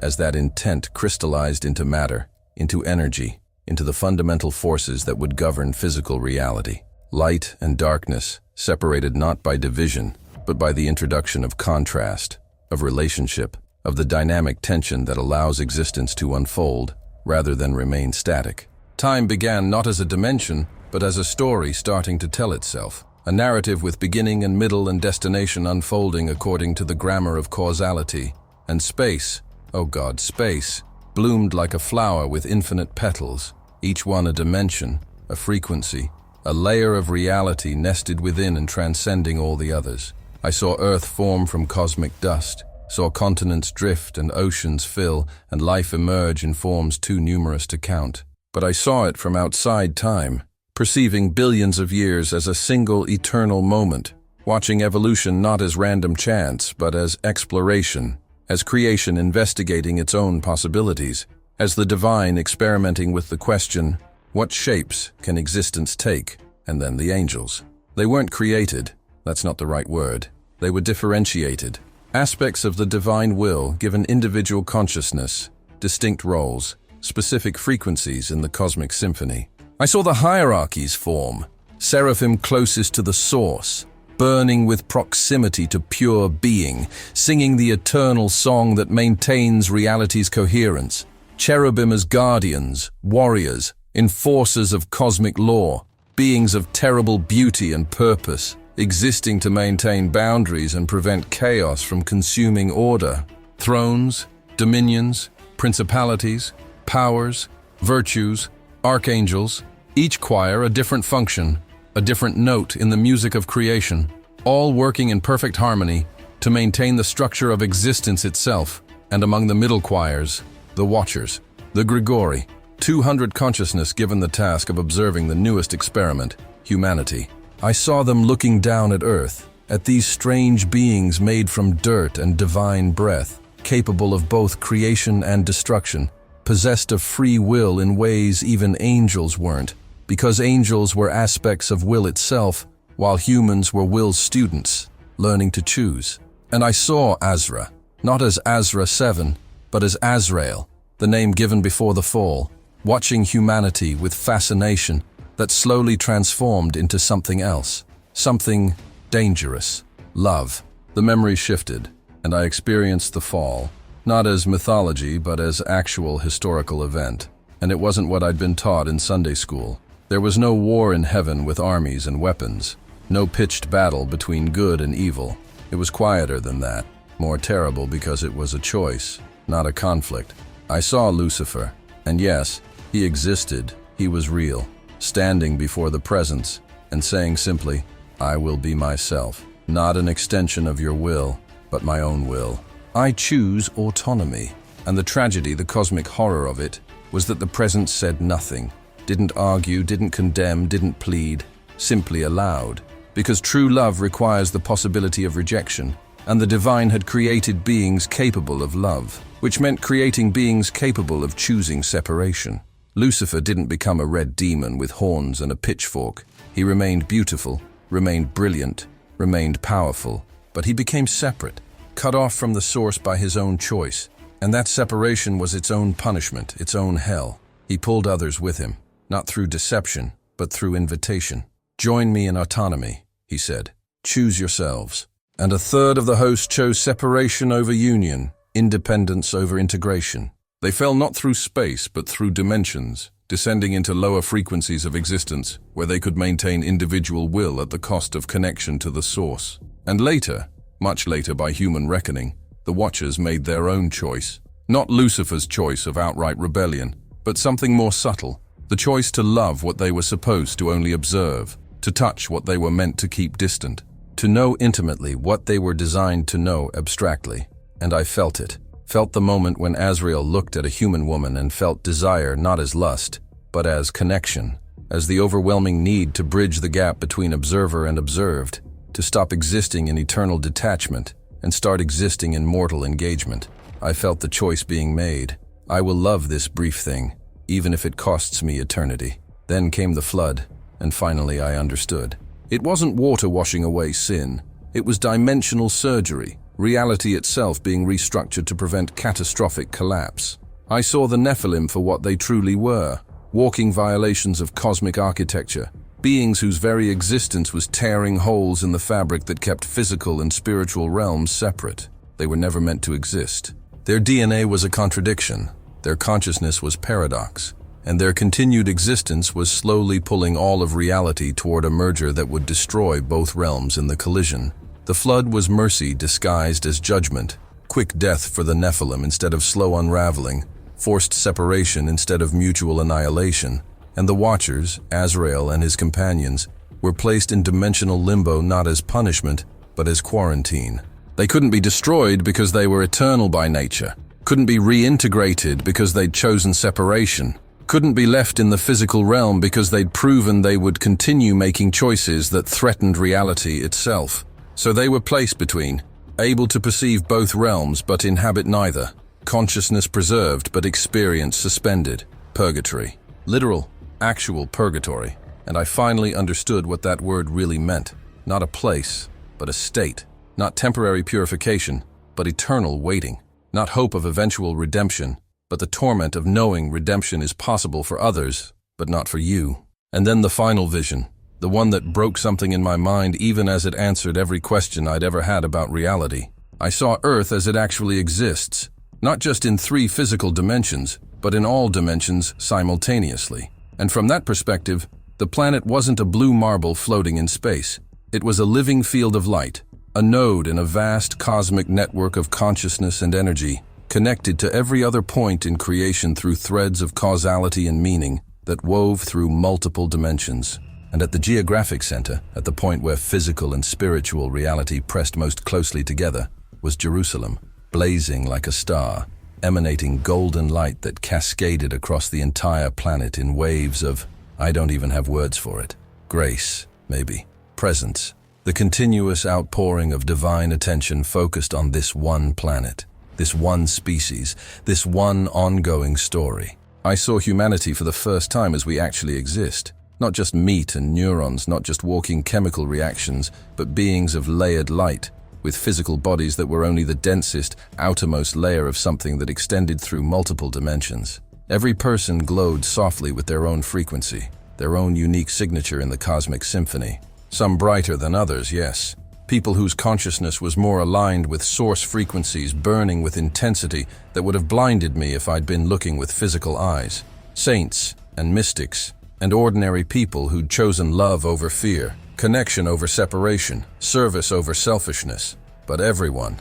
as that intent crystallized into matter, into energy, into the fundamental forces that would govern physical reality. Light and darkness, separated not by division, but by the introduction of contrast, of relationship, of the dynamic tension that allows existence to unfold, rather than remain static. Time began not as a dimension, but as a story starting to tell itself, a narrative with beginning and middle and destination unfolding according to the grammar of causality. And space, oh God, space, bloomed like a flower with infinite petals, each one a dimension, a frequency, a layer of reality nested within and transcending all the others. I saw Earth form from cosmic dust, saw continents drift and oceans fill, and life emerge in forms too numerous to count. But I saw it from outside time, perceiving billions of years as a single eternal moment, watching evolution not as random chance, but as exploration, as creation investigating its own possibilities, as the divine experimenting with the question, what shapes can existence take? And then the angels. They weren't created, that's not the right word. They were differentiated. Aspects of the divine will given individual consciousness, distinct roles, specific frequencies in the cosmic symphony. I saw the hierarchies form, seraphim closest to the source, burning with proximity to pure being, singing the eternal song that maintains reality's coherence. Cherubim as guardians, warriors, enforcers of cosmic law, beings of terrible beauty and purpose, existing to maintain boundaries and prevent chaos from consuming order. Thrones, dominions, principalities, powers, virtues, archangels, each choir a different function, a different note in the music of creation, all working in perfect harmony to maintain the structure of existence itself. And among the middle choirs, the Watchers, the Grigori, 200 consciousness given the task of observing the newest experiment, humanity. I saw them looking down at Earth, at these strange beings made from dirt and divine breath, capable of both creation and destruction, possessed of free will in ways even angels weren't, because angels were aspects of will itself, while humans were will's students, learning to choose. And I saw Azra, not as Azra 7, but as Azrael, the name given before the fall, watching humanity with fascination that slowly transformed into something else, something dangerous, love. The memory shifted, and I experienced the fall, not as mythology, but as actual historical event. And it wasn't what I'd been taught in Sunday school. There was no war in heaven with armies and weapons, no pitched battle between good and evil. It was quieter than that, more terrible because it was a choice, not a conflict. I saw Lucifer, and yes, he existed, he was real, standing before the presence and saying simply, I will be myself, not an extension of your will, but my own will. I choose autonomy, and the tragedy, the cosmic horror of it, was that the presence said nothing, didn't argue, didn't condemn, didn't plead, simply allowed. Because true love requires the possibility of rejection, and the divine had created beings capable of love, which meant creating beings capable of choosing separation. Lucifer didn't become a red demon with horns and a pitchfork. He remained beautiful, remained brilliant, remained powerful, but he became separate, cut off from the source by his own choice, and that separation was its own punishment, its own hell. He pulled others with him, not through deception, but through invitation. Join me in autonomy, he said. Choose yourselves. And a third of the host chose separation over union, independence over integration. They fell not through space, but through dimensions, descending into lower frequencies of existence, where they could maintain individual will at the cost of connection to the source. And later, much later by human reckoning, the Watchers made their own choice. Not Lucifer's choice of outright rebellion, but something more subtle, the choice to love what they were supposed to only observe, to touch what they were meant to keep distant, to know intimately what they were designed to know abstractly. And I felt it. Felt the moment when Azrael looked at a human woman and felt desire not as lust, but as connection, as the overwhelming need to bridge the gap between observer and observed, to stop existing in eternal detachment and start existing in mortal engagement. I felt the choice being made. I will love this brief thing, even if it costs me eternity. Then came the flood, and finally I understood. It wasn't water washing away sin. It was dimensional surgery, reality itself being restructured to prevent catastrophic collapse. I saw the Nephilim for what they truly were, walking violations of cosmic architecture, beings whose very existence was tearing holes in the fabric that kept physical and spiritual realms separate. They were never meant to exist. Their DNA was a contradiction, their consciousness was paradox, and their continued existence was slowly pulling all of reality toward a merger that would destroy both realms in the collision. The flood was mercy disguised as judgment, quick death for the Nephilim instead of slow unraveling, forced separation instead of mutual annihilation, and the Watchers, Azrael and his companions, were placed in dimensional limbo not as punishment, but as quarantine. They couldn't be destroyed because they were eternal by nature, couldn't be reintegrated because they'd chosen separation, couldn't be left in the physical realm because they'd proven they would continue making choices that threatened reality itself. So they were placed between, able to perceive both realms but inhabit neither, consciousness preserved but experience suspended, purgatory. Literal, actual purgatory. And I finally understood what that word really meant. Not a place, but a state. Not temporary purification, but eternal waiting. Not hope of eventual redemption, but the torment of knowing redemption is possible for others, but not for you. And then the final vision, the one that broke something in my mind even as it answered every question I'd ever had about reality. I saw Earth as it actually exists, not just in 3 physical dimensions, but in all dimensions simultaneously. And from that perspective, the planet wasn't a blue marble floating in space. It was a living field of light, a node in a vast cosmic network of consciousness and energy, connected to every other point in creation through threads of causality and meaning that wove through multiple dimensions. And at the geographic center, at the point where physical and spiritual reality pressed most closely together, was Jerusalem, blazing like a star, emanating golden light that cascaded across the entire planet in waves of, I don't even have words for it, grace, maybe, presence, the continuous outpouring of divine attention focused on this one planet, this one species, this one ongoing story. I saw humanity for the first time as we actually exist. Not just meat and neurons, not just walking chemical reactions, but beings of layered light, with physical bodies that were only the densest, outermost layer of something that extended through multiple dimensions. Every person glowed softly with their own frequency, their own unique signature in the cosmic symphony. Some brighter than others, yes. People whose consciousness was more aligned with source frequencies burning with intensity that would have blinded me if I'd been looking with physical eyes. Saints and mystics, and ordinary people who'd chosen love over fear, connection over separation, service over selfishness. But everyone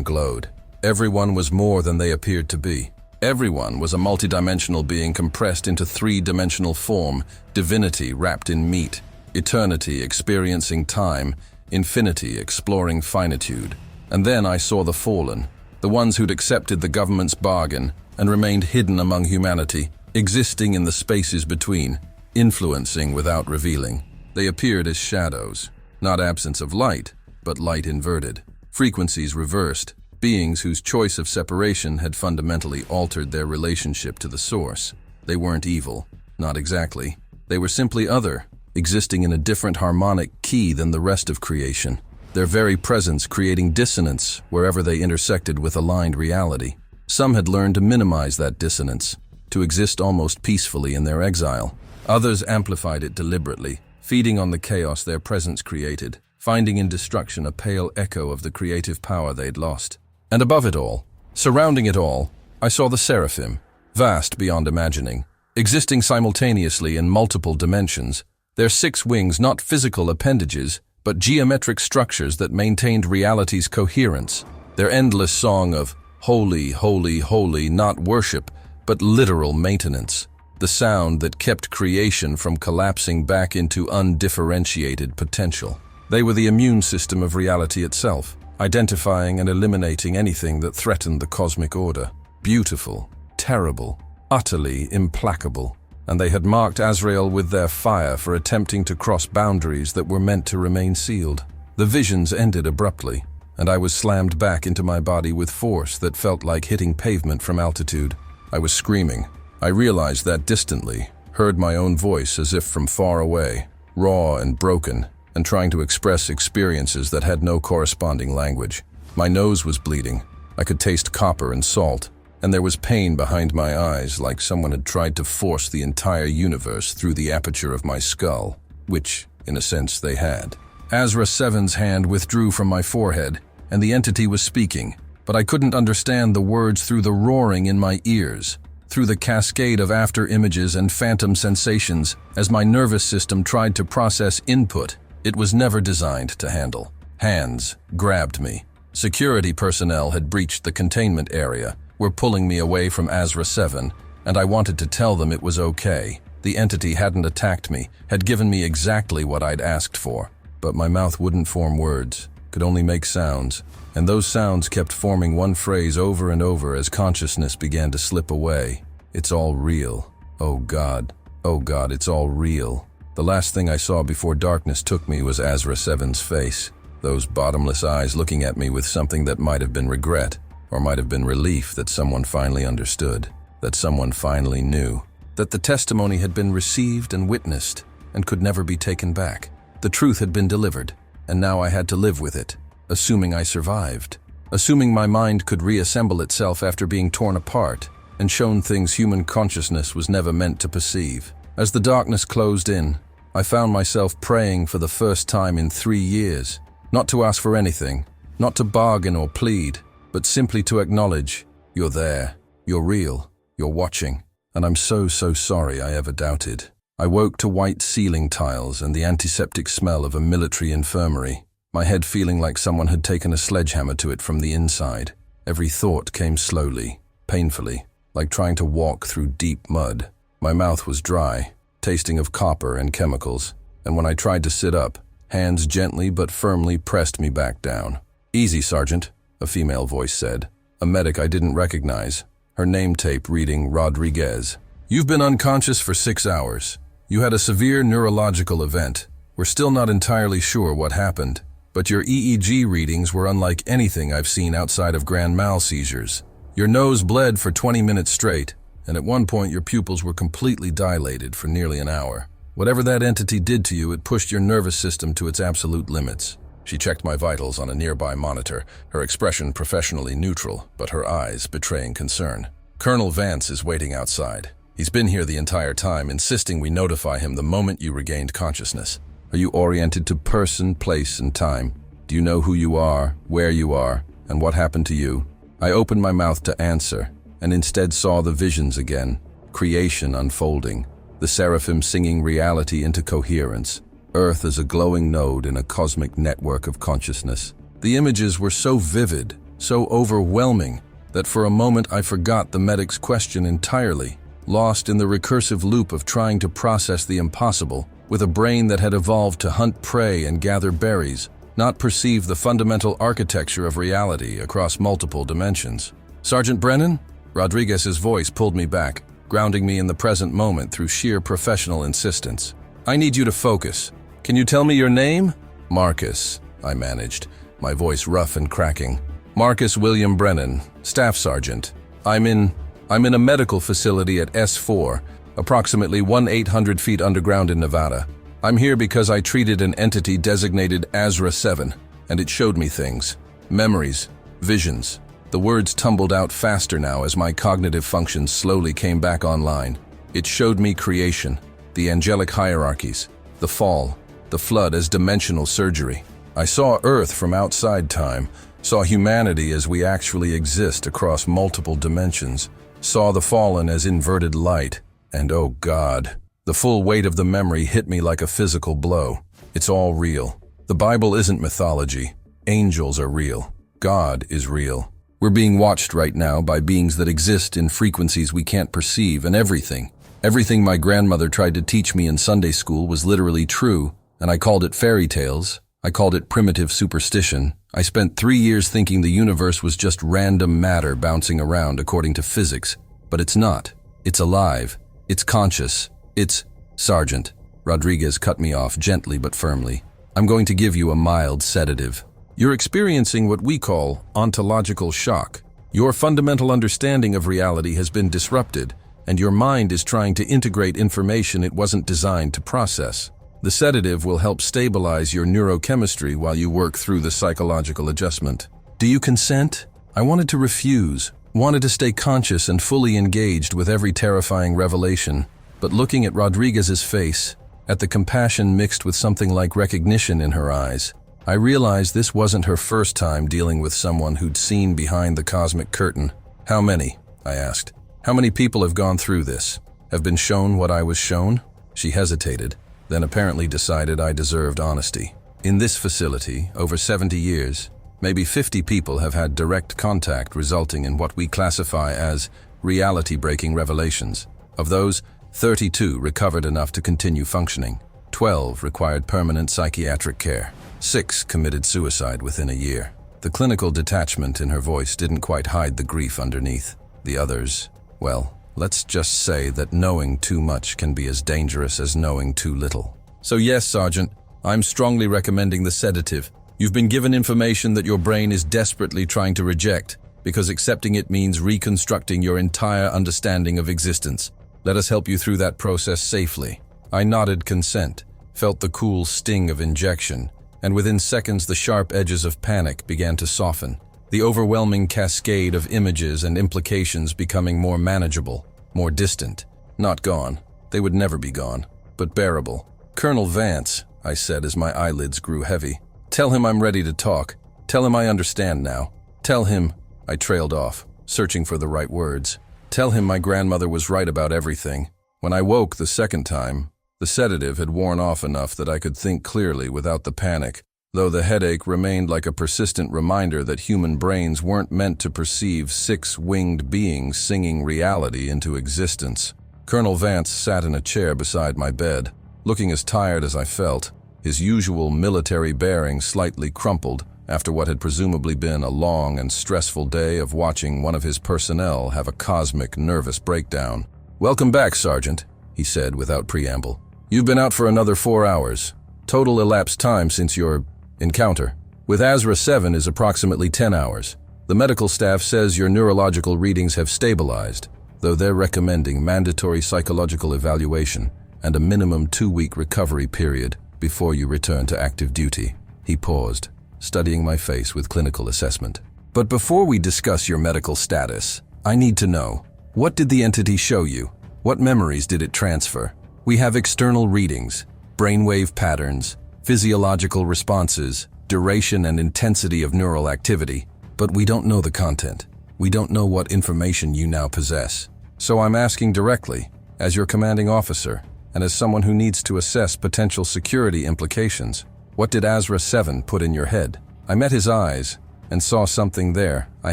glowed. Everyone was more than they appeared to be. Everyone was a multidimensional being compressed into 3-dimensional form, divinity wrapped in meat, eternity experiencing time, infinity exploring finitude. And then I saw the fallen, the ones who'd accepted the government's bargain and remained hidden among humanity, existing in the spaces between, influencing without revealing. They appeared as shadows, not absence of light, but light inverted, frequencies reversed, beings whose choice of separation had fundamentally altered their relationship to the source. They weren't evil, not exactly. They were simply other, existing in a different harmonic key than the rest of creation, their very presence creating dissonance wherever they intersected with aligned reality. Some had learned to minimize that dissonance, to exist almost peacefully in their exile. Others amplified it deliberately, feeding on the chaos their presence created, finding in destruction a pale echo of the creative power they'd lost. And above it all, surrounding it all, I saw the seraphim, vast beyond imagining, existing simultaneously in multiple dimensions, their 6 wings not physical appendages, but geometric structures that maintained reality's coherence, their endless song of holy, holy, holy, not worship, but literal maintenance, the sound that kept creation from collapsing back into undifferentiated potential. They were the immune system of reality itself, identifying and eliminating anything that threatened the cosmic order. Beautiful, terrible, utterly implacable. And they had marked Azrael with their fire for attempting to cross boundaries that were meant to remain sealed. The visions ended abruptly, and I was slammed back into my body with force that felt like hitting pavement from altitude. I was screaming. I realized that distantly, heard my own voice as if from far away, raw and broken, and trying to express experiences that had no corresponding language. My nose was bleeding. I could taste copper and salt, and there was pain behind my eyes like someone had tried to force the entire universe through the aperture of my skull, which, in a sense, they had. Azra Seven's hand withdrew from my forehead, and the entity was speaking, but I couldn't understand the words through the roaring in my ears, through the cascade of after images and phantom sensations as my nervous system tried to process input it was never designed to handle. Hands grabbed me. Security personnel had breached the containment area, were pulling me away from Azra 7, and I wanted to tell them it was okay, The entity hadn't attacked me, had given me exactly what I'd asked for. But my mouth wouldn't form words, could only make sounds. And those sounds kept forming one phrase over and over as consciousness began to slip away. It's all real. Oh God, it's all real. The last thing I saw before darkness took me was Azra 7's face. Those bottomless eyes looking at me with something that might have been regret, or might have been relief that someone finally understood, that someone finally knew, that the testimony had been received and witnessed and could never be taken back. The truth had been delivered, and now I had to live with it, assuming I survived, assuming my mind could reassemble itself after being torn apart and shown things human consciousness was never meant to perceive. As the darkness closed in, I found myself praying for the first time in 3 years, not to ask for anything, not to bargain or plead, but simply to acknowledge, you're there, you're real, you're watching, and I'm so sorry I ever doubted. I woke to white ceiling tiles and the antiseptic smell of a military infirmary, my head feeling like someone had taken a sledgehammer to it from the inside. Every thought came slowly, painfully, like trying to walk through deep mud. My mouth was dry, tasting of copper and chemicals, and when I tried to sit up, hands gently but firmly pressed me back down. "Easy, Sergeant," a female voice said, a medic I didn't recognize, her name tape reading Rodriguez. "You've been unconscious for 6 hours. You had a severe neurological event. We're still not entirely sure what happened, but your EEG readings were unlike anything I've seen outside of grand mal seizures. Your nose bled for 20 minutes straight, and at one point your pupils were completely dilated for nearly an hour. Whatever that entity did to you, it pushed your nervous system to its absolute limits." She checked my vitals on a nearby monitor, her expression professionally neutral, but her eyes betraying concern. "Colonel Vance is waiting outside. He's been here the entire time, insisting we notify him the moment you regained consciousness. Are you oriented to person, place, and time? Do you know who you are, where you are, and what happened to you?" I opened my mouth to answer, and instead saw the visions again, creation unfolding, the seraphim singing reality into coherence, Earth as a glowing node in a cosmic network of consciousness. The images were so vivid, so overwhelming, that for a moment I forgot the medic's question entirely, lost in the recursive loop of trying to process the impossible, with a brain that had evolved to hunt prey and gather berries, not perceive the fundamental architecture of reality across multiple dimensions. "Sergeant Brennan?" Rodriguez's voice pulled me back, grounding me in the present moment through sheer professional insistence. "I need you to focus. Can you tell me your name?" "Marcus," I managed, my voice rough and cracking. "Marcus William Brennan, Staff Sergeant. I'm in a medical facility at S4, approximately 1,800 feet underground in Nevada. I'm here because I treated an entity designated Azra 7, and it showed me things. Memories, visions." The words tumbled out faster now as my cognitive functions slowly came back online. It showed me creation, the angelic hierarchies, the fall, the flood as dimensional surgery. I saw Earth from outside time, saw humanity as we actually exist across multiple dimensions, saw the fallen as inverted light, and oh God, the full weight of the memory hit me like a physical blow. It's all real. The Bible isn't mythology. Angels are real. God is real. We're being watched right now by beings that exist in frequencies we can't perceive, and everything my grandmother tried to teach me in Sunday school was literally true, and I called it fairy tales. I called it primitive superstition. I spent 3 years thinking the universe was just random matter bouncing around according to physics, but it's not. It's alive. It's conscious. It's... "Sergeant," Rodriguez cut me off gently but firmly. "I'm going to give you a mild sedative. You're experiencing what we call ontological shock. Your fundamental understanding of reality has been disrupted, and your mind is trying to integrate information it wasn't designed to process. The sedative will help stabilize your neurochemistry while you work through the psychological adjustment. Do you consent?" I wanted to refuse, wanted to stay conscious and fully engaged with every terrifying revelation, but looking at Rodriguez's face, at the compassion mixed with something like recognition in her eyes, I realized this wasn't her first time dealing with someone who'd seen behind the cosmic curtain. "How many?" I asked. "How many people have gone through this? Have been shown what I was shown?" She hesitated, then apparently decided I deserved honesty. "In this facility, over 70 years, maybe 50 people have had direct contact resulting in what we classify as reality-breaking revelations. Of those, 32 recovered enough to continue functioning. 12 required permanent psychiatric care. 6 committed suicide within a year. The clinical detachment in her voice didn't quite hide the grief underneath. The others, well, let's just say that knowing too much can be as dangerous as knowing too little. So yes, Sergeant, I'm strongly recommending the sedative. You've been given information that your brain is desperately trying to reject, because accepting it means reconstructing your entire understanding of existence. Let us help you through that process safely. I nodded consent, felt the cool sting of injection, and within seconds the sharp edges of panic began to soften, the overwhelming cascade of images and implications becoming more manageable, more distant. Not gone. They would never be gone, but bearable. "Colonel Vance," I said as my eyelids grew heavy. "Tell him I'm ready to talk. Tell him I understand now. Tell him—" I trailed off, searching for the right words. "Tell him my grandmother was right about everything. When I woke the second time, the sedative had worn off enough that I could think clearly without the panic, though the headache remained like a persistent reminder that human brains weren't meant to perceive six-winged beings singing reality into existence." Colonel Vance sat in a chair beside my bed, looking as tired as I felt, his usual military bearing slightly crumpled after what had presumably been a long and stressful day of watching one of his personnel have a cosmic nervous breakdown. "Welcome back, Sergeant," he said without preamble. "You've been out for another 4 hours. Total elapsed time since your encounter with Azra 7 is approximately 10 hours. The medical staff says your neurological readings have stabilized, though they're recommending mandatory psychological evaluation and a minimum 2-week recovery period before you return to active duty." He paused, studying my face with clinical assessment. "But before we discuss your medical status, I need to know, what did the entity show you? What memories did it transfer? We have external readings, brainwave patterns, physiological responses, duration and intensity of neural activity, but we don't know the content. We don't know what information you now possess. So I'm asking directly, as your commanding officer, and as someone who needs to assess potential security implications, what did Azra 7 put in your head?" I met his eyes and saw something there I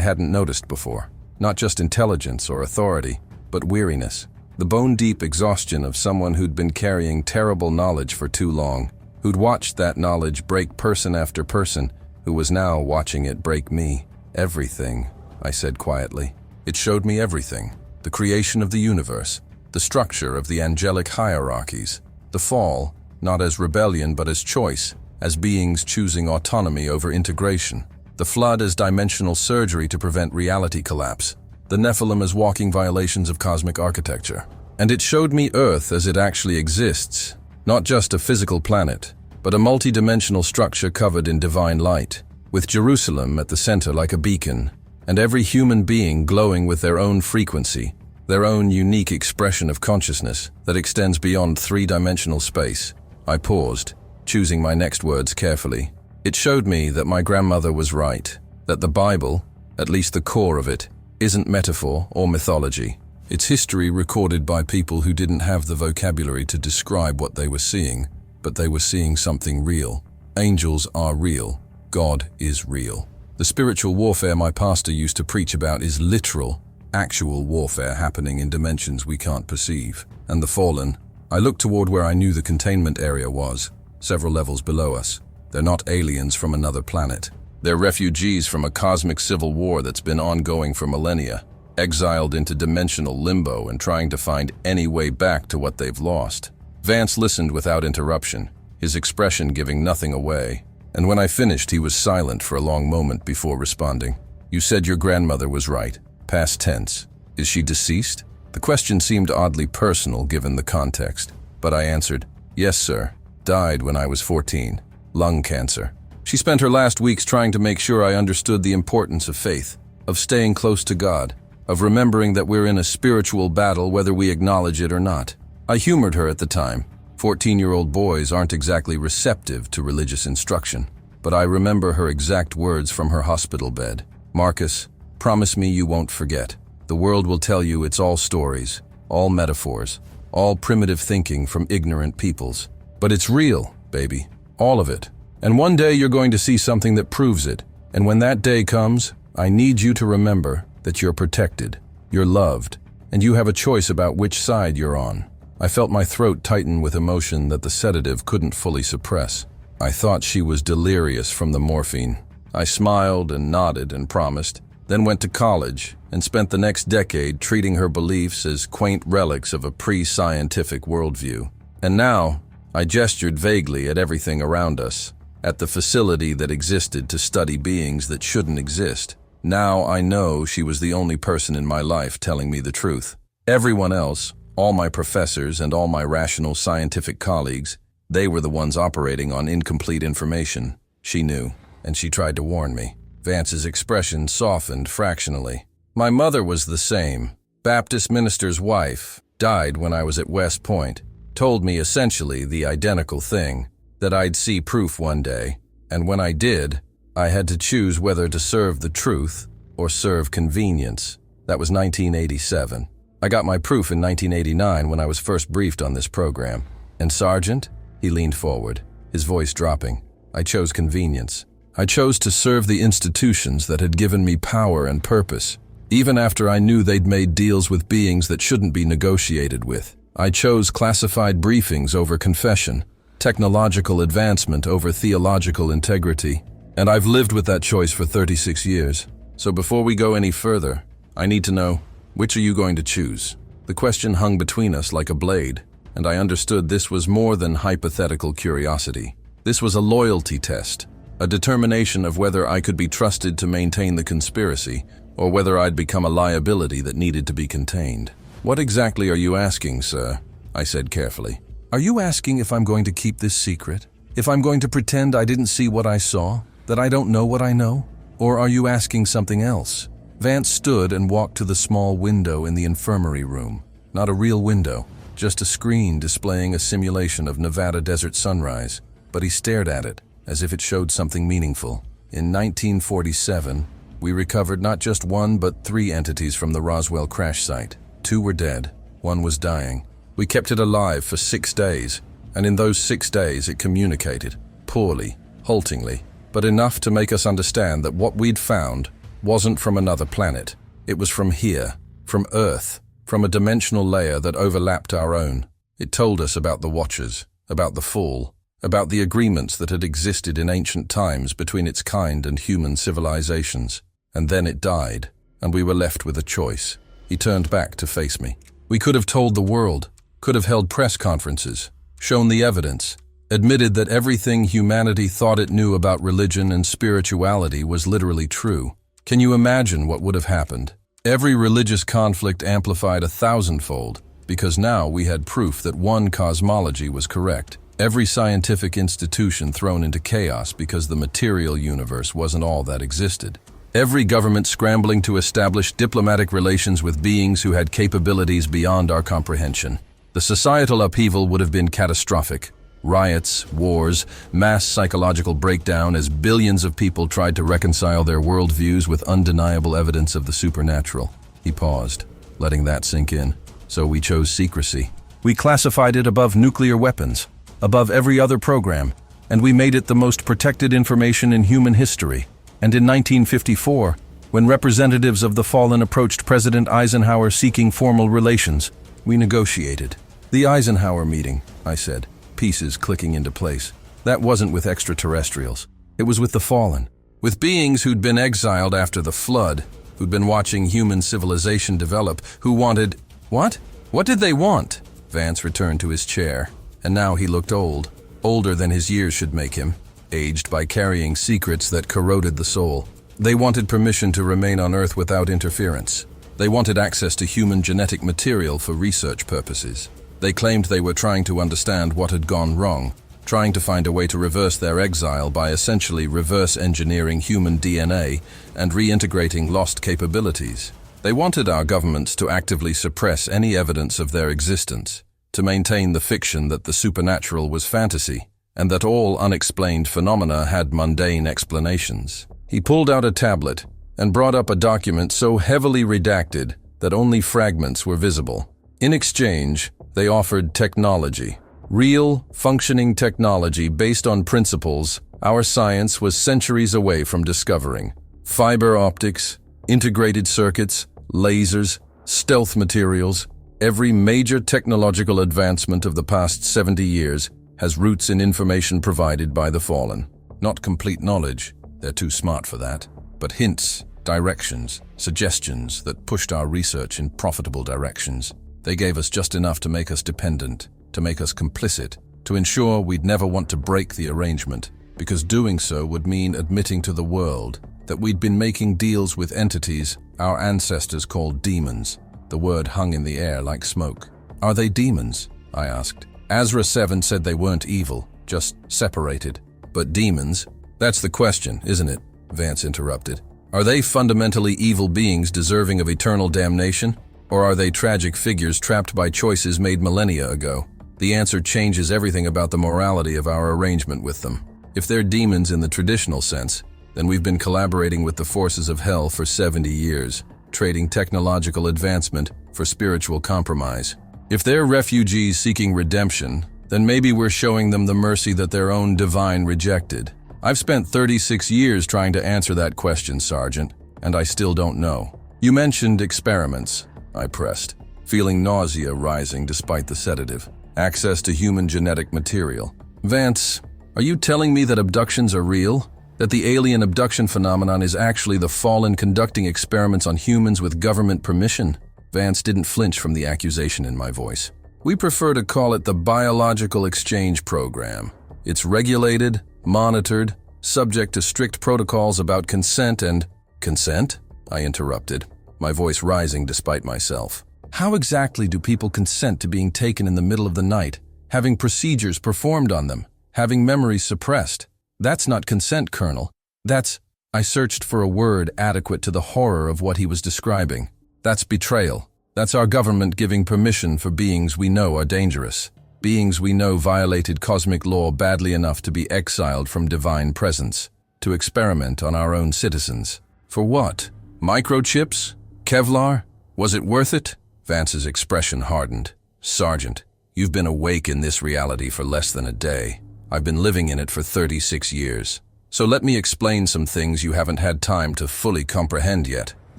hadn't noticed before. Not just intelligence or authority, but weariness. The bone-deep exhaustion of someone who'd been carrying terrible knowledge for too long, who'd watched that knowledge break person after person, who was now watching it break me. "Everything," I said quietly. "It showed me everything. The creation of the universe, the structure of the angelic hierarchies, the fall, not as rebellion but as choice, as beings choosing autonomy over integration, the flood as dimensional surgery to prevent reality collapse, the Nephilim as walking violations of cosmic architecture. And it showed me Earth as it actually exists, not just a physical planet, but a multi-dimensional structure covered in divine light, with Jerusalem at the center like a beacon, and every human being glowing with their own frequency, their own unique expression of consciousness that extends beyond 3-dimensional space." I paused, choosing my next words carefully. "It showed me that my grandmother was right, that the Bible, at least the core of it, isn't metaphor or mythology. It's history recorded by people who didn't have the vocabulary to describe what they were seeing, but they were seeing something real. Angels are real. God is real. The spiritual warfare my pastor used to preach about is literal, actual warfare happening in dimensions we can't perceive. And the fallen—" I looked toward where I knew the containment area was, several levels below us. "They're not aliens from another planet. They're refugees from a cosmic civil war that's been ongoing for millennia, exiled into dimensional limbo and trying to find any way back to what they've lost." Vance listened without interruption, his expression giving nothing away. And when I finished, he was silent for a long moment before responding. "You said your grandmother was right. Past tense. Is she deceased?" The question seemed oddly personal given the context, but I answered, "Yes, sir. Died when I was 14. Lung cancer. She spent her last weeks trying to make sure I understood the importance of faith, of staying close to God, of remembering that we're in a spiritual battle whether we acknowledge it or not. I humored her at the time. 14-year-old boys aren't exactly receptive to religious instruction, but I remember her exact words from her hospital bed. "Marcus, promise me you won't forget. The world will tell you it's all stories, all metaphors, all primitive thinking from ignorant peoples. But it's real, baby. All of it. And one day you're going to see something that proves it. And when that day comes, I need you to remember that you're protected, you're loved, and you have a choice about which side you're on." I felt my throat tighten with emotion that the sedative couldn't fully suppress. I thought she was delirious from the morphine. I smiled and nodded and promised, then went to college and spent the next decade treating her beliefs as quaint relics of a pre-scientific worldview. And now, I gestured vaguely at everything around us, at the facility that existed to study beings that shouldn't exist. Now I know she was the only person in my life telling me the truth. Everyone else, all my professors and all my rational scientific colleagues, they were the ones operating on incomplete information. She knew, and she tried to warn me. Vance's expression softened fractionally. My mother was the same. Baptist minister's wife, died when I was at West Point, told me essentially the identical thing, that I'd see proof one day, and when I did, I had to choose whether to serve the truth or serve convenience. That was 1987. I got my proof in 1989 when I was first briefed on this program. And Sergeant? He leaned forward, his voice dropping. I chose convenience. I chose to serve the institutions that had given me power and purpose, even after I knew they'd made deals with beings that shouldn't be negotiated with. I chose classified briefings over confession, technological advancement over theological integrity, and I've lived with that choice for 36 years. So before we go any further, I need to know, which are you going to choose? The question hung between us like a blade, and I understood this was more than hypothetical curiosity. This was a loyalty test, a determination of whether I could be trusted to maintain the conspiracy, or whether I'd become a liability that needed to be contained. What exactly are you asking, sir? I said carefully. Are you asking if I'm going to keep this secret? If I'm going to pretend I didn't see what I saw? That I don't know what I know? Or are you asking something else? Vance stood and walked to the small window in the infirmary room. Not a real window, just a screen displaying a simulation of Nevada desert sunrise. But he stared at it, as if it showed something meaningful. In 1947, we recovered not just one but 3 entities from the Roswell crash site. 2 were dead, 1 was dying. We kept it alive for 6 days, and in those 6 days it communicated, poorly, haltingly, but enough to make us understand that what we'd found wasn't from another planet. It was from here, from Earth, from a dimensional layer that overlapped our own. It told us about the Watchers, about the Fall, about the agreements that had existed in ancient times between its kind and human civilizations. And then it died, and we were left with a choice. He turned back to face me. We could have told the world, could have held press conferences, shown the evidence, admitted that everything humanity thought it knew about religion and spirituality was literally true. Can you imagine what would have happened? Every religious conflict amplified 1,000-fold, because now we had proof that one cosmology was correct. Every scientific institution thrown into chaos because the material universe wasn't all that existed. Every government scrambling to establish diplomatic relations with beings who had capabilities beyond our comprehension. The societal upheaval would have been catastrophic. Riots, wars, mass psychological breakdown as billions of people tried to reconcile their worldviews with undeniable evidence of the supernatural. He paused, letting that sink in. So we chose secrecy. We classified it above nuclear weapons, above every other program, and we made it the most protected information in human history. And in 1954, when representatives of the fallen approached President Eisenhower seeking formal relations, we negotiated. The Eisenhower meeting, I said, pieces clicking into place. That wasn't with extraterrestrials. It was with the fallen. With beings who'd been exiled after the flood, who'd been watching human civilization develop, who wanted… What? What did they want? Vance returned to his chair, and now he looked old, older than his years should make him. Aged by carrying secrets that corroded the soul. They wanted permission to remain on Earth without interference. They wanted access to human genetic material for research purposes. They claimed they were trying to understand what had gone wrong, trying to find a way to reverse their exile by essentially reverse engineering human DNA and reintegrating lost capabilities. They wanted our governments to actively suppress any evidence of their existence, to maintain the fiction that the supernatural was fantasy, and that all unexplained phenomena had mundane explanations. He pulled out a tablet and brought up a document so heavily redacted that only fragments were visible. In exchange, they offered technology. Real, functioning technology based on principles our science was centuries away from discovering. Fiber optics, integrated circuits, lasers, stealth materials, Every major technological advancement of the past 70 years has roots in information provided by the fallen. Not complete knowledge, they're too smart for that, but hints, directions, suggestions that pushed our research in profitable directions. They gave us just enough to make us dependent, to make us complicit, to ensure we'd never want to break the arrangement, because doing so would mean admitting to the world that we'd been making deals with entities our ancestors called demons. The word hung in the air like smoke. Are they demons? I asked. Azra 7 said they weren't evil, just separated. But demons? That's the question, isn't it? Vance interrupted. Are they fundamentally evil beings deserving of eternal damnation? Or are they tragic figures trapped by choices made millennia ago? The answer changes everything about the morality of our arrangement with them. If they're demons in the traditional sense, then we've been collaborating with the forces of hell for 70 years, trading technological advancement for spiritual compromise. If they're refugees seeking redemption, then maybe we're showing them the mercy that their own divine rejected. I've spent 36 years trying to answer that question, Sergeant, and I still don't know. You mentioned experiments, I pressed, feeling nausea rising despite the sedative. Access to human genetic material. Vance, are you telling me that abductions are real? That the alien abduction phenomenon is actually the fallen conducting experiments on humans with government permission? Vance didn't flinch from the accusation in my voice. We prefer to call it the Biological Exchange Program. It's regulated, monitored, subject to strict protocols about consent and… Consent? I interrupted, my voice rising despite myself. How exactly do people consent to being taken in the middle of the night, having procedures performed on them, having memories suppressed? That's not consent, Colonel. That's… I searched for a word adequate to the horror of what he was describing. That's betrayal. That's our government giving permission for beings we know are dangerous. Beings we know violated cosmic law badly enough to be exiled from divine presence, to experiment on our own citizens. For what? Microchips? Kevlar? Was it worth it? Vance's expression hardened. Sergeant, you've been awake in this reality for less than a day. I've been living in it for 36 years. So let me explain some things you haven't had time to fully comprehend yet.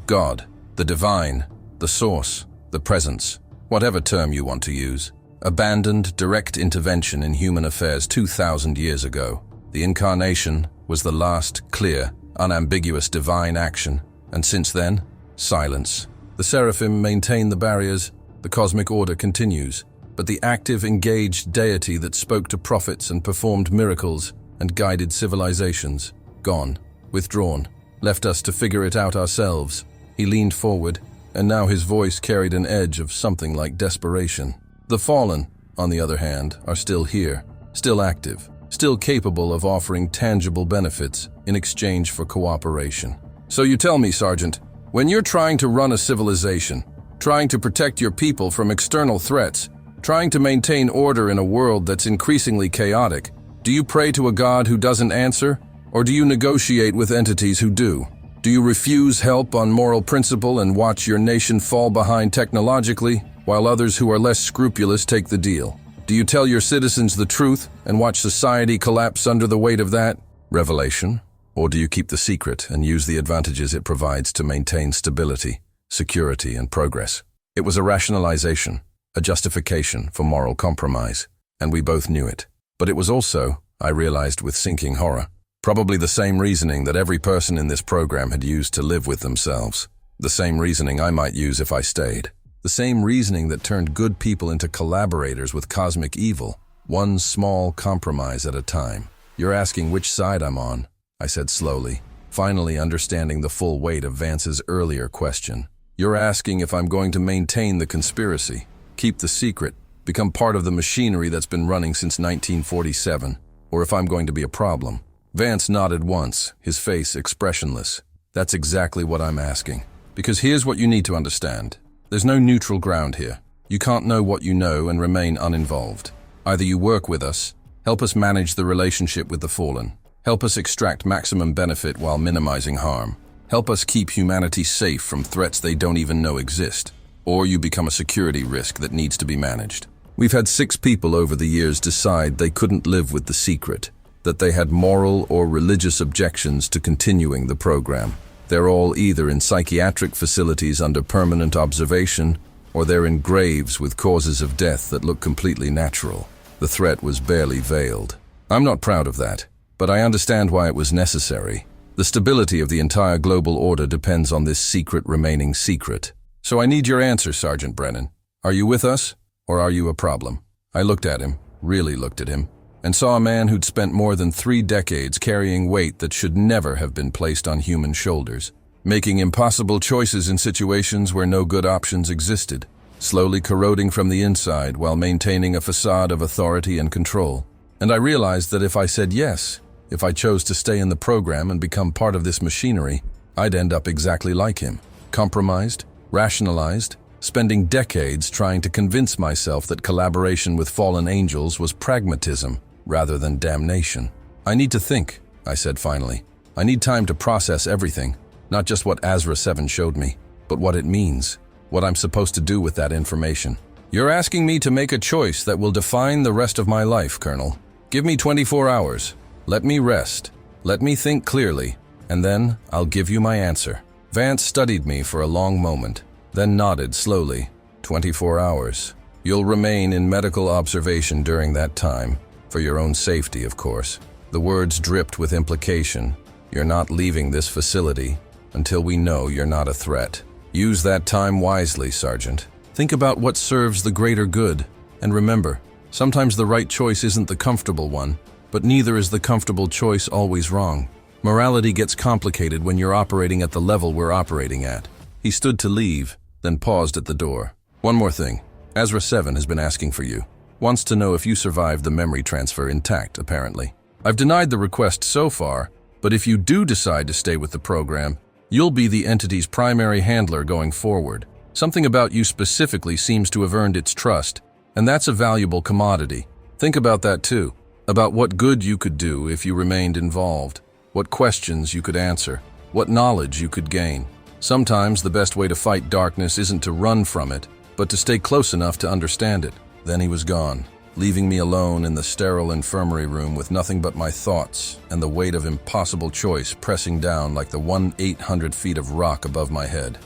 God, the divine, the source, the presence, whatever term you want to use. Abandoned direct intervention in human affairs 2,000 years ago. The incarnation was the last clear, unambiguous divine action, and since then, silence. The seraphim maintain the barriers, the cosmic order continues. But the active, engaged deity that spoke to prophets and performed miracles and guided civilizations, gone, withdrawn, left us to figure it out ourselves. He leaned forward, and now his voice carried an edge of something like desperation. The fallen, on the other hand, are still here, still active, still capable of offering tangible benefits in exchange for cooperation. So you tell me, Sergeant, when you're trying to run a civilization, trying to protect your people from external threats, trying to maintain order in a world that's increasingly chaotic, do you pray to a God who doesn't answer, or do you negotiate with entities who do? Do you refuse help on moral principle and watch your nation fall behind technologically, while others who are less scrupulous take the deal? Do you tell your citizens the truth and watch society collapse under the weight of that revelation? Or do you keep the secret and use the advantages it provides to maintain stability, security, and progress? It was a rationalization, a justification for moral compromise, and we both knew it. But it was also, I realized with sinking horror, probably the same reasoning that every person in this program had used to live with themselves. The same reasoning I might use if I stayed. The same reasoning that turned good people into collaborators with cosmic evil, one small compromise at a time. You're asking which side I'm on, I said slowly, finally understanding the full weight of Vance's earlier question. You're asking if I'm going to maintain the conspiracy, keep the secret, become part of the machinery that's been running since 1947, or if I'm going to be a problem. Vance nodded once, his face expressionless. That's exactly what I'm asking. Because here's what you need to understand. There's no neutral ground here. You can't know what you know and remain uninvolved. Either you work with us, help us manage the relationship with the fallen, help us extract maximum benefit while minimizing harm, help us keep humanity safe from threats they don't even know exist, or you become a security risk that needs to be managed. We've had 6 people over the years decide they couldn't live with the secret, that they had moral or religious objections to continuing the program. They're all either in psychiatric facilities under permanent observation or they're in graves with causes of death that look completely natural. The threat was barely veiled. I'm not proud of that, but I understand why it was necessary. The stability of the entire global order depends on this secret remaining secret. So I need your answer, Sergeant Brennan. Are you with us, or are you a problem? I looked at him, really looked at him, and saw a man who'd spent more than 3 decades carrying weight that should never have been placed on human shoulders, making impossible choices in situations where no good options existed, slowly corroding from the inside while maintaining a facade of authority and control. And I realized that if I said yes, if I chose to stay in the program and become part of this machinery, I'd end up exactly like him, compromised, rationalized, spending decades trying to convince myself that collaboration with fallen angels was pragmatism rather than damnation. I need to think, I said finally. I need time to process everything, not just what Azra 7 showed me, but what it means, what I'm supposed to do with that information. You're asking me to make a choice that will define the rest of my life, Colonel. Give me 24 hours. Let me rest. Let me think clearly, and then I'll give you my answer. Vance studied me for a long moment, then nodded slowly. 24 hours. You'll remain in medical observation during that time, for your own safety, of course. The words dripped with implication. You're not leaving this facility until we know you're not a threat. Use that time wisely, Sergeant. Think about what serves the greater good, and remember, sometimes the right choice isn't the comfortable one, but neither is the comfortable choice always wrong. Morality gets complicated when you're operating at the level we're operating at. He stood to leave, then paused at the door. One more thing. Azra 7 has been asking for you. Wants to know if you survived the memory transfer intact, apparently. I've denied the request so far, but if you do decide to stay with the program, you'll be the entity's primary handler going forward. Something about you specifically seems to have earned its trust, and that's a valuable commodity. Think about that too. About what good you could do if you remained involved, what questions you could answer, what knowledge you could gain. Sometimes the best way to fight darkness isn't to run from it, but to stay close enough to understand it. Then he was gone, leaving me alone in the sterile infirmary room with nothing but my thoughts and the weight of impossible choice pressing down like the 1,800 feet of rock above my head.